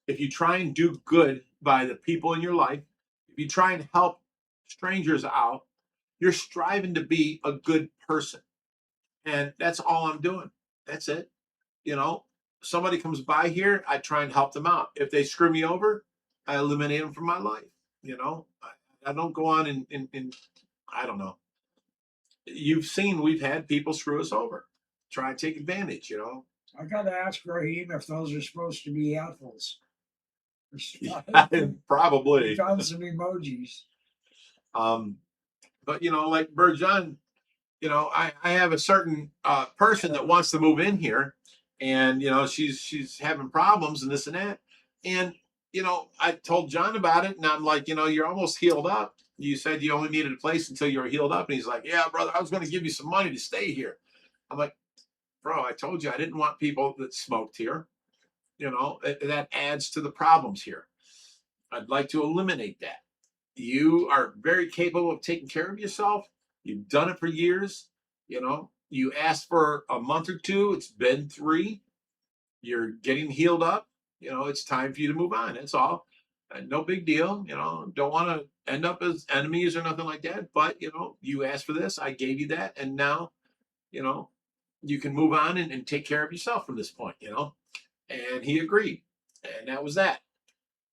if you try and do good by the people in your life, if you try and help strangers out, you're striving to be a good person. And that's all I'm doing. That's it. somebody comes by here, I try and help them out. If they screw me over, I eliminate them from my life. You know, I don't go on and I don't know. You've seen we've had people screw us over, try and take advantage, you know. I gotta ask Raheem if those are supposed to be apples. Probably. Found some emojis. But you know, like Bird John, you know, I have a certain person that wants to move in here, and you know, she's having problems and this and that. And you know, I told John about it, and I'm like, you know, you're almost healed up. You said you only needed a place until you were healed up, and he's like, yeah, brother, I was going to give you some money to stay here. I'm like, bro, I told you I didn't want people that smoked here. You know, that adds to the problems here. I'd like to eliminate that. You are very capable of taking care of yourself. You've done it for years. You know, you asked for a month or two. It's been 3. You're getting healed up. You know, it's time for you to move on. That's all. No big deal. You know, don't want to end up as enemies or nothing like that. But, you know, you asked for this. I gave you that. And now, you know, you can move on and take care of yourself from this point, you know. And he agreed. And that was that.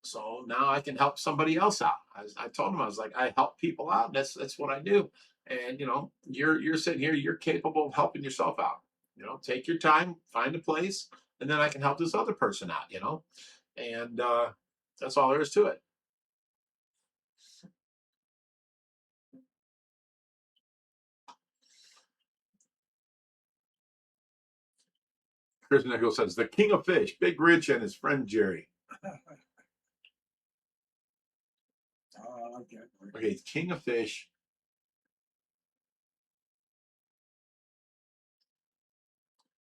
So now I can help somebody else out. I told him, I was like, I help people out. That's what I do. And you know, you're sitting here, you're capable of helping yourself out. You know, take your time, find a place, and then I can help this other person out, you know. And that's all there is to it. Chris Nichols says, the king of fish, Big Rich and his friend Jerry. Okay, king of fish.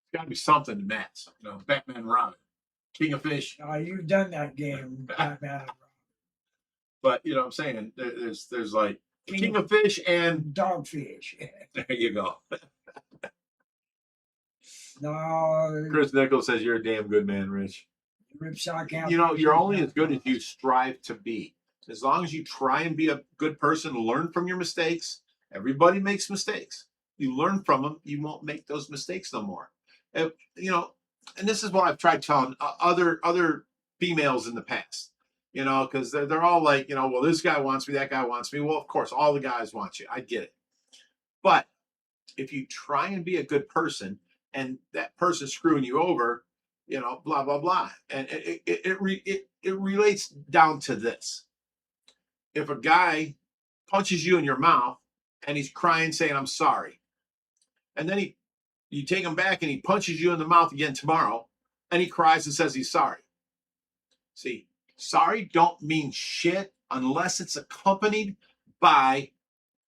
It's got to be something to match. You know, Batman and Robin, king of fish. You've done that game, Batman. But you know what I'm saying? There's like king of fish and dogfish. There you go. No. Chris Nichols says you're a damn good man, Rich. Ripsaw, you know, you're only as good as you strive to be. As long as you try and be a good person, learn from your mistakes. Everybody makes mistakes. You learn from them. You won't make those mistakes no more. You know, and this is what I've tried telling other females in the past. You know, because they're all like, you know, well, this guy wants me, that guy wants me. Well, of course, all the guys want you. I get it. But if you try and be a good person and that person's screwing you over, you know, blah, blah, blah. And it relates down to this. If a guy punches you in your mouth and he's crying saying, I'm sorry. And then you take him back and he punches you in the mouth again tomorrow and he cries and says he's sorry. See, sorry don't mean shit unless it's accompanied by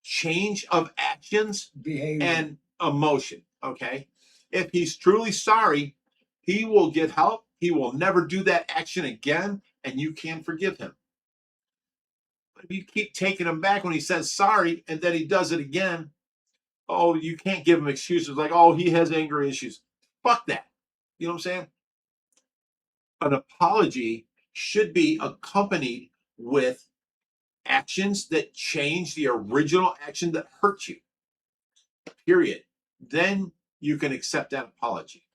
change of actions, behavior, and emotion. Okay. If he's truly sorry, he will get help. He will never do that action again, and you can forgive him. But if you keep taking him back when he says sorry and then he does it again, oh, you can't give him excuses like, oh, he has anger issues. Fuck that. You know what I'm saying? An apology should be accompanied with actions that change the original action that hurt you. Period. Then you can accept that apology.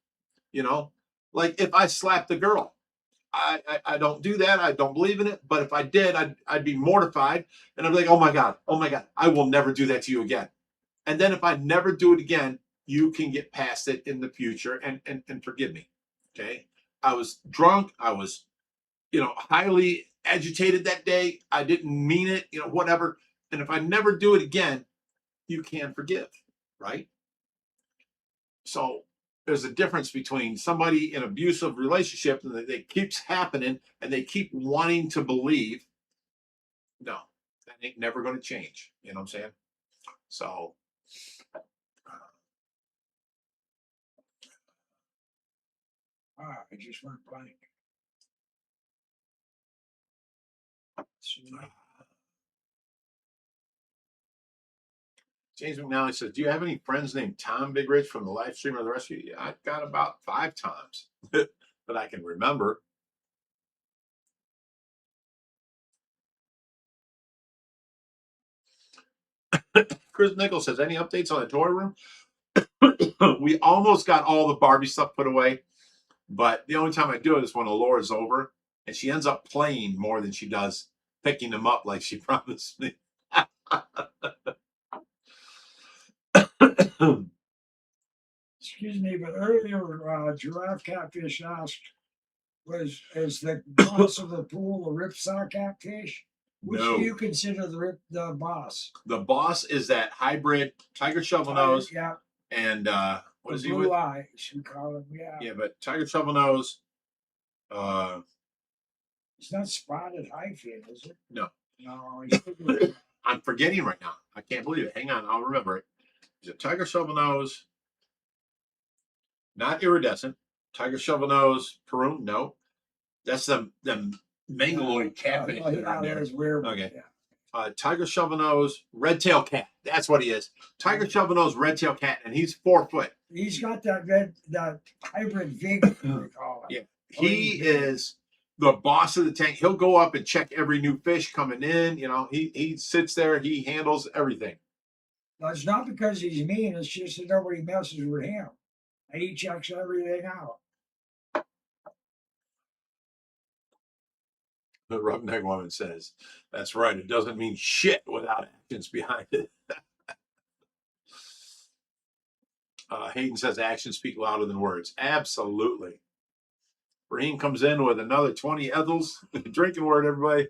You know, like if I slapped the girl, I don't do that. I don't believe in it. But if I did, I'd be mortified. And I'd be like, oh my God, I will never do that to you again. And then if I never do it again, you can get past it in the future and forgive me. Okay. I was drunk. I was, you know, highly agitated that day. I didn't mean it, you know, whatever. And if I never do it again, you can forgive, right? So there's a difference between somebody in an abusive relationship and that keeps happening and they keep wanting to believe. No, that ain't never going to change. You know what I'm saying? So I just went blank. James McNally says, do you have any friends named Tom Big Rich from the live stream or the rest of you? Yeah, I've got about 5 Toms that I can remember. Chris Nichols says, any updates on the toy room? We almost got all the Barbie stuff put away. But the only time I do it is when the lure is over, and she ends up playing more than she does picking them up like she promised me. Excuse me, but earlier giraffe catfish asked, is the boss of the pool a ripsaw catfish? Which do you consider the boss? The boss is that hybrid tiger shovel nose. Yeah. And what is he blue with? Eye, we call him. Yeah. Yeah, but tiger shovel nose. It's not spotted hyphen, is it? No. No. I'm forgetting right now. I can't believe it. Hang on, I'll remember it. Is it tiger shovel nose? Not iridescent. Tiger shovel nose. Peru? No. That's them mangaloid catfish. Oh, yeah, that is weird. Okay. Yeah. Tiger shovel nose, red tail cat. That's what he is. Tiger shovel nose, red tail cat, and he's 4 foot. He's got that hybrid vigor, we call it. Yeah. He is the boss of the tank. He'll go up and check every new fish coming in. You know, he sits there, he handles everything. No, it's not because he's mean, it's just that nobody messes with him. And he checks everything out. The roughneck woman says, that's right. It doesn't mean shit without actions behind it. Hayden says actions speak louder than words. Absolutely. Breen comes in with another 20 ethels. Drinking word, everybody.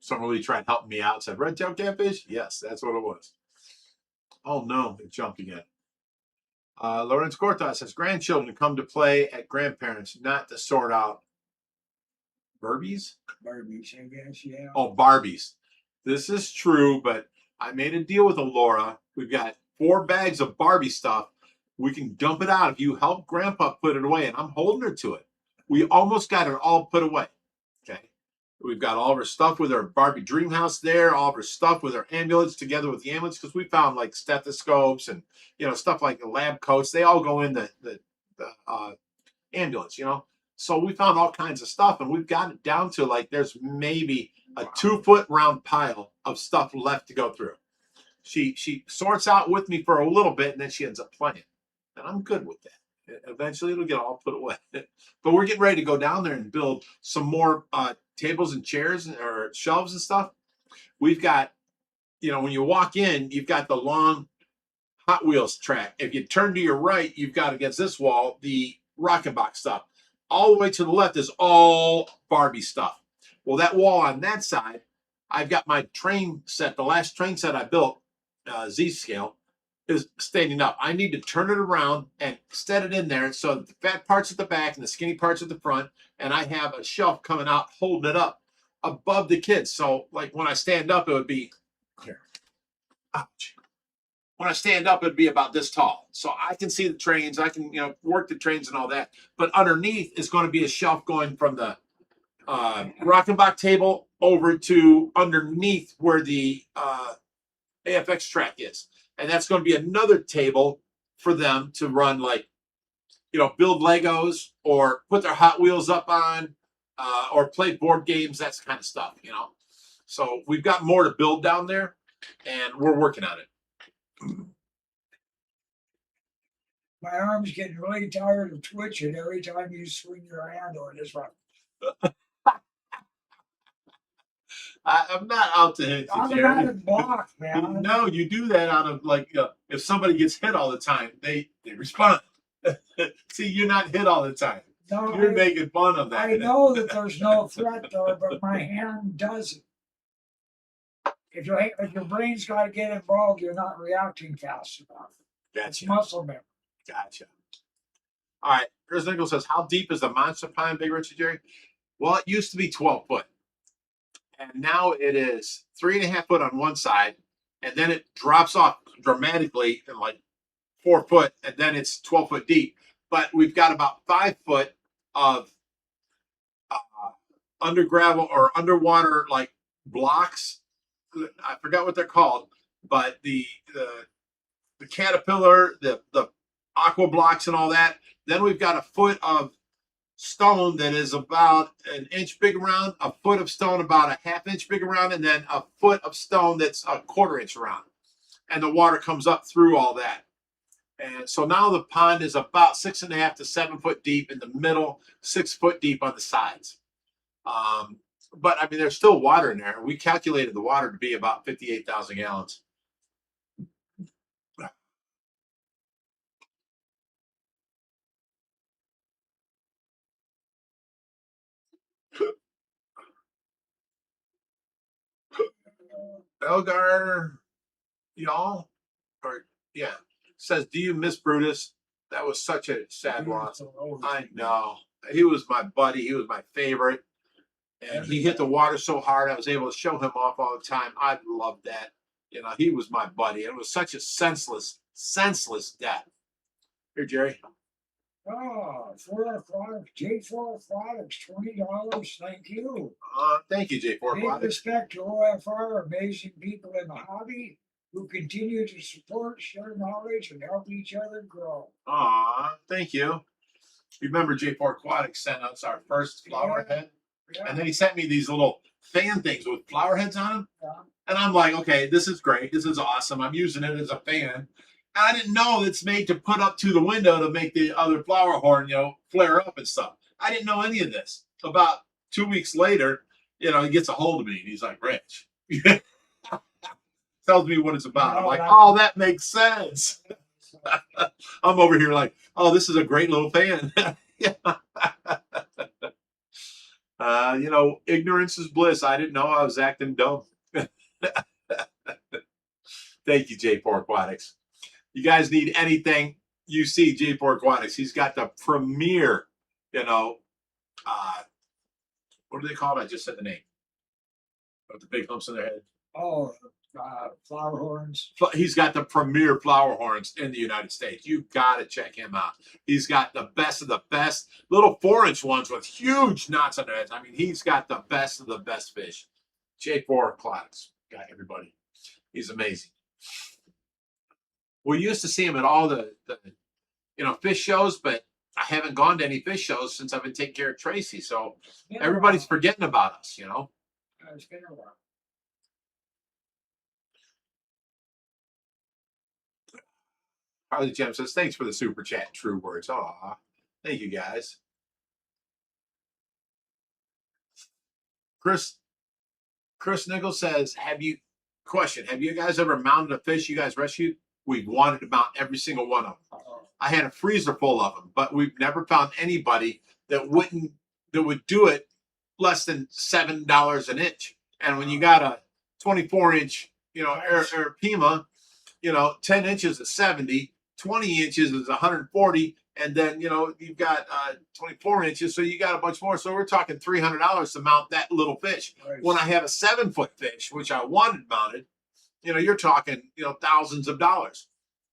Somebody tried helping me out. Said, red tail catfish? Yes, that's what it was. Oh, no. It jumped again. Lorenz Corta says, grandchildren come to play at grandparents, not to sort out Barbies? Barbies, I guess, yeah. Oh, Barbies. This is true, but I made a deal with Alora. We've got 4 bags of Barbie stuff. We can dump it out if you help Grandpa put it away, and I'm holding her to it. We almost got it all put away. Okay. We've got all of her stuff with her Barbie dream house there, all of her stuff with her ambulance together with the ambulance, because we found like stethoscopes and, you know, stuff like the lab coats. They all go in the ambulance, you know. So we found all kinds of stuff, and we've got it down to like there's maybe a 2-foot round pile of stuff left to go through. She sorts out with me for a little bit, and then she ends up playing, and I'm good with that. Eventually, it'll get all put away. But we're getting ready to go down there and build some more tables and chairs or shelves and stuff. We've got, you know, when you walk in, you've got the long Hot Wheels track. If you turn to your right, you've got against this wall the Rocket Box stuff. All the way to the left is all Barbie stuff. Well, that wall on that side, I've got my train set, the last train set I built, Z-scale, is standing up. I need to turn it around and set it in there so the fat parts at the back and the skinny parts at the front, and I have a shelf coming out holding it up above the kids. So, like, when I stand up, it would be here. Ouch. When I stand up, it'd be about this tall. So I can see the trains. I can, you know, work the trains and all that. But underneath is going to be a shelf going from the Rockenbach table over to underneath where the AFX track is. And that's going to be another table for them to run, like, you know, build Legos or put their Hot Wheels up on or play board games, that kind of stuff, you know. So we've got more to build down there, and we're working on it. My arm's getting really tired of twitching every time you swing your hand on this one. I'm not out to hit you, Jerry. Automatic block, man. No, you do that out of, like, if somebody gets hit all the time, they respond. See, you're not hit all the time. No, You're making fun of that. I know that there's no threat there, but my hand doesn't. If your brain's got to get involved, you're not reacting fast enough. Gotcha. It's muscle memory. Gotcha. All right. Chris Nichols says, how deep is the monster pond, Big Richard Jerry? Well, it used to be 12 foot. And now it is 3.5 foot on one side. And then it drops off dramatically in like 4 foot. And then it's 12 foot deep. But we've got about 5 foot of under gravel or underwater, like, blocks. I forgot what they're called, but the caterpillar, the aqua blocks and all that. Then we've got a foot of stone that is about an inch big around, a foot of stone about a 1/2 inch big around, and then a foot of stone that's a 1/4 inch around. and the water comes up through all that. And so now the pond is about 6.5 to 7 foot deep in the middle, 6 foot deep on the sides. But I mean, there's still water in there. We calculated the water to be about 58,000 gallons. Elgar, y'all, or yeah, says, do you miss Brutus? That was such a sad loss. I know. He was my buddy. He was my favorite. And he hit the water so hard, I was able to show him off all the time. I loved that. You know, he was my buddy. It was such a senseless death. Here, Jerry. Oh, J4 Aquatics, $20. Thank you. Thank you, J4 Big Aquatics. respect to OFR, amazing people in the hobby who continue to support, share knowledge, and help each other grow. Aw, thank you. Remember, J4 Aquatics sent us our first flower head, and then he sent me these little fan things with flower heads on them. Yeah. And I'm like, okay, this is great. This is awesome. I'm using it as a fan. And I didn't know it's made to put up to the window to make the other flower horn, you know, flare up and stuff. I didn't know any of this. So about 2 weeks later, you know, he gets a hold of me and he's like, Rich, tells me what it's about. I'm like, oh, that makes sense. I'm over here like, oh, this is a great little fan. You know, ignorance is bliss. I didn't know I was acting dumb. Thank you, J4 Aquatics. You guys need anything, you see J4 Aquatics. He's got the premier, you know, what do they call it? I just said the name. With the big humps in their head. Oh, flower horns. He's got the premier flower horns in the United States. You got to check him out. He's got the best of the best. Little 4-inch ones with huge knots on their heads. I mean, he's got the best of the best fish. J4 Aquatics. Got everybody. He's amazing. We used to see him at all the you know, fish shows, but I haven't gone to any fish shows since I've been taking care of Tracy. So everybody's forgetting about us, you know. It's been a while. Harley Gem says, thanks for the super chat. True words. Aw, thank you guys. Chris Nichols says, have you guys ever mounted a fish you guys rescued? We've wanted to mount every single one of them. I had a freezer full of them, but we've never found anybody that would do it less than $7 an inch. And when you got a 24-inch, you know, arapaima, you know, 10 inches is 70, 20 inches is 140, and then, you know, you've got 24 inches, so you got a bunch more. So we're talking $300 to mount that little fish. Right. When I have a 7-foot fish, which I wanted mounted, you know, you're talking, you know, thousands of dollars.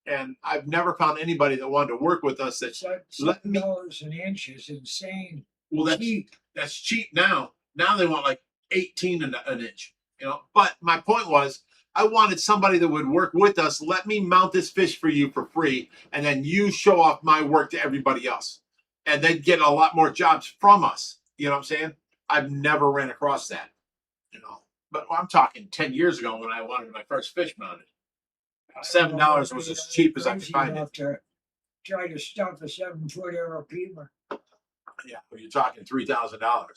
And I've never found anybody that wanted to work with us that let me. $7 an inch is insane. Well, that's cheap now. Now they want like 18 an inch, you know. But my point was, I wanted somebody that would work with us. Let me mount this fish for you for free, and then you show off my work to everybody else, and then get a lot more jobs from us. You know what I'm saying? I've never ran across that, you know. But I'm talking 10 years ago when I wanted my first fish mounted. $7 was as cheap as I could find it. To try to stuff a 7-foot arapaima. Yeah, well, you're talking $3,000. Wow.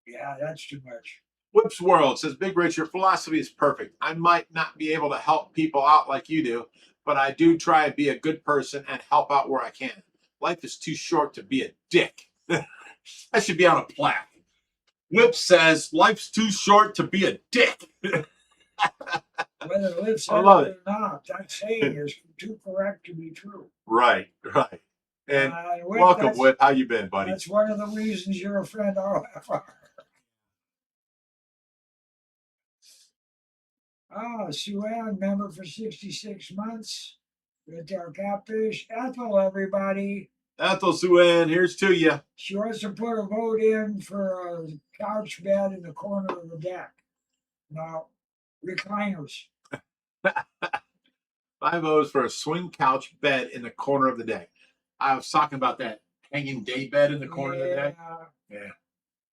Yeah, that's too much. Whips World says, Big Rich, your philosophy is perfect. I might not be able to help people out like you do, but I do try to be a good person and help out where I can. Life is too short to be a dick. That should be on a plaque. Whip says, life's too short to be a dick. Whether Liv said it or not, that saying is too correct to be true. Right. And Whip, welcome, Whip. How you been, buddy? That's one of the reasons you're a friend of ours. Sue Ann, member for 66 months. With our catfish. Ethel, everybody. Ethel Sue Ann, here's to you. She wants to put a vote in for a couch bed in the corner of the deck. Now, recliners. 5 O's for a swing couch bed in the corner of the deck. I was talking about that hanging day bed in the corner of the deck. Yeah.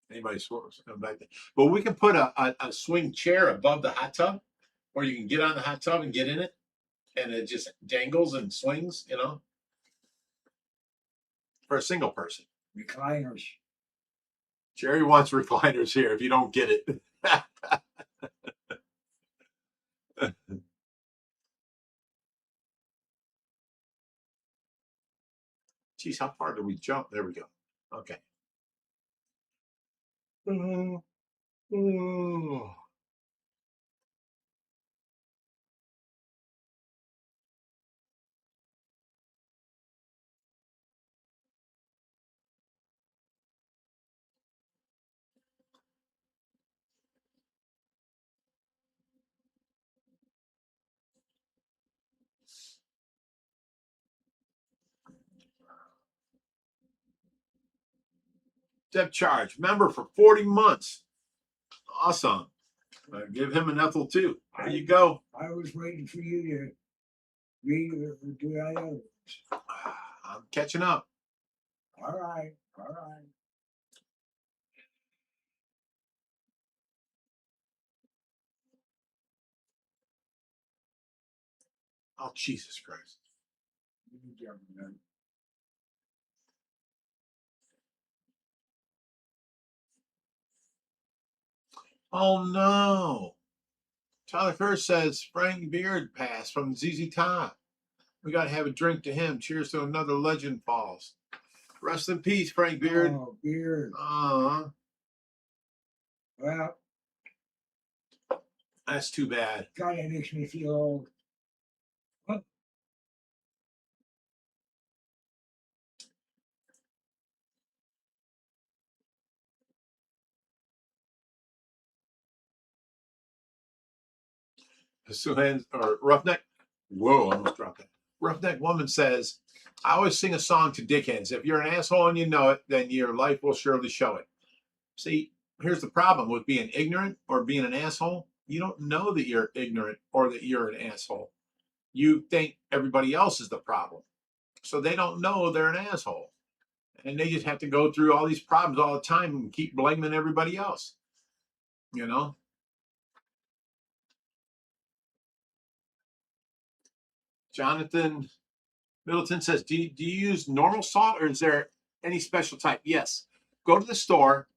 Anybody swears back there. But we can put a swing chair above the hot tub, or you can get on the hot tub and get in it, and it just dangles and swings, you know, for a single person. Recliners. Jerry wants recliners here if you don't get it. Geez, how far do we jump? There we go. Okay. Depth charge. Member for 40 months. Awesome. Give him an Ethel too. There you go. I was waiting for you to read or do that other. I'm catching up. All right. All right. Oh, Jesus Christ. Oh, no. Tyler Kerr says Frank Beard passed from ZZ Top. We got to have a drink to him. Cheers to another legend falls. Rest in peace, Frank Beard. Oh, Beard. Well, Well, that's too bad. God, it makes me feel old. What? Suhan or Roughneck. Whoa, I almost dropped that. Roughneck Woman says, I always sing a song to dickheads. If you're an asshole and you know it, then your life will surely show it. See, here's the problem with being ignorant or being an asshole. You don't know that you're ignorant or that you're an asshole. You think everybody else is the problem. So they don't know they're an asshole. And they just have to go through all these problems all the time and keep blaming everybody else. You know? Jonathan Middleton says, do you use normal salt or is there any special type? Yes. Go to the store.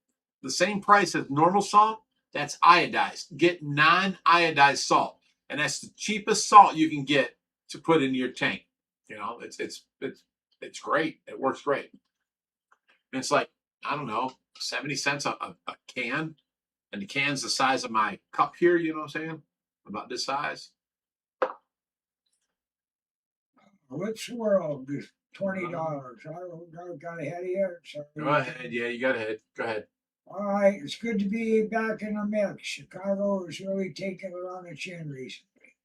The same price as normal salt, that's iodized. Get non-iodized salt. And that's the cheapest salt you can get to put in your tank. You know, it's great. It works great. And it's like, I don't know, 70 cents a can. And the can's the size of my cup here, you know what I'm saying? About this size. Which world is $20? I got ahead of you. Sorry. Go ahead. Yeah, you got ahead. Go ahead. All right, it's good to be back in the mix. Chicago is really taking it on the chin recently.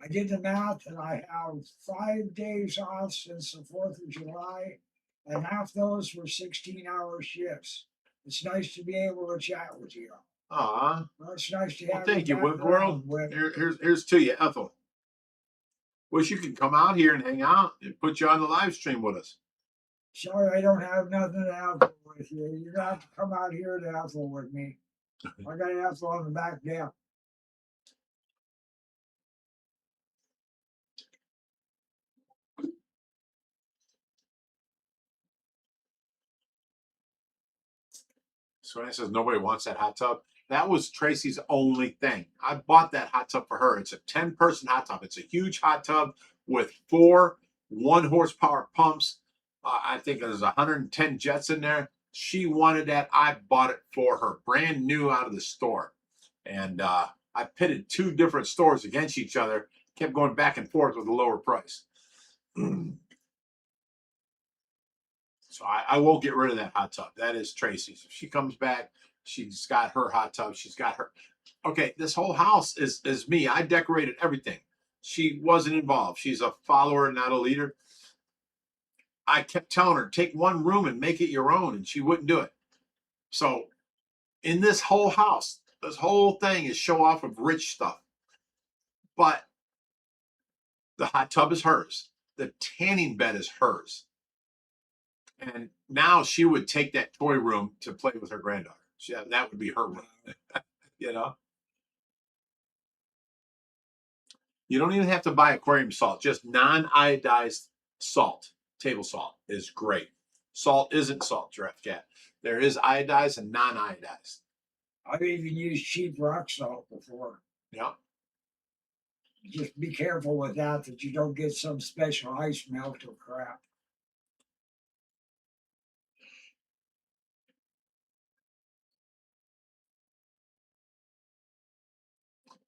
I did the math, and I have 5 days off since the 4th of July, and half those were 16-hour shifts. It's nice to be able to chat with you. Aw. Well, it's nice to Well, have thank you, back Whip World. around, Whip. Here's to you, Ethel. Wish you could come out here and hang out and put you on the live stream with us. Sorry, I don't have nothing to Ethel with you. You're gonna have to come out here to Ethel with me. I got Ethel on the back deck. So when it says nobody wants that hot tub, that was Tracy's only thing. I bought that hot tub for her. It's a 10-person hot tub. It's a huge hot tub with 4 1-horsepower pumps. I think there's 110 jets in there. She wanted that. I bought it for her, brand new out of the store. And I pitted 2 different stores against each other, kept going back and forth with a lower price. So I won't get rid of that hot tub. That is Tracy's. If she comes back, she's got her hot tub. She's got her. Okay, this whole house is me. I decorated everything. She wasn't involved. She's a follower, not a leader. I kept telling her, take one room and make it your own, and she wouldn't do it. So in this whole house, this whole thing is show off of rich stuff. But the hot tub is hers. The tanning bed is hers. And now she would take that toy room to play with her granddaughter. That would be her room, you know? You don't even have to buy aquarium salt. Just non-iodized salt, table salt, is great. Salt isn't salt, Giraffe Cat. There is iodized and non-iodized. I've even used cheap rock salt before. Yeah. Just be careful with that you don't get some special ice melt or crap.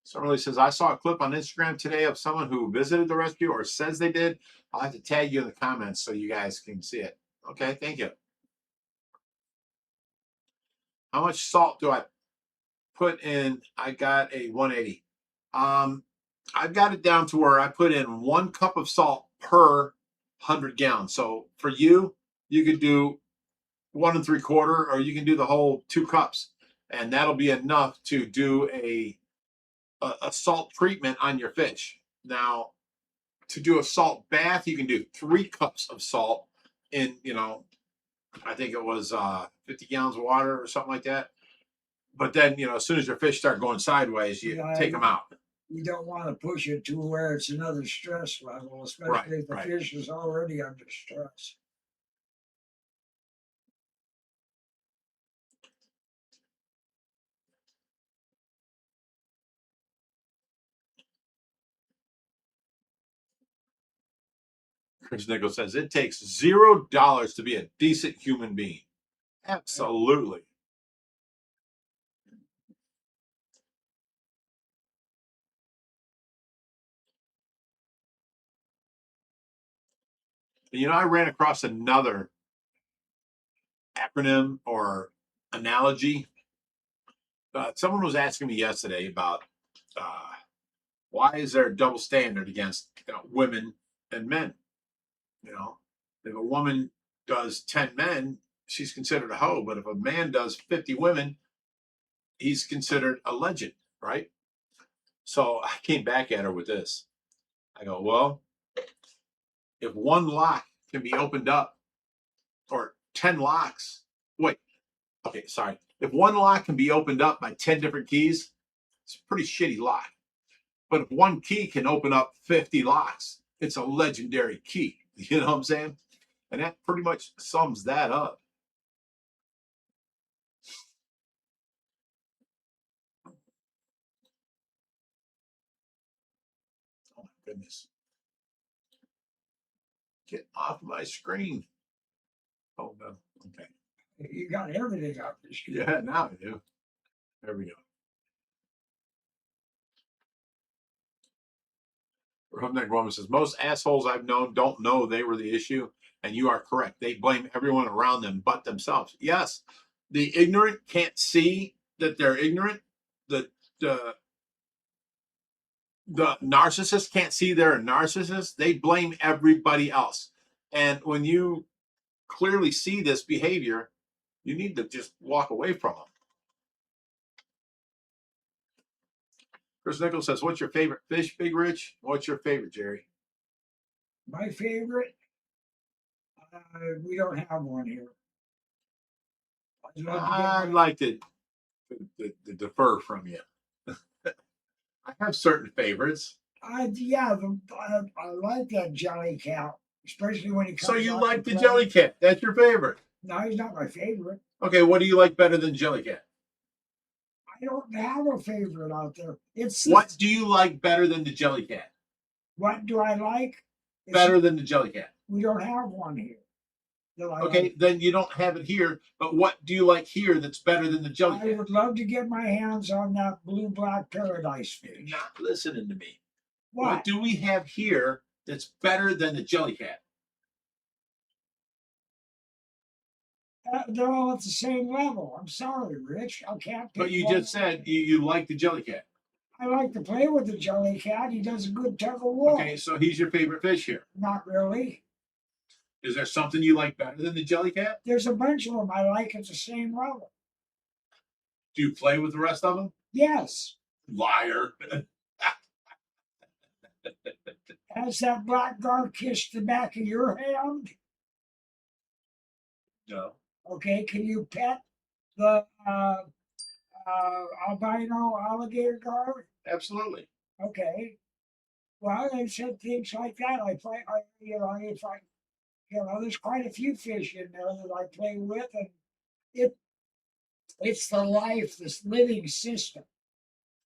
Somebody says, I saw a clip on Instagram today of someone who visited the rescue or says they did. I'll have to tag you in the comments so you guys can see it. Okay, thank you. How much salt do I put in? I got a 180. I've got it down to where I put in 1 cup of salt per 100 gallons. So for you, you could do 1 3/4, or you can do the whole 2 cups, and that'll be enough to do a salt treatment on your fish. Now, to do a salt bath, you can do 3 cups of salt in, I think it was 50 gallons of water or something like that. But then, as soon as your fish start going sideways, you take them out. You don't want to push it to where it's another stress level, especially if the fish is already under stress. Chris Nichols says, it takes $0 to be a decent human being. Absolutely. I ran across another acronym or analogy. Someone was asking me yesterday about why is there a double standard against women and men? If a woman does 10 men, she's considered a hoe. But if a man does 50 women, he's considered a legend, right? So I came back at her with this. I go, well, if 1 lock can be opened up, or 10 locks, if 1 lock can be opened up by 10 different keys, it's a pretty shitty lock. But if 1 key can open up 50 locks, it's a legendary key. You know what I'm saying? And that pretty much sums that up. Oh my goodness. Get off my screen. Oh no. Okay. You got everything up your screen. Yeah, now I do. There we go. Roughneck Woman says, most assholes I've known don't know they were the issue, and you are correct. They blame everyone around them but themselves. Yes, the ignorant can't see that they're ignorant. The narcissist can't see they're a narcissist. They blame everybody else. And when you clearly see this behavior, you need to just walk away from them. Chris Nichols says, what's your favorite fish, Big Rich? What's your favorite, Jerry? My favorite? We don't have one here. I'd like to defer from you. I have certain favorites. I like that jelly cat, especially when he comes. So you like the jelly cat? That's your favorite? No, he's not my favorite. Okay, what do you like better than jelly cat? I don't have a favorite out there. What do you like better than the jelly cat? What do I like? Better than the jelly cat? We don't have one here. Okay, then you don't have it here. But what do you like here that's better than the jelly cat? I would love to get my hands on that blue-black paradise fish. You're not listening to me. What do we have here that's better than the jelly cat? They're all at the same level. I'm sorry, Rich. I can't. But you just said you like the jelly cat. I like to play with the jelly cat. He does a good tug of war. Okay, so he's your favorite fish here. Not really. Is there something you like better than the jelly cat? There's a bunch of them I like at the same level. Do you play with the rest of them? Yes. Liar. Has that black guard kissed the back of your hand? No. Okay, can you pet the albino alligator guard? Absolutely. Okay. Well, I said things like that. I play, if I, there's quite a few fish in there that I play with, and it, it's the life, this living system.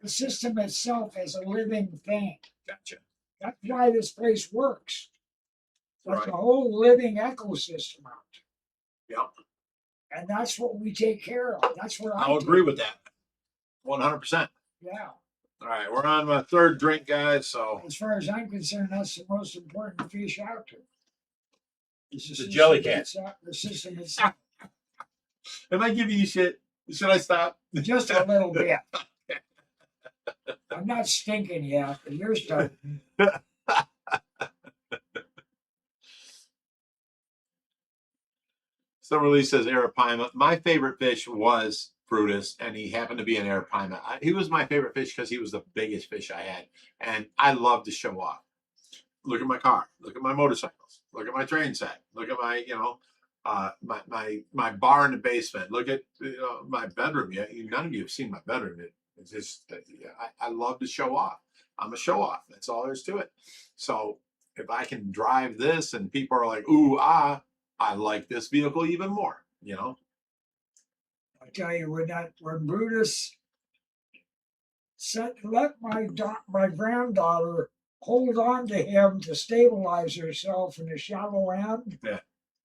The system itself is a living thing. Gotcha. That's why this place works. There's Right. a whole living ecosystem out there. Yep. And that's what we take care of. That's what I'll agree with that. 100%. Yeah. All right, we're on my third drink, guys. So As far as I'm concerned, that's the most important fish out there. The jelly cat. The system itself. Am I giving you shit? Should I stop? Just a little bit. I'm not stinking yet, but you're starting. Summerlee says arapaima. My favorite fish was Brutus, and he happened to be an arapaima. He was my favorite fish because he was the biggest fish I had, and I love to show off. Look at my car. Look at my motorcycles. Look at my train set. Look at my, my bar in the basement. Look at my bedroom. Yeah, none of you have seen my bedroom. It's just I love to show off. I'm a show off. That's all there is to it. So if I can drive this and people are like, ooh, ah, I like this vehicle even more, I tell you, when Brutus let my granddaughter hold on to him to stabilize herself in the shallow end, Yeah.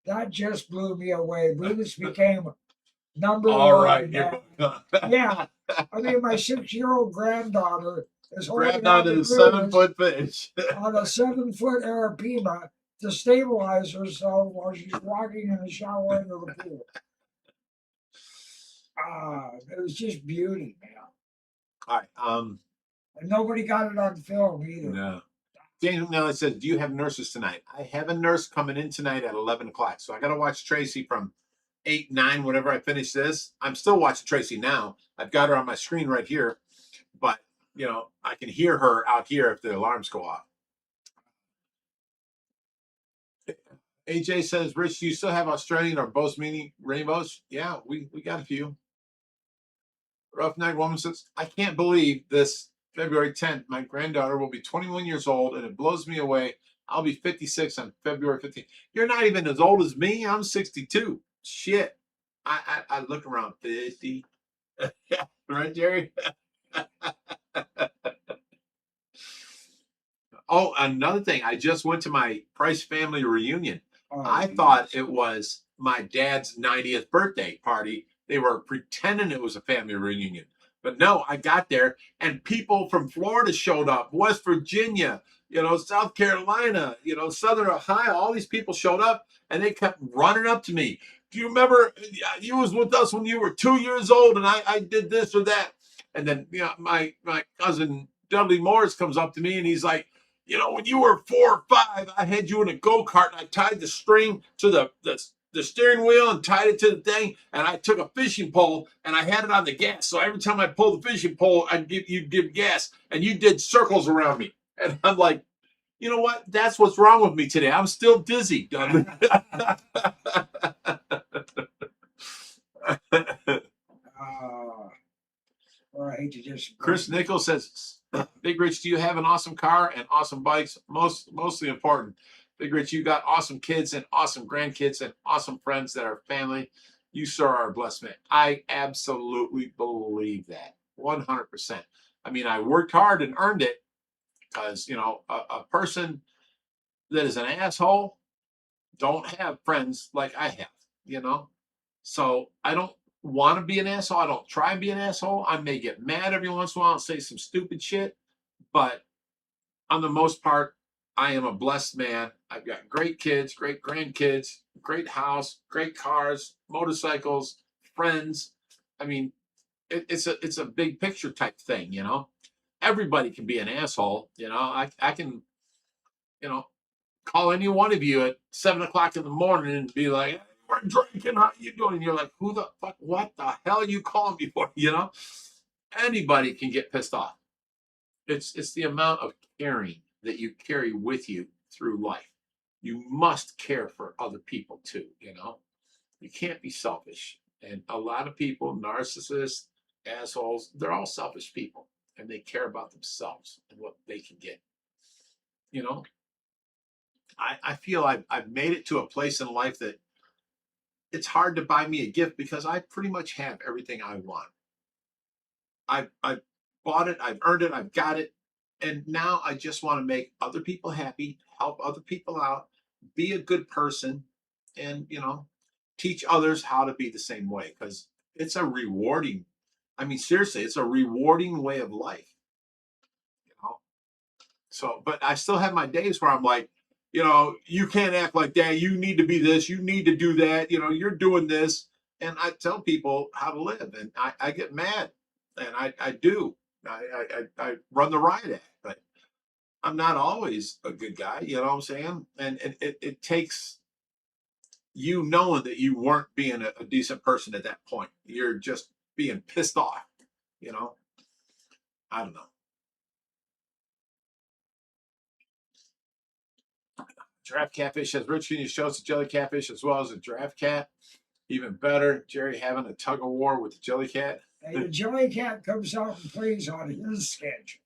that just blew me away. Brutus became number All one. right. Yeah. I mean, my 6-year-old granddaughter is holding Grabbed on onto to the Brutus 7-foot fish. on a 7-foot arapaima to stabilize herself while she's walking in the shallow end of the pool. It was just beauty, man. All right. And nobody got it on film either. No. Daniel Nelly says, do you have nurses tonight? I have a nurse coming in tonight at 11 o'clock. So I got to watch Tracy from 8, 9, whenever I finish this. I'm still watching Tracy now. I've got her on my screen right here. But, I can hear her out here if the alarms go off. AJ says, Rich, do you still have Australian or Bosmini rainbows? Yeah, we got a few. Rough Night Woman says, I can't believe this February 10th. My granddaughter will be 21 years old, and it blows me away. I'll be 56 on February 15th. You're not even as old as me. I'm 62. Shit. I look around 50. Right, Jerry? Oh, another thing. I just went to my Price family reunion. I thought it was my dad's 90th birthday party. They were pretending it was a family reunion. But no, I got there and people from Florida showed up, West Virginia, South Carolina, Southern Ohio. All these people showed up and they kept running up to me. Do you remember you was with us when you were 2 years old and I did this or that? And then my cousin Dudley Morris comes up to me and he's like, when you were 4 or 5, I had you in a go-kart and I tied the string to the steering wheel and tied it to the thing. And I took a fishing pole and I had it on the gas. So every time I pulled the fishing pole, you'd give gas and you did circles around me. And I'm like, you know what? That's what's wrong with me today. I'm still dizzy. Or I hate to just. Chris Nichols says, Big Rich, do you have an awesome car and awesome bikes? Mostly important. Big Rich, you got awesome kids and awesome grandkids and awesome friends that are family. You, sir, are a blessed man. I absolutely believe that. 100%. I mean, I worked hard and earned it because, a person that is an asshole don't have friends like I have, So I don't want to be an asshole. I don't try and be an asshole. I may get mad every once in a while and say some stupid shit, but on the most part, I am a blessed man. I've got great kids, great grandkids, great house, great cars, motorcycles, friends. I mean, it's a big picture type thing, Everybody can be an asshole, I can, call any one of you at 7 o'clock in the morning and be like, hey, we're drinking, how you doing? And you're like, who the fuck, what the hell are you calling me for? Anybody can get pissed off. It's the amount of caring that you carry with you through life. You must care for other people too, You can't be selfish. And a lot of people, narcissists, assholes, they're all selfish people. And they care about themselves and what they can get. you know, I feel I've made it to a place in life that it's hard to buy me a gift because I pretty much have everything I want. I've bought it, I've earned it, I've got it. And now I just want to make other people happy, help other people out, be a good person, and, you know, teach others how to be the same way because it's a rewarding, I mean, seriously, it's a rewarding way of life, you know. So, but I still have my days where I'm like, you know, you can't act like that. You need to be this. You need to do that. You know, you're doing this. And I tell people how to live, and I get mad, and I do. I run the riot act, but I'm not always a good guy. You know what I'm saying? And it takes you knowing that you weren't being a decent person at that point. You're just being pissed off. You know, I don't know. Giraffe catfish says, Rich, can you show us a jelly catfish as well as a giraffe cat? Even better, Jerry having a tug of war with the jelly cat. Hey, the jelly cat comes out and plays on his schedule.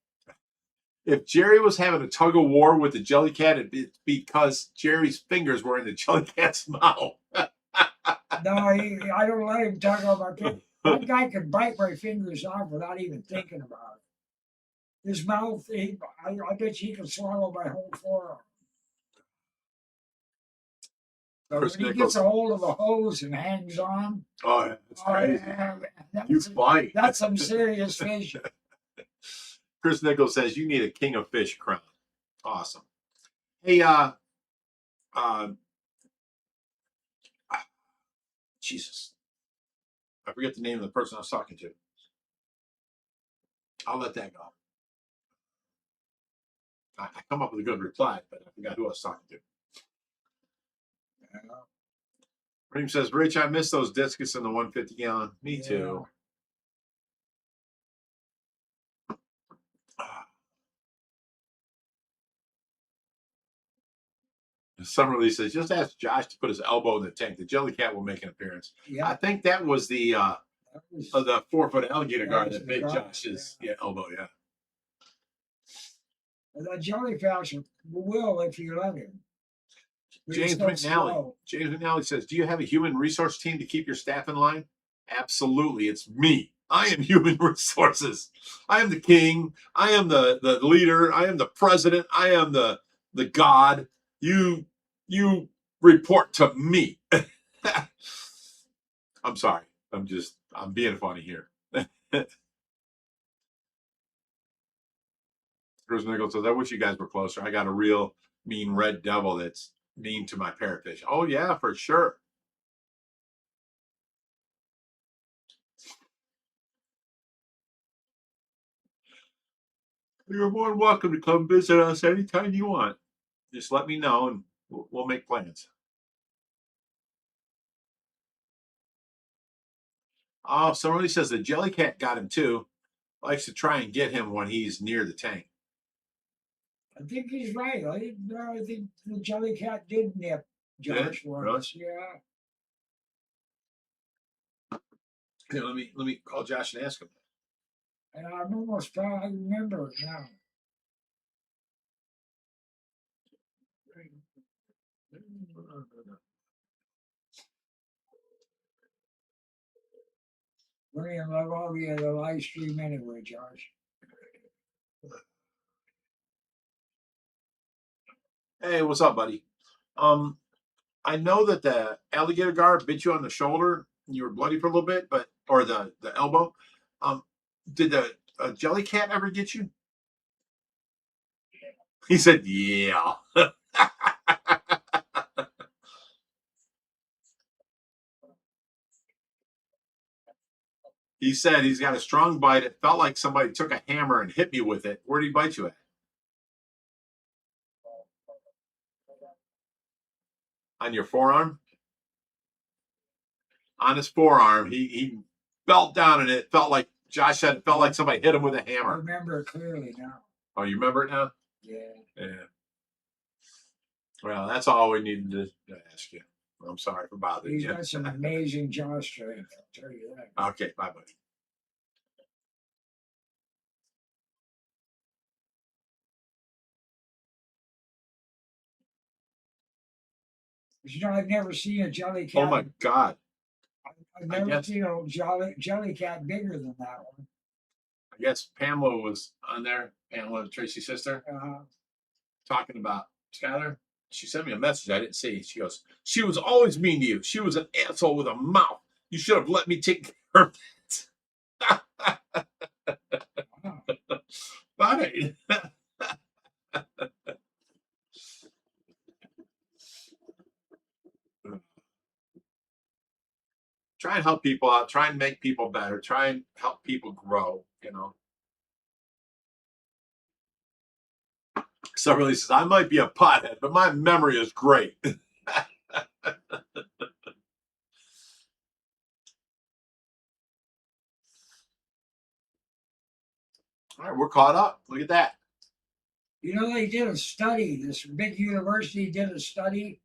If Jerry was having a tug of war with the jelly cat, it'd be because Jerry's fingers were in the jelly cat's mouth. No, I don't let him tug on my finger. That guy could bite my fingers off without even thinking about it. His mouth, I bet he could swallow my whole forearm. But when he gets a hold of a hose and hangs on, oh, that's crazy. You fight. That's some serious fishing. Chris Nichols says you need a king of fish crown. Awesome. Hey, Jesus, I forget the name of the person I was talking to. I'll let that go. I come up with a good reply, but I forgot who I was talking to. Reem says, Rich, I miss those discus in the 150 gallon. Me too. Summerlee says, just ask Josh to put his elbow in the tank. The jelly cat will make an appearance. Yeah. I think that was the 4-foot alligator guard that made Josh's elbow. Yeah. That jellyfish will if you let him. James McNally says, do you have a human resource team to keep your staff in line? Absolutely. It's me. I am human resources. I am the king. I am the leader. I am the president. I am the god. You report to me. I'm sorry. I'm being funny here. Chris Nichols says, I wish you guys were closer. I got a real mean red devil that's mean to my parrotfish. Oh yeah, for sure. You're more than welcome to come visit us anytime you want. Just let me know and we'll make plans. Oh, somebody says the jelly cat got him too. Likes to try and get him when he's near the tank. I think he's right. I think the jelly cat did nip Josh once. Really? Yeah. Here, let me call Josh and ask him. And I'm almost I remember it now. We're gonna love all the other live stream anyway, Josh. Hey, what's up, buddy? I know that the alligator guard bit you on the shoulder. You were bloody for a little bit, or the elbow. Did the jelly cat ever get you? He said, yeah. He said he's got a strong bite. It felt like somebody took a hammer and hit me with it. Where did he bite you at? On your forearm? On his forearm. He felt down and it felt like, Josh said, it felt like somebody hit him with a hammer. I remember it clearly now. Oh, you remember it now? Yeah. Well, that's all we needed to ask you. I'm sorry for bothering you. He's got some amazing jaw strength, I'll tell you that. Okay, bye, buddy. You know, I've never seen a jelly cat. Oh my God. I've I never guess- seen a jelly cat bigger than that one. I guess Pamela was on there, Pamela, Tracy's sister, talking about Skylar. She sent me a message I didn't see. She goes, she was always mean to you. She was an asshole with a mouth. You should have let me take care of it. Fine. Try and help people out. Try and make people better. Try and help people grow, you know. Somebody says, I might be a pothead, but my memory is great. All right, we're caught up. Look at that. You know, they did a study. This big university did a study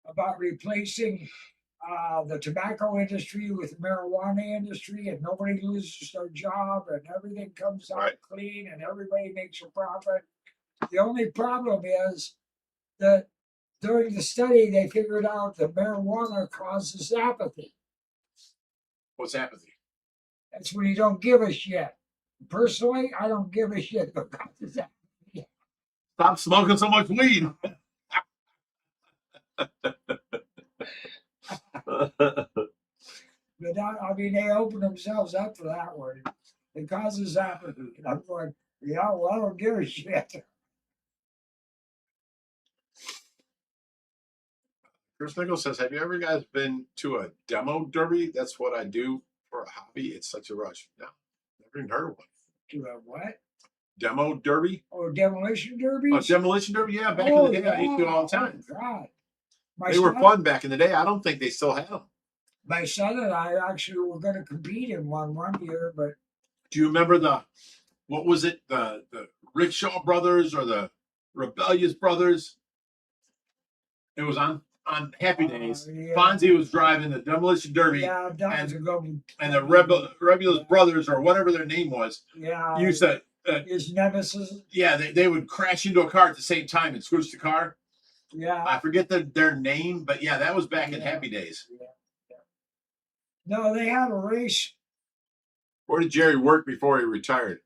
about replacing the tobacco industry with the marijuana industry, and nobody loses their job, and everything comes out Right. clean, and everybody makes a profit. The only problem is that during the study, they figured out that marijuana causes apathy. What's apathy? That's when you don't give a shit. Personally, I don't give a shit about that. Stop smoking so much weed. But I mean, they open themselves up for that one. It causes apathy. And I'm going, yeah, well, I don't give a shit. Chris Nichols says, have you ever guys been to a demo derby? That's what I do for a hobby. It's such a rush. No, never even heard of one. Do a what? Demo derby? Or demolition derbies? Oh, demolition derby? Yeah, back in the day, I used to do it all the time. Oh, God. They were fun back in the day. I don't think they still have them. My son and I actually were going to compete in one year, but Do you remember what was it? The Rickshaw Brothers or the Rebellious Brothers? It was on Happy Days. yeah. Fonzie was driving the demolition derby, yeah, that was a good one. and the Rebellious Brothers, or whatever their name was, Yeah, used to, his nemesis. yeah, they would crash into a car at the same time and squish the car. Yeah. I forget their name, but yeah, that was back in Happy Days. Yeah. No, they had a race. Where did Jerry work before he retired?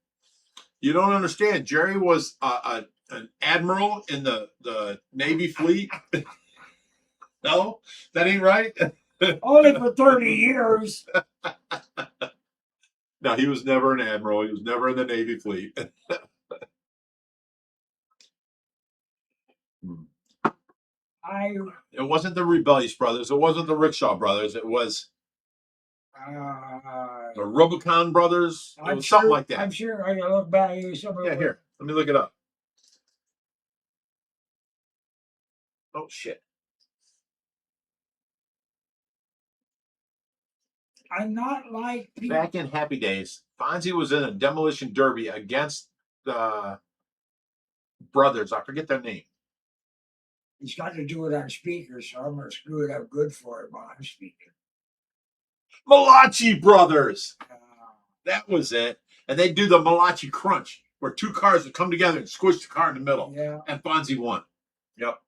You don't understand. Jerry was an admiral in the Navy fleet. No, that ain't right. Only for 30 years. No, he was never an admiral. He was never in the Navy fleet. It wasn't the Rebellious Brothers. It wasn't the Rickshaw Brothers. It was the Rubicon Brothers. It was something like that. I'm sure I can look back at somewhere. Yeah, here. Let me look it up. Oh, shit. I'm not like people. Back in Happy Days, Fonzie was in a demolition derby against the brothers. I forget their name. He's got to do it on speaker, so I'm going to screw it up good for him on speaker. Malachi Brothers. That was it. And they do the Malachi Crunch, where two cars would come together and squish the car in the middle. Yeah. And Fonzie won. Yep.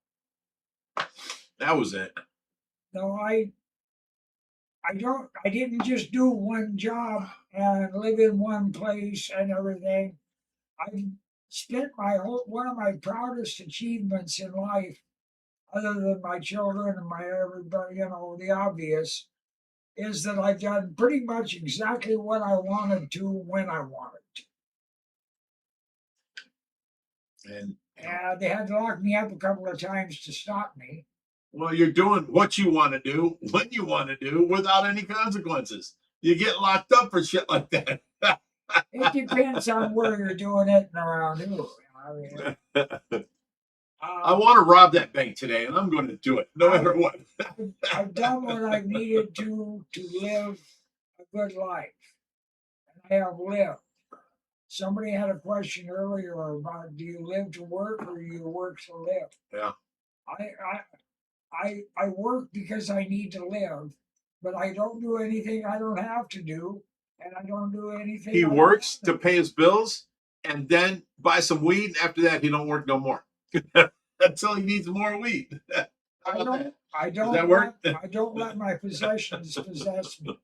That was it. No, I didn't just do one job and live in one place and everything. I spent one of my proudest achievements in life, other than my children and my everybody, you know, the obvious, is that I've done pretty much exactly what I wanted to when I wanted to. And they had to lock me up a couple of times to stop me. well, you're doing what you want to do, when you want to do, without any consequences. You get locked up for shit like that. It depends on where you're doing it and around who. I mean, I want to rob that bank today, and I'm going to do it, no matter what. I've done what I've needed to live a good life, and I have lived. Somebody had a question earlier about, do you live to work or do you work to live? Yeah. I work because I need to live, but I don't do anything I don't have to do, and I don't do anything. He works to pay his bills and then buy some weed. After that, he don't work no more until he needs more weed. I I don't that work? I don't let my possessions possess me.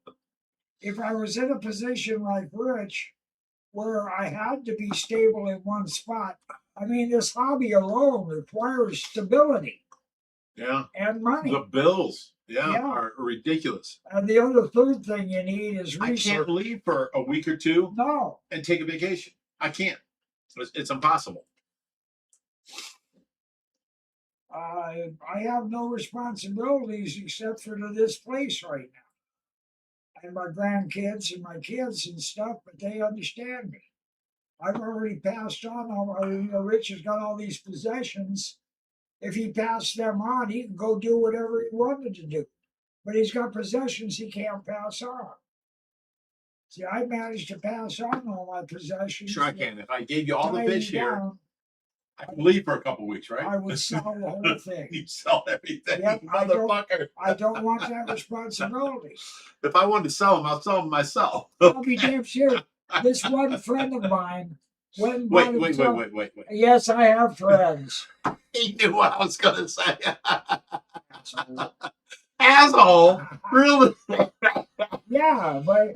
If I was in a position like Rich, where I had to be stable in one spot, I mean, this hobby alone requires stability Yeah. and money. The bills, Yeah. are ridiculous. And the other third thing you need is I research. can't leave for a week or two No, and take a vacation. I can't. It's impossible. I have no responsibilities except for to this place right now. And my grandkids and my kids and stuff, but they understand me. I've already passed on Rich has got all these possessions. If he passed them on, he can go do whatever he wanted to do. But he's got possessions he can't pass on. See, I managed to pass on all my possessions. Sure, I can. If I gave you all the Tying fish here, down, I can leave for a couple weeks, right? I would sell the whole thing. You sell everything, Yep, you I don't- motherfucker. I don't want that responsibility. If I wanted to sell them, I'll sell them myself. I'll be damn sure. This one friend of mine went and bought Wait. himself- Yes, I have friends. He knew what I was gonna say. Asshole, really? Yeah, but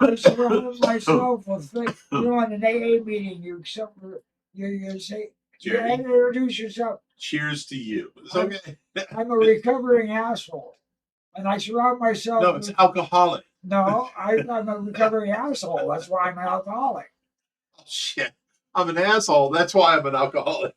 I surrounded myself with things. You know, in an AA meeting, you say, you Jerry, introduce yourself. cheers to you. It's okay. I'm a recovering asshole, and I surround myself. No, it's alcoholic. No, I'm a recovering asshole. That's why I'm an alcoholic. Oh, shit. I'm an asshole. That's why I'm an alcoholic.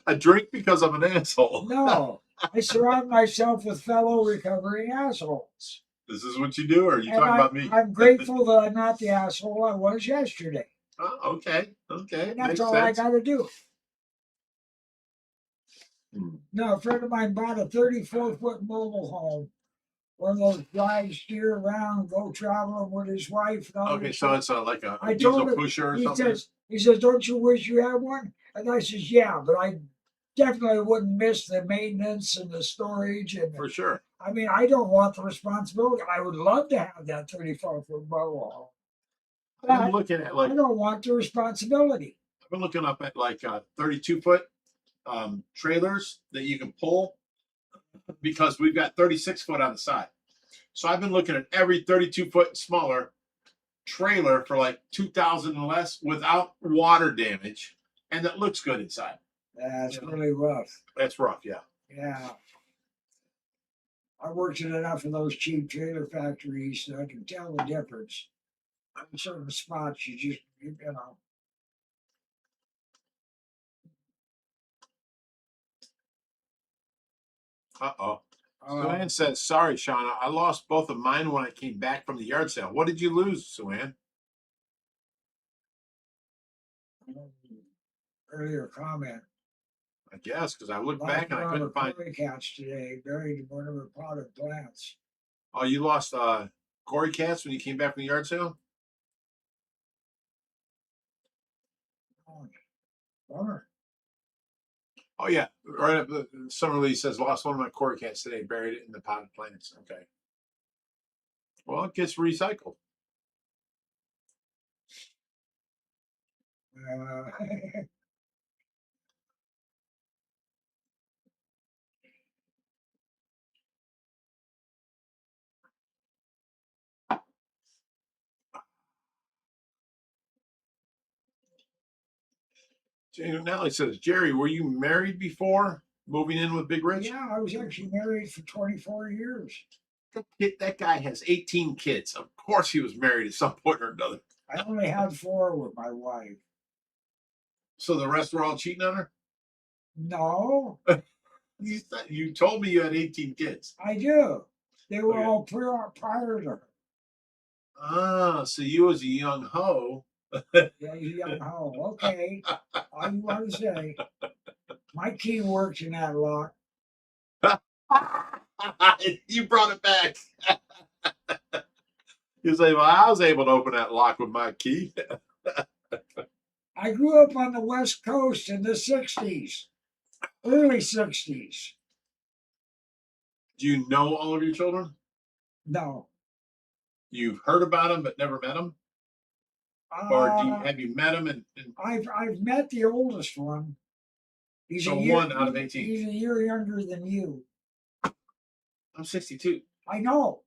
I drink because I'm an asshole. No, I surround myself with fellow recovering assholes. This is what you do, or are you And talking about me? I'm grateful that I'm not the asshole I was yesterday. Oh, okay. And Makes that's all sense. I got to do. Hmm. Now, a friend of mine bought a 34-foot mobile home. One of those guys steer around, go traveling with his wife. And all Okay, this so stuff. it's like a I diesel told him, pusher or he something? says, don't you wish you had one? And I says, yeah, but I definitely wouldn't miss the maintenance and the storage. And For sure. I mean, I don't want the responsibility. I would love to have that 34-foot mobile home. I've been But looking at I don't want the responsibility. I've been looking up at 32-foot trailers that you can pull, because we've got 36-foot on the side. So I've been looking at every 32-foot smaller trailer for like $2,000 and less without water damage, and that looks good inside. That's really rough. That's rough, yeah. Yeah. I worked in enough of those cheap trailer factories so I can tell the difference. In certain spots, you know. Uh-oh. Suan says, sorry, Shauna, I lost both of mine when I came back from the yard sale. What did you lose, Suan? Earlier comment. I guess, because I looked back and I couldn't find. Cory cats today buried in one of her potted plants. Oh, you lost Cory cats when you came back from the yard sale? Bummer. Oh, yeah. Right up the Summerlee says, lost one of my Cory cats today, buried it in the potted plants. Okay. Well, it gets recycled. Natalie says, Jerry, were you married before moving in with Big Rich? Yeah, I was actually married for 24 years. That guy has 18 kids. Of course he was married at some point or another. I only had 4 with my wife. So the rest were all cheating on her? No, You told me you had 18 kids. I do. They were Okay. all prior to her. Ah, so you was a young hoe. Yeah, you young hoe. Okay. All you want to say. My key works in that lock. You brought it back. You say, well, I was able to open that lock with my key. I grew up on the West Coast in the 60s, early 60s. Do you know all of your children? No. You've heard about them but never met them? Or have you met them? And I've met the oldest one. He's So a year, one out of 18. He's a year younger than you. I'm 62. I know.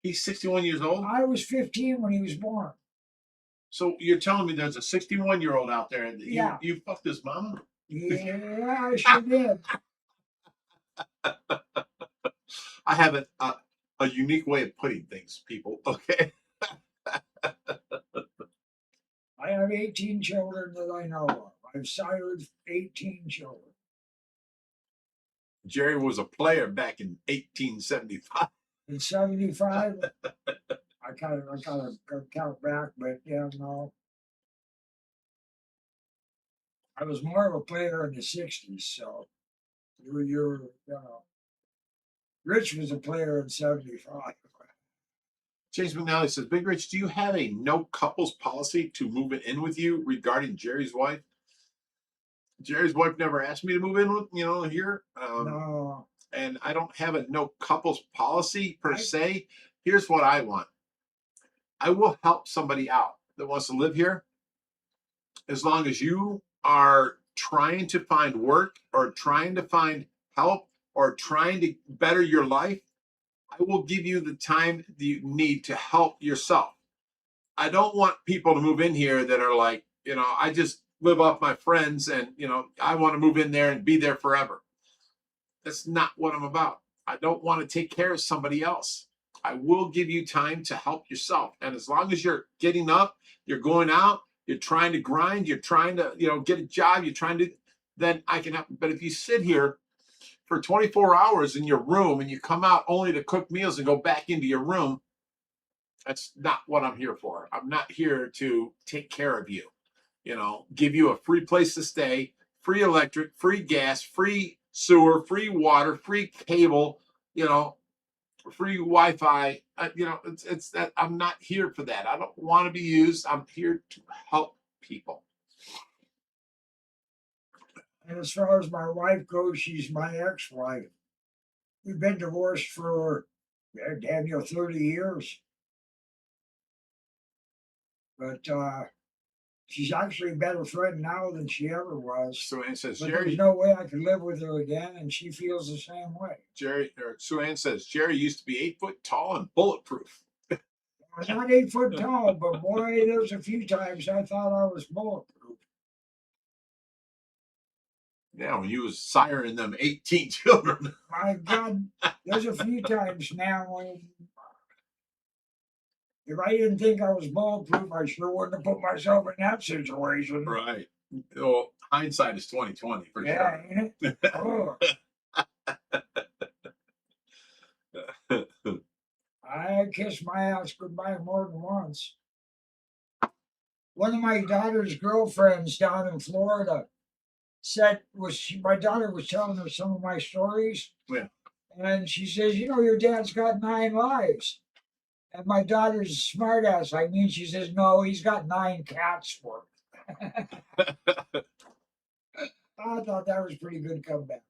He's 61 years old. I was 15 when he was born. So you're telling me there's a 61-year-old out there that Yeah. you fucked his mama? Yeah, I sure did. I have a unique way of putting things, people. Okay. I have 18 children that I know of. I've sired 18 children. Jerry was a player back in 1875. In 75, I gotta count back, but yeah, no. I was more of a player in the 60s, so you're you know. Rich was a player in 75. James McNally says, Big Rich, do you have a no couples policy to move in with you regarding Jerry's wife? Jerry's wife never asked me to move in with, here. No. And I don't have a no couples policy per se. Here's what I want. I will help somebody out that wants to live here as long as you are trying to find work or trying to find help or trying to better your life. I will give you the time that you need to help yourself. I don't want people to move in here that are like, I just live off my friends and, I want to move in there and be there forever. That's not what I'm about. I don't want to take care of somebody else. I will give you time to help yourself. And as long as you're getting up, you're going out, you're trying to grind, you're trying to, get a job, you're trying to, then I can help. But if you sit here for 24 hours in your room and you come out only to cook meals and go back into your room, that's not what I'm here for. I'm not here to take care of you, give you a free place to stay, free electric, free gas, free sewer, free water, free cable, free Wi-Fi. It's that I'm not here for that. I don't want to be used. I'm here to help people. And as far as my wife goes, she's my ex-wife. We've been divorced for damn near 30 years. But she's actually a better friend now than she ever was. So Ann says, But Jerry, there's no way I could live with her again, and she feels the same way. Sue Ann says, Jerry used to be 8 foot tall and bulletproof. I'm not 8 foot tall, but boy, there's a few times I thought I was bulletproof. Yeah, when you was siring them 18 children. My God, there's a few times now when if I didn't think I was bulletproof, I sure wouldn't have put myself in that situation. Right. Well, hindsight is 20/20 for Yeah, sure. ain't it? Oh. I kissed my ass goodbye more than once. One of my daughter's girlfriends down in Florida said my daughter was telling her some of my stories. Yeah. And she says, your dad's got 9 lives. And my daughter's a smart ass. She says, no, he's got 9 cats for him. I thought that was a pretty good comeback.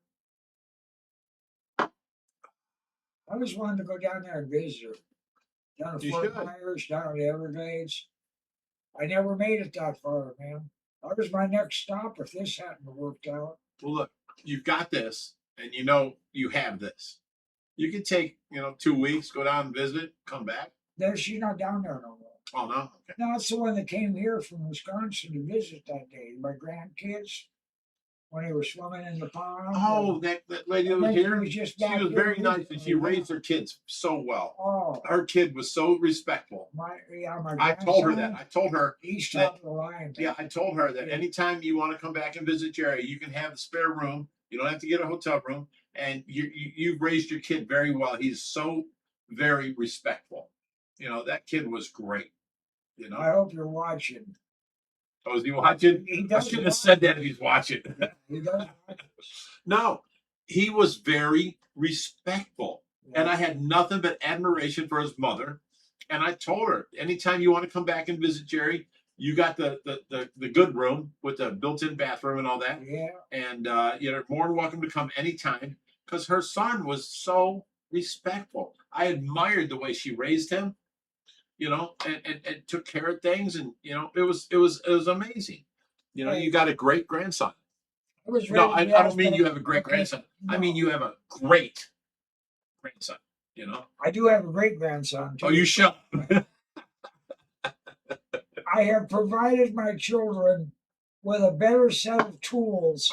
I just wanted to go down there and visit her. Down to Fort Myers, down to the Everglades. I never made it that far, man. That was my next stop if this hadn't worked out. Well, look, you've got this, and you have this. You can take, 2 weeks, go down and visit, come back. She's not down there no more. Oh, no? Okay. No, it's the one that came here from Wisconsin to visit that day. My grandkids, when they were swimming in the pond. Oh, that lady that was here? She was very nice, and she raised her kids so well. Oh. Her kid was so respectful. I told her that. I told her. He's top of the line. Yeah, I told her that anytime you want to come back and visit Jerry, you can have the spare room. You don't have to get a hotel room. And you've raised your kid very well. He's so very respectful. That kid was great. I hope you're watching. Oh, is he watching? I should have said that if he's watching. Yeah, he does. No, he was very respectful. Yeah. And I had nothing but admiration for his mother. And I told her, anytime you want to come back and visit Jerry, you got the good room with the built-in bathroom and all that. Yeah. And you're more than welcome to come anytime, because her son was so respectful. I admired the way she raised him. And took care of things, and it was amazing. You got a great grandson. I don't mean you have a great grandson. I mean you have a great grandson. You know. I do have a great grandson too. Oh, you shut. I have provided my children with a better set of tools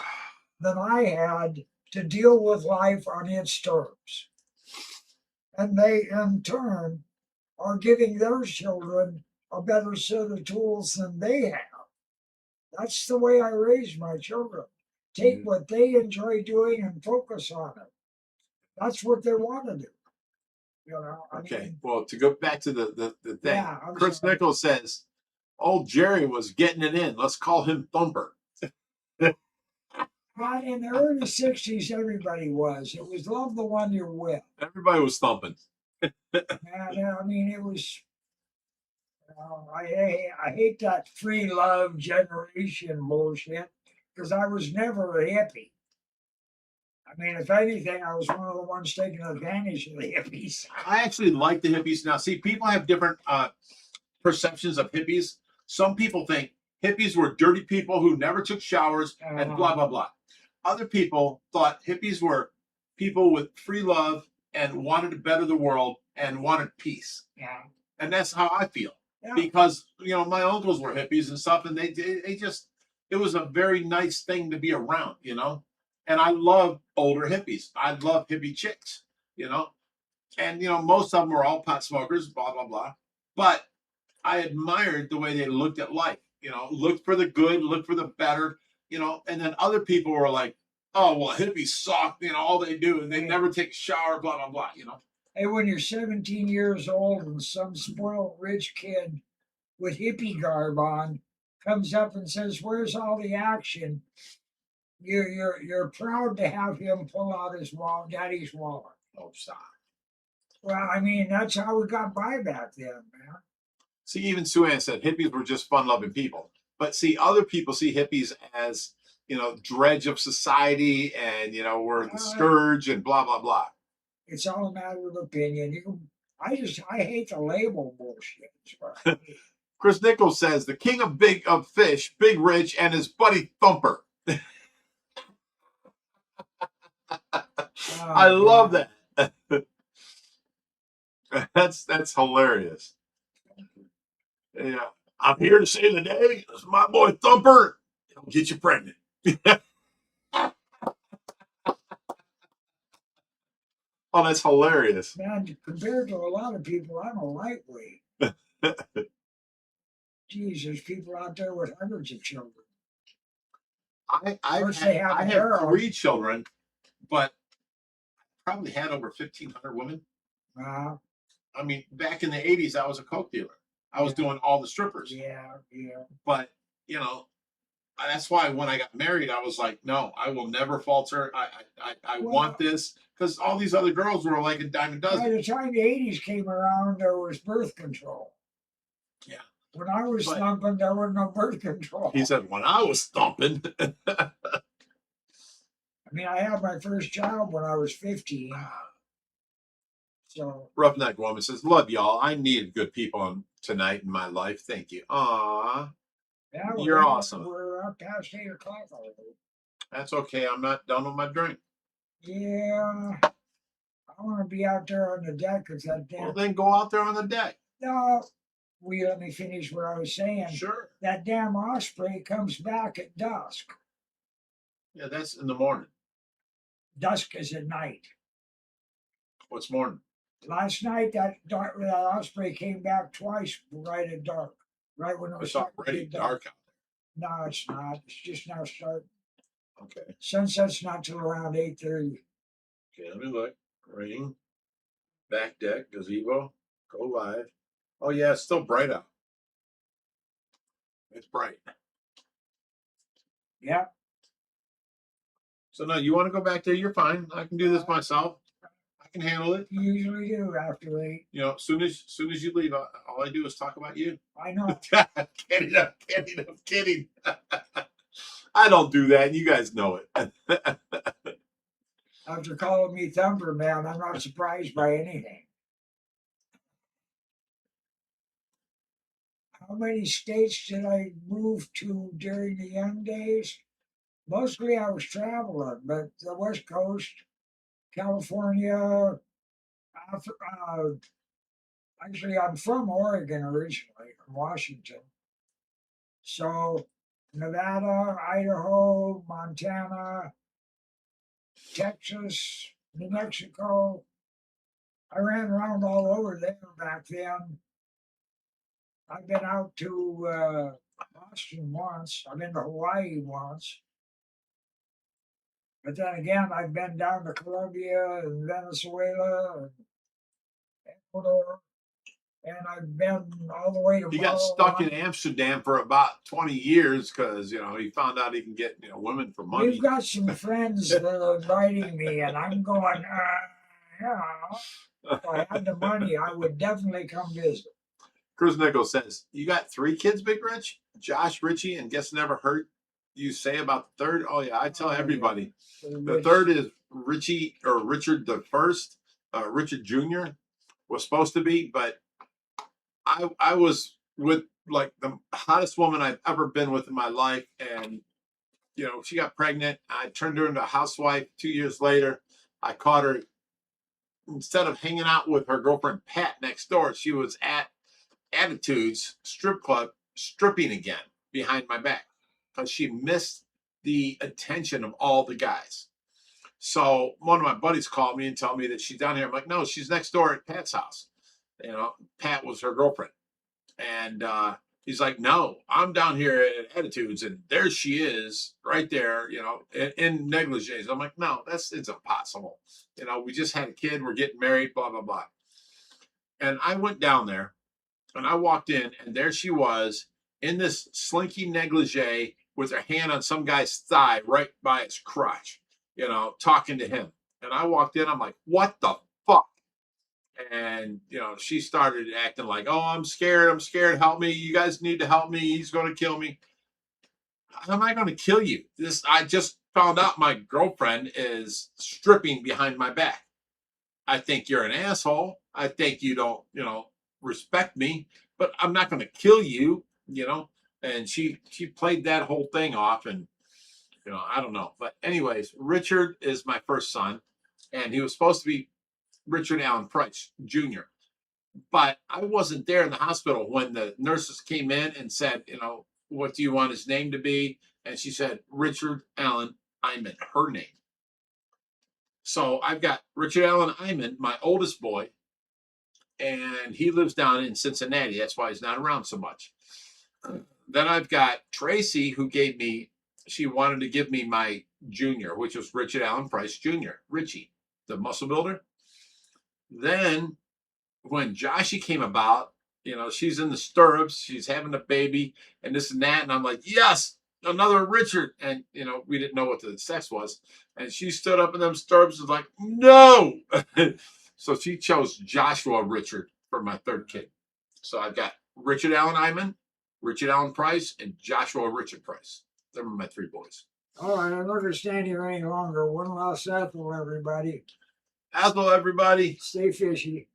than I had to deal with life on its terms. And they, in turn, are giving their children a better set of tools than they have. That's the way I raise my children. Take what they enjoy doing and focus on it. That's what they want to do. You know, I Okay. mean, Well, to go back to the thing, yeah, I'm Chris sorry. Nichols says, "Old Jerry was getting it in. Let's call him Thumper." But in the early 60s, everybody was. It was love the one you're with. Everybody was thumping. And I mean, it was, I hate that free love generation bullshit because I was never a hippie. I mean, if anything, I was one of the ones taking advantage of the hippies. I actually like the hippies. Now, see, people have different perceptions of hippies. Some people think hippies were dirty people who never took showers and blah, blah, blah. Other people thought hippies were people with free love and wanted to better the world and wanted peace. Yeah. And that's how I feel. Yeah. Because, you know, my uncles were hippies and stuff, and they just, it was a very nice thing to be around, you know? And I love older hippies. I love hippie chicks, you know? And, you know, most of them were all pot smokers, blah, blah, blah. But I admired the way they looked at life, you know, looked for the good, looked for the better, you know? And then other people were like, oh, well, hippies suck, you know, all they do, and they never take a shower, blah, blah, blah, you know? Hey, when you're 17 years old and some spoiled rich kid with hippie garb on comes up and says, "Where's all the action?" You're proud to have him pull out his daddy's wallet. Oh, stop. Well, I mean, that's how we got by back then, man. See, even Sue Ann said hippies were just fun-loving people. But see, other people see hippies as, you know, dredge of society and, you know, we're the scourge and blah, blah, blah. It's all a matter of opinion. I hate the label bullshit. Chris Nichols says the king of fish, Big Rich, and his buddy Thumper. I love that. That's hilarious. Yeah, I'm here to save the day. This is my boy Thumper. He'll get you pregnant. Oh, that's hilarious. Man, compared to a lot of people, I'm a lightweight. Geez, there's people out there with hundreds of children. I have 3 children, but probably had over 1,500 women. Wow. I mean, back in the 80s, I was a coke dealer. I was doing all the strippers. Yeah, yeah. But, you know, that's why when I got married, I was like, no, I will never falter. I want this. Because all these other girls were like a dime a dozen. By the time the 80s came around, there was birth control. Yeah. When I was thumping, there was no birth control. He said, when I was thumping. I mean, I had my first child when I was 15. So Roughneck Woman says, love y'all. I needed good people on tonight in my life. Thank you. Aw. yeah, You're awesome. We're up past 8 o'clock already. That's okay. I'm not done with my drink. Yeah. I want to be out there on the deck because that damn. Well, then go out there on the deck. No. Let me finish what I was saying. Sure. That damn osprey comes back at dusk. Yeah, that's in the morning. Dusk is at night. What's morning? Last night, that osprey came back twice right at dark. Right when it was It's already dark out there. No, it's not. It's just now starting. Okay. Sunset's not till around 8:30. Okay, let me look. Ring. Back deck. Gazebo. Go live. Oh, yeah, it's still bright out. It's bright. Yeah. So, no, you want to go back there? You're fine. I can do this myself. I can handle it. You usually do after 8. You know, as soon as you leave, all I do is talk about you. I know. Kidding. I'm kidding. I don't do that. You guys know it. After calling me Thumper, man, I'm not surprised by anything. How many states did I move to during the young days? Mostly I was traveling, but the West Coast, California, Actually, I'm from Oregon originally, from Washington. So Nevada, Idaho, Montana, Texas, New Mexico. I ran around all over there back then. I've been out to Boston once. I've been to Hawaii once. But then again, I've been down to Colombia and Venezuela and Ecuador. And I've been all the way to He got stuck in Amsterdam for about 20 years because, you know, he found out he can get, you know, women for money. We've got some friends that are inviting me, and I'm going, yeah, if I had the money, I would definitely come visit. Chris Nichols says, you got 3 kids, Big Rich? Josh, Richie, and guess never heard you say about the third? Oh, yeah, I tell everybody. Yeah. The third is Richie or Richard the first. Richard Jr. was supposed to be, but I was with like the hottest woman I've ever been with in my life. And, you know, she got pregnant. I turned her into a housewife. 2 years later, I caught her. Instead of hanging out with her girlfriend Pat next door, she was at Attitudes strip club stripping again behind my back because she missed the attention of all the guys. So one of my buddies called me and told me that she's down here. I'm like, no, she's next door at Pat's house. You know, Pat was her girlfriend. And he's like, no, I'm down here at Attitudes, and there she is right there, you know, in negligees. I'm like, no, it's impossible. You know, we just had a kid, we're getting married, blah, blah, blah. And I went down there and I walked in, and there she was in this slinky negligee with her hand on some guy's thigh right by his crotch, you know, talking to him. And I walked in, I'm like, what the fuck? And, you know, she started acting like, oh, I'm scared, help me, you guys need to help me, he's going to kill me. How am I going to kill you? I just found out my girlfriend is stripping behind my back. I think you're an asshole. I think you don't, you know, respect me, but I'm not going to kill you, you know. And she played that whole thing off, and, you know, I don't know. But anyways, Richard is my first son, and he was supposed to be Richard Allen Price Jr. But I wasn't there in the hospital when the nurses came in and said, you know, what do you want his name to be? And she said, Richard Allen Iman, her name. So I've got Richard Allen Iman, my oldest boy, and he lives down in Cincinnati. That's why he's not around so much. Then I've got Tracy, who she wanted to give me my junior, which was Richard Allen Price Jr., Richie, the muscle builder. Then when Joshy came about, you know, she's in the stirrups, she's having a baby and this and that. And I'm like, yes, another Richard. And, you know, we didn't know what the sex was. And she stood up in them stirrups and was like, no. So she chose Joshua Richard for my third kid. So I've got Richard Allen Iman, Richard Allen Price, and Joshua Richard Price. Them are my 3 boys. All right, I'm not going to stand here any longer. One last apple, everybody. Apple, everybody. Stay fishy.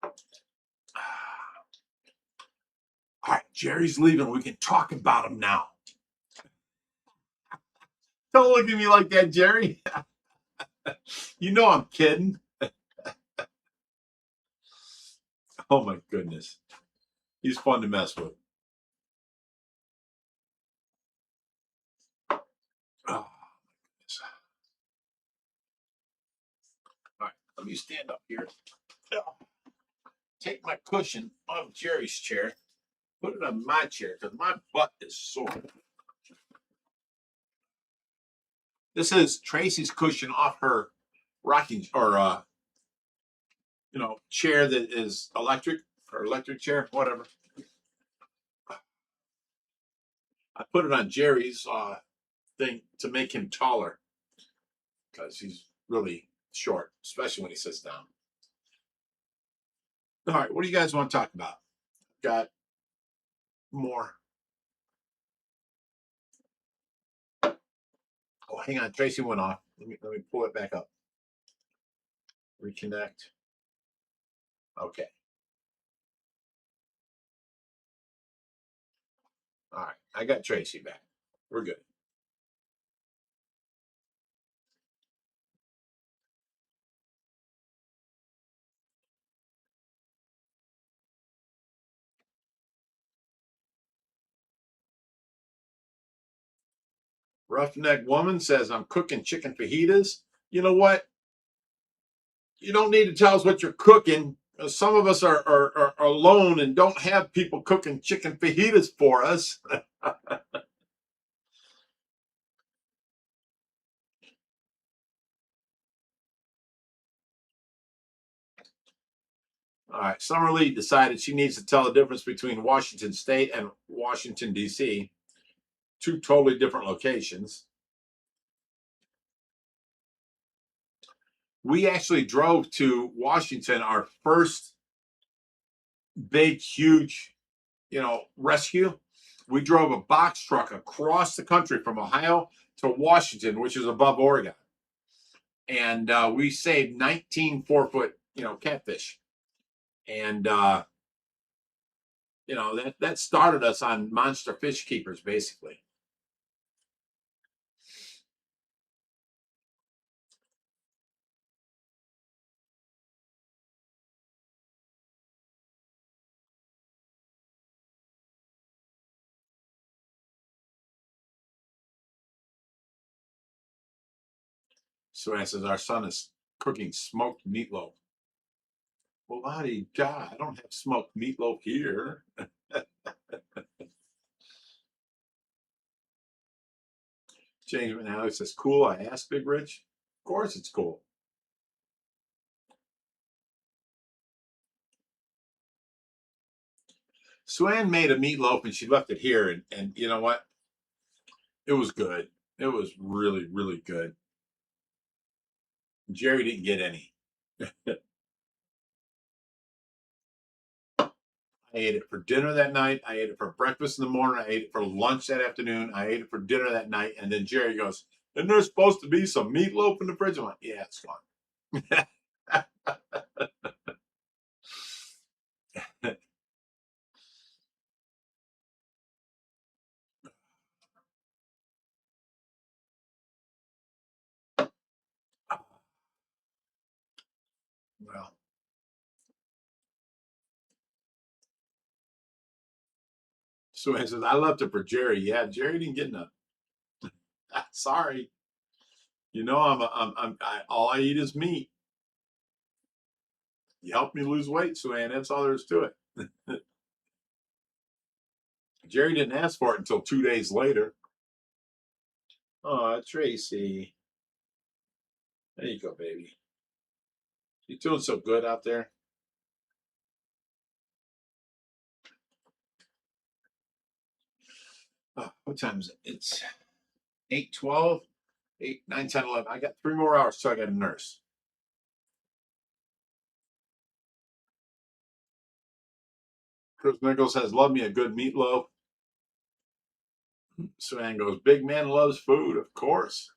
All right, Jerry's leaving. We can talk about him now. Don't look at me like that, Jerry. You know I'm kidding. Oh, my goodness. He's fun to mess with. Oh, all right, let me stand up here. Take my cushion off Jerry's chair. Put it on my chair because my butt is sore. This is Tracy's cushion off her rocking or you know, chair that is electric or electric chair, whatever. I put it on Jerry's thing to make him taller because he's really short, especially when he sits down. All right, what do you guys want to talk about? Got more. Oh, hang on, Tracy went off. Let me pull it back up. Reconnect. Okay. All right, I got Tracy back. We're good. Roughneck Woman says, I'm cooking chicken fajitas. You know what? You don't need to tell us what you're cooking. Some of us are alone and don't have people cooking chicken fajitas for us. All right. Summer Lee decided she needs to tell the difference between Washington State and Washington, D.C. Two totally different locations. We actually drove to Washington, our first big, huge, rescue. We drove a box truck across the country from Ohio to Washington, which is above Oregon. And we saved 19 4-foot, catfish. And, that started us on monster fish keepers, basically. So I says, our son is cooking smoked meatloaf. Well, I don't have smoked meatloaf here. James McNally says, cool. I asked Big Rich. Of course it's cool. Swan made a meatloaf and she left it here. And you know what? It was good. It was really, really good. Jerry didn't get any. I ate it for dinner that night. I ate it for breakfast in the morning. I ate it for lunch that afternoon. I ate it for dinner that night. And then Jerry goes, isn't there supposed to be some meatloaf in the fridge? I'm like, yeah, it's gone. Well, so he says, I left it for Jerry. Yeah, Jerry didn't get none. Sorry. All I eat is meat. You helped me lose weight, Suan. That's all there is to it. Jerry didn't ask for it until 2 days later. Oh, Tracy. There you go, baby. You doing so good out there? What time is it? It's 8:12, 8, 9, 10, 11. I got 3 more hours till I got a nurse. Chris Nichols says, love me a good meatloaf. Suan goes, big man loves food, of course.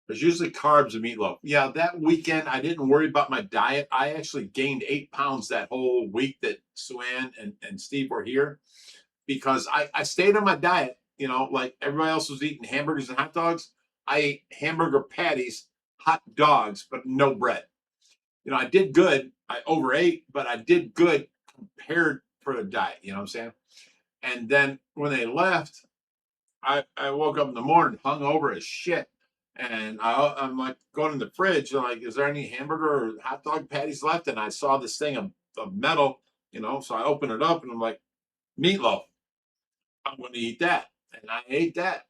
There's usually carbs in meatloaf. Yeah, that weekend, I didn't worry about my diet. I actually gained 8 pounds that whole week that Suan and Steve were here because I stayed on my diet. Like everybody else was eating hamburgers and hot dogs. I ate hamburger patties, hot dogs, but no bread. I did good. I overate, but I did good compared for the diet. You know what I'm saying? And then when they left, I woke up in the morning hungover as shit. And I'm like going in the fridge, like, is there any hamburger or hot dog patties left? And I saw this thing of metal, so I opened it up and I'm like, meatloaf. I'm going to eat that. And I ate that.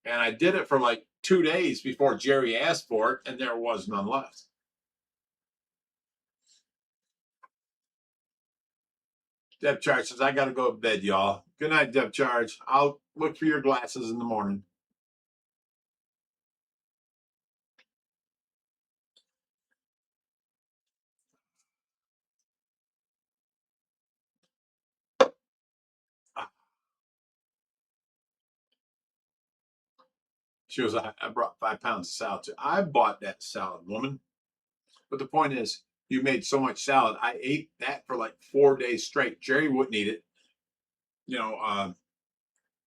And I did it for like 2 days before Jerry asked for it, and there was none left. Deb Charge says, I got to go to bed, y'all. Good night, Deb Charge. I'll look for your glasses in the morning. She goes, I brought 5 pounds of salad too. I bought that salad, woman. But the point is, you made so much salad. I ate that for like 4 days straight. Jerry wouldn't eat it.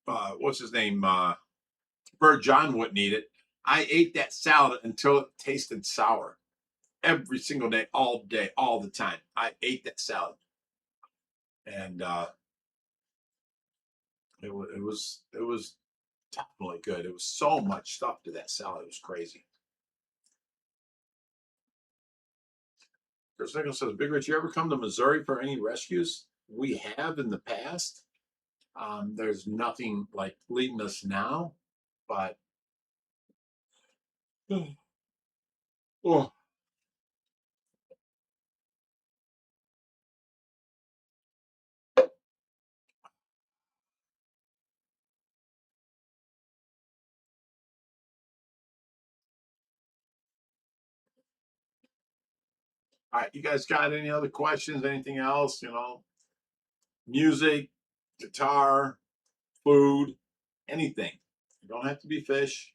What's his name? Bird John wouldn't eat it. I ate that salad until it tasted sour. Every single day, all the time. I ate that salad. And it was definitely good. It was so much stuff to that salad. It was crazy. Chris Nichols says, Big Rich, you ever come to Missouri for any rescues? We have in the past. There's nothing like leading us now, but oh. All right, you guys got any other questions? Anything else? You know, music, guitar, food, anything. You don't have to be fish.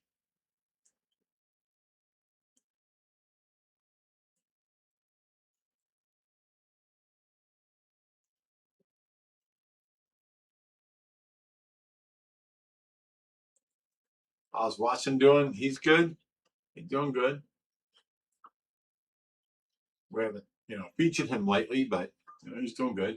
I was watching doing. He's good. He's doing good. We haven't, featured him lately, but he's doing good.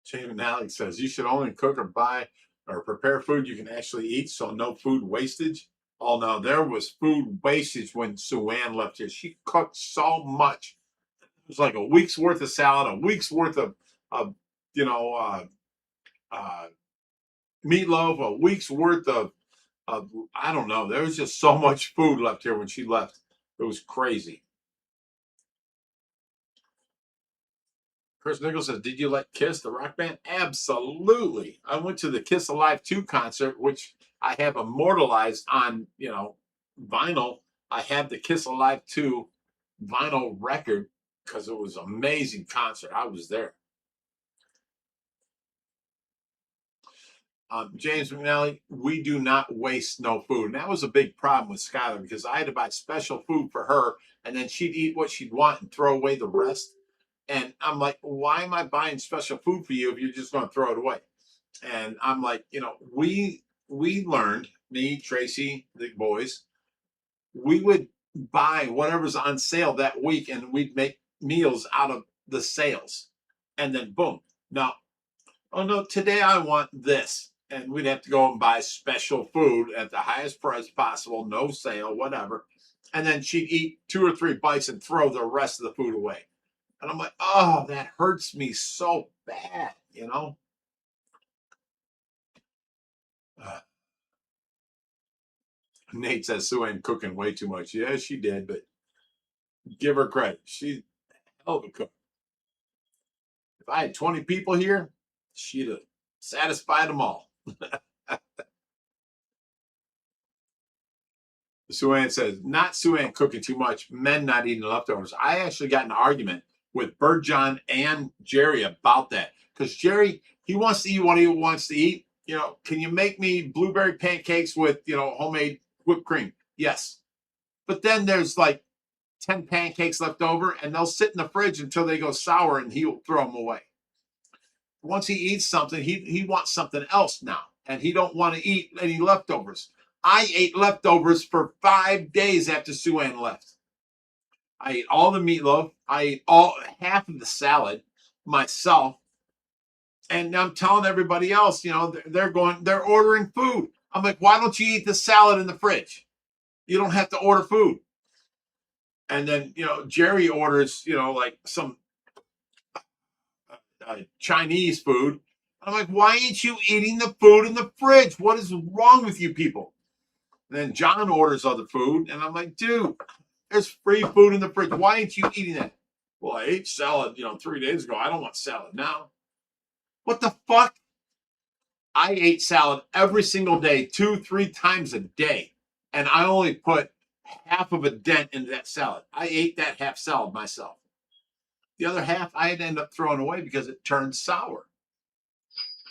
Shaman Alex says you should only cook or buy or prepare food you can actually eat, so no food wastage. Oh no, there was food wastage when Sue Ann left here. She cooked so much. It was like a week's worth of salad, a week's worth of you know, meatloaf, a week's worth of I don't know. There was just so much food left here when she left. It was crazy. Chris Nichols says, did you like Kiss, the rock band? Absolutely. I went to the Kiss Alive 2 concert, which I have immortalized on, vinyl. I have the Kiss Alive 2 vinyl record because it was an amazing concert. I was there. James McNally, we do not waste no food. And that was a big problem with Skylar because I had to buy special food for her, and then she'd eat what she'd want and throw away the rest. And I'm like, why am I buying special food for you if you're just going to throw it away? And I'm like, we learned, me, Tracy, the boys, we would buy whatever's on sale that week and we'd make meals out of the sales. And then boom. Now, oh no, today I want this. And we'd have to go and buy special food at the highest price possible, no sale, whatever. And then she'd eat 2 or 3 bites and throw the rest of the food away. And I'm like, oh, that hurts me so bad, Nate says Sue Ann cooking way too much. Yeah, she did, but give her credit. She's a hell of a cook. If I had 20 people here, she'd have satisfied them all. Sue Ann says, not Sue Ann cooking too much, men not eating leftovers. I actually got in an argument with Bird John and Jerry about that. Because Jerry, he wants to eat what he wants to eat. Can you make me blueberry pancakes with, homemade whipped cream? Yes. But then there's like 10 pancakes left over, and they'll sit in the fridge until they go sour, and he'll throw them away. Once he eats something, he wants something else now, and he don't want to eat any leftovers. I ate leftovers for 5 days after Sue Ann left. I ate all the meatloaf. I ate half of the salad myself. And I'm telling everybody else, they're ordering food. I'm like, why don't you eat the salad in the fridge? You don't have to order food. And then, Jerry orders, like some Chinese food. I'm like, why ain't you eating the food in the fridge? What is wrong with you people? And then John orders other food. And I'm like, dude, there's free food in the fridge. Why ain't you eating it? Well, I ate salad, 3 days ago. I don't want salad now. What the fuck? I ate salad every single day, 2-3 times a day. And I only put half of a dent into that salad. I ate that half salad myself. The other half I had to end up throwing away because it turned sour.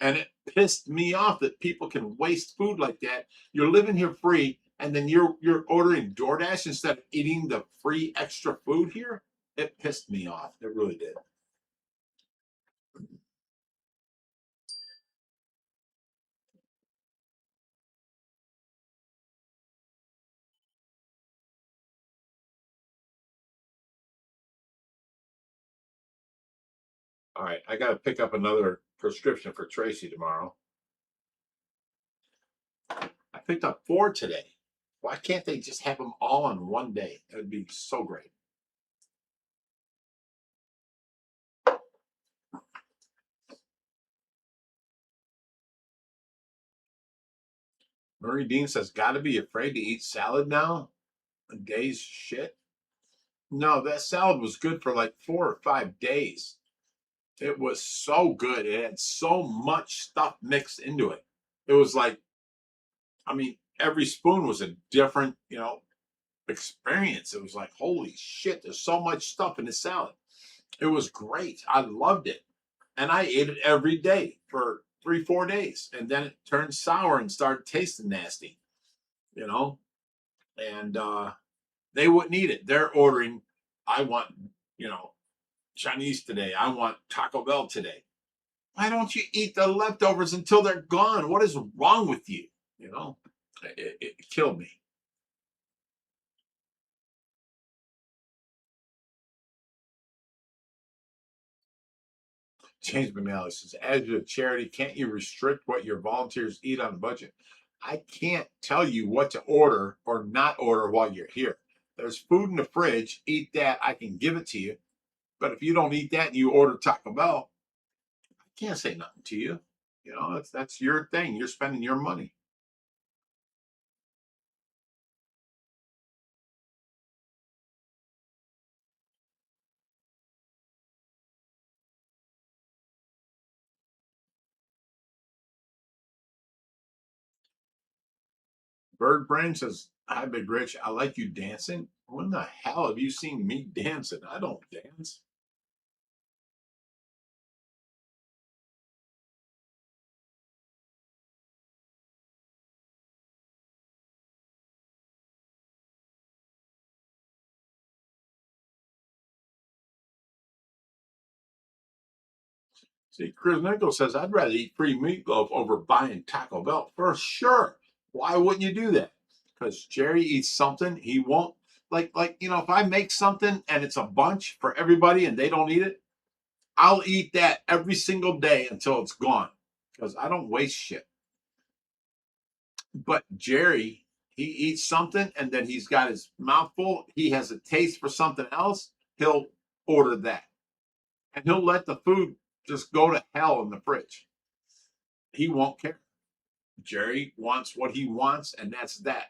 And it pissed me off that people can waste food like that. You're living here free, and then you're ordering DoorDash instead of eating the free extra food here. It pissed me off. It really did. All right, I got to pick up another prescription for Tracy tomorrow. I picked up 4 today. Why can't they just have them all on one day? That would be so great. Murray Dean says, gotta be afraid to eat salad now? A day's shit? No, that salad was good for like 4 or 5 days. It was so good. It had so much stuff mixed into it. It was like, I mean, every spoon was a different, experience. It was like, holy shit, there's so much stuff in this salad. It was great. I loved it. And I ate it every day for 3-4 days. And then it turned sour and started tasting nasty, and they wouldn't eat it. They're ordering, I want, Chinese today. I want Taco Bell today. Why don't you eat the leftovers until they're gone? What is wrong with you? It killed me. James McNally says, as a charity, can't you restrict what your volunteers eat on a budget? I can't tell you what to order or not order while you're here. There's food in the fridge. Eat that. I can give it to you. But if you don't eat that and you order Taco Bell, I can't say nothing to you. That's your thing. You're spending your money. Bird Brain says, hi, Big Rich. I like you dancing. When the hell have you seen me dancing? I don't dance. See, Chris Nichols says, I'd rather eat free meatloaf over buying Taco Bell. For sure. Why wouldn't you do that? Because Jerry eats something he won't. Like, if I make something and it's a bunch for everybody and they don't eat it, I'll eat that every single day until it's gone. Because I don't waste shit. But Jerry, he eats something and then he's got his mouth full. He has a taste for something else. He'll order that. And he'll let the food just go to hell in the fridge. He won't care. Jerry wants what he wants, and that's that.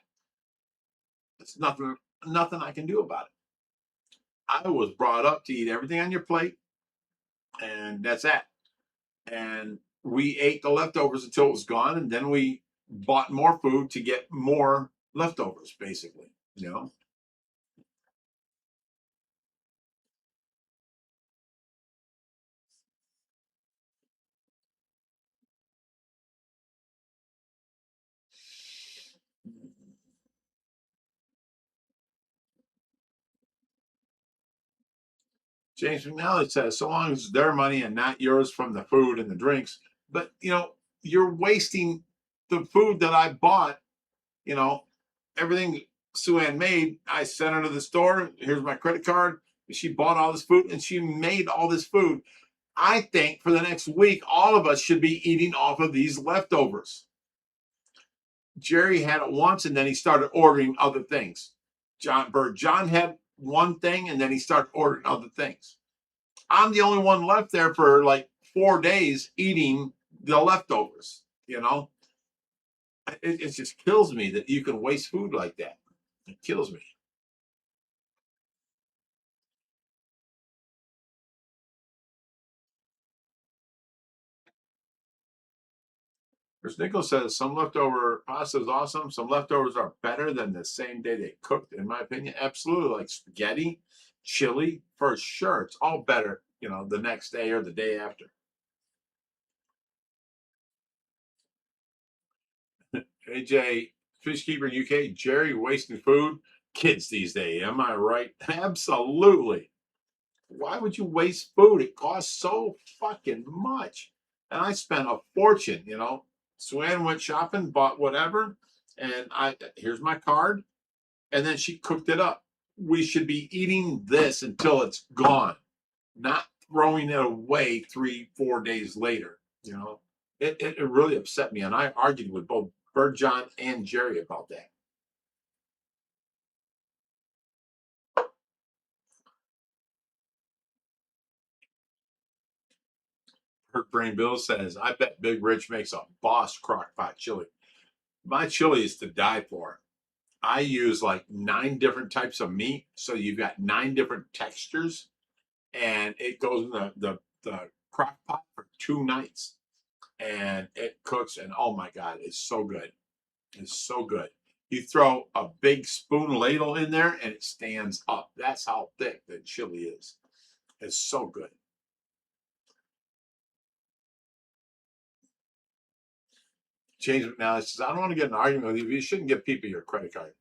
It's nothing I can do about it. I was brought up to eat everything on your plate, and that's that. And we ate the leftovers until it was gone, and then we bought more food to get more leftovers, basically. James McNally says, so long as it's their money and not yours from the food and the drinks. But, you're wasting the food that I bought, everything Sue Ann made. I sent her to the store. Here's my credit card. She bought all this food and she made all this food. I think for the next week, all of us should be eating off of these leftovers. Jerry had it once and then he started ordering other things. John had one thing and then he started ordering other things. I'm the only one left there for like 4 days eating the leftovers. It just kills me that you can waste food like that. It kills me. Chris Nichols says some leftover pasta is awesome. Some leftovers are better than the same day they cooked, in my opinion. Absolutely, like spaghetti, chili, for sure. It's all better, the next day or the day after. AJ, Fishkeeper UK, Jerry wasting food. Kids these days, am I right? Absolutely. Why would you waste food? It costs so fucking much. And I spent a fortune, Swan went shopping, bought whatever, and here's my card. And then she cooked it up. We should be eating this until it's gone, not throwing it away 3-4 days later. You know, it really upset me, and I argued with both Bird John and Jerry about that. Hurt Brain Bill says, I bet Big Rich makes a boss crock pot chili. My chili is to die for. I use like 9 different types of meat, so you've got 9 different textures, and it goes in the crock pot for 2 nights, and it cooks, and oh my God, it's so good. It's so good. You throw a big spoon ladle in there, and it stands up. That's how thick the chili is. It's so good. James McNally says, I don't want to get in an argument with you. You shouldn't give people your credit card.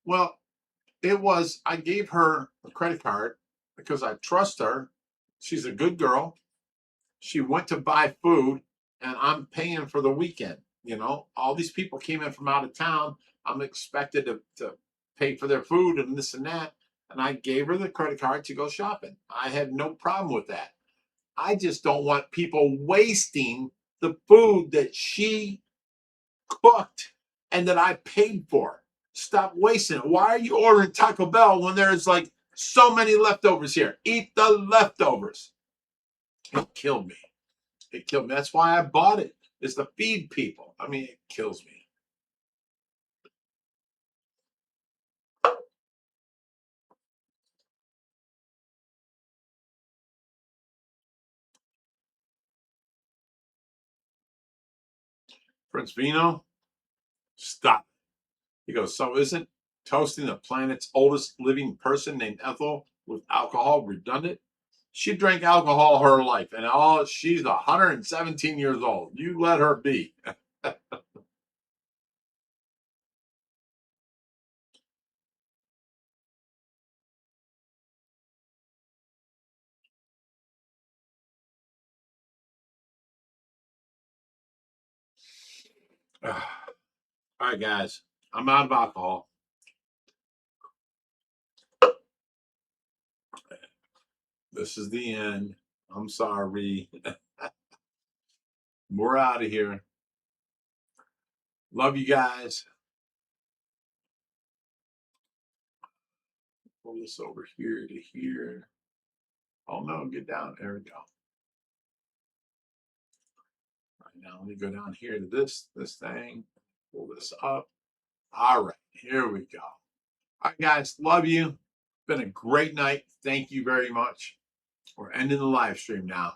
Well, I gave her a credit card because I trust her. She's a good girl. She went to buy food, and I'm paying for the weekend. You know, all these people came in from out of town. I'm expected to pay for their food and this and that. And I gave her the credit card to go shopping. I had no problem with that. I just don't want people wasting the food that she cooked and that I paid for. Stop wasting it. Why are you ordering Taco Bell when there's like so many leftovers here? Eat the leftovers. It killed me. It killed me. That's why I bought it, is to feed people. I mean, it kills me. Prince Vino, stop. He goes, so isn't toasting the planet's oldest living person named Ethel with alcohol redundant? She drank alcohol her life, and she's 117 years old. You let her be. All right, guys, I'm out of alcohol. This is the end. I'm sorry. We're out of here. Love you guys. Pull this over here to here. Oh no, get down. There we go. Right now, let me go down here to this thing. Pull this up. All right, here we go. All right, guys, love you. Been a great night. Thank you very much. We're ending the live stream now.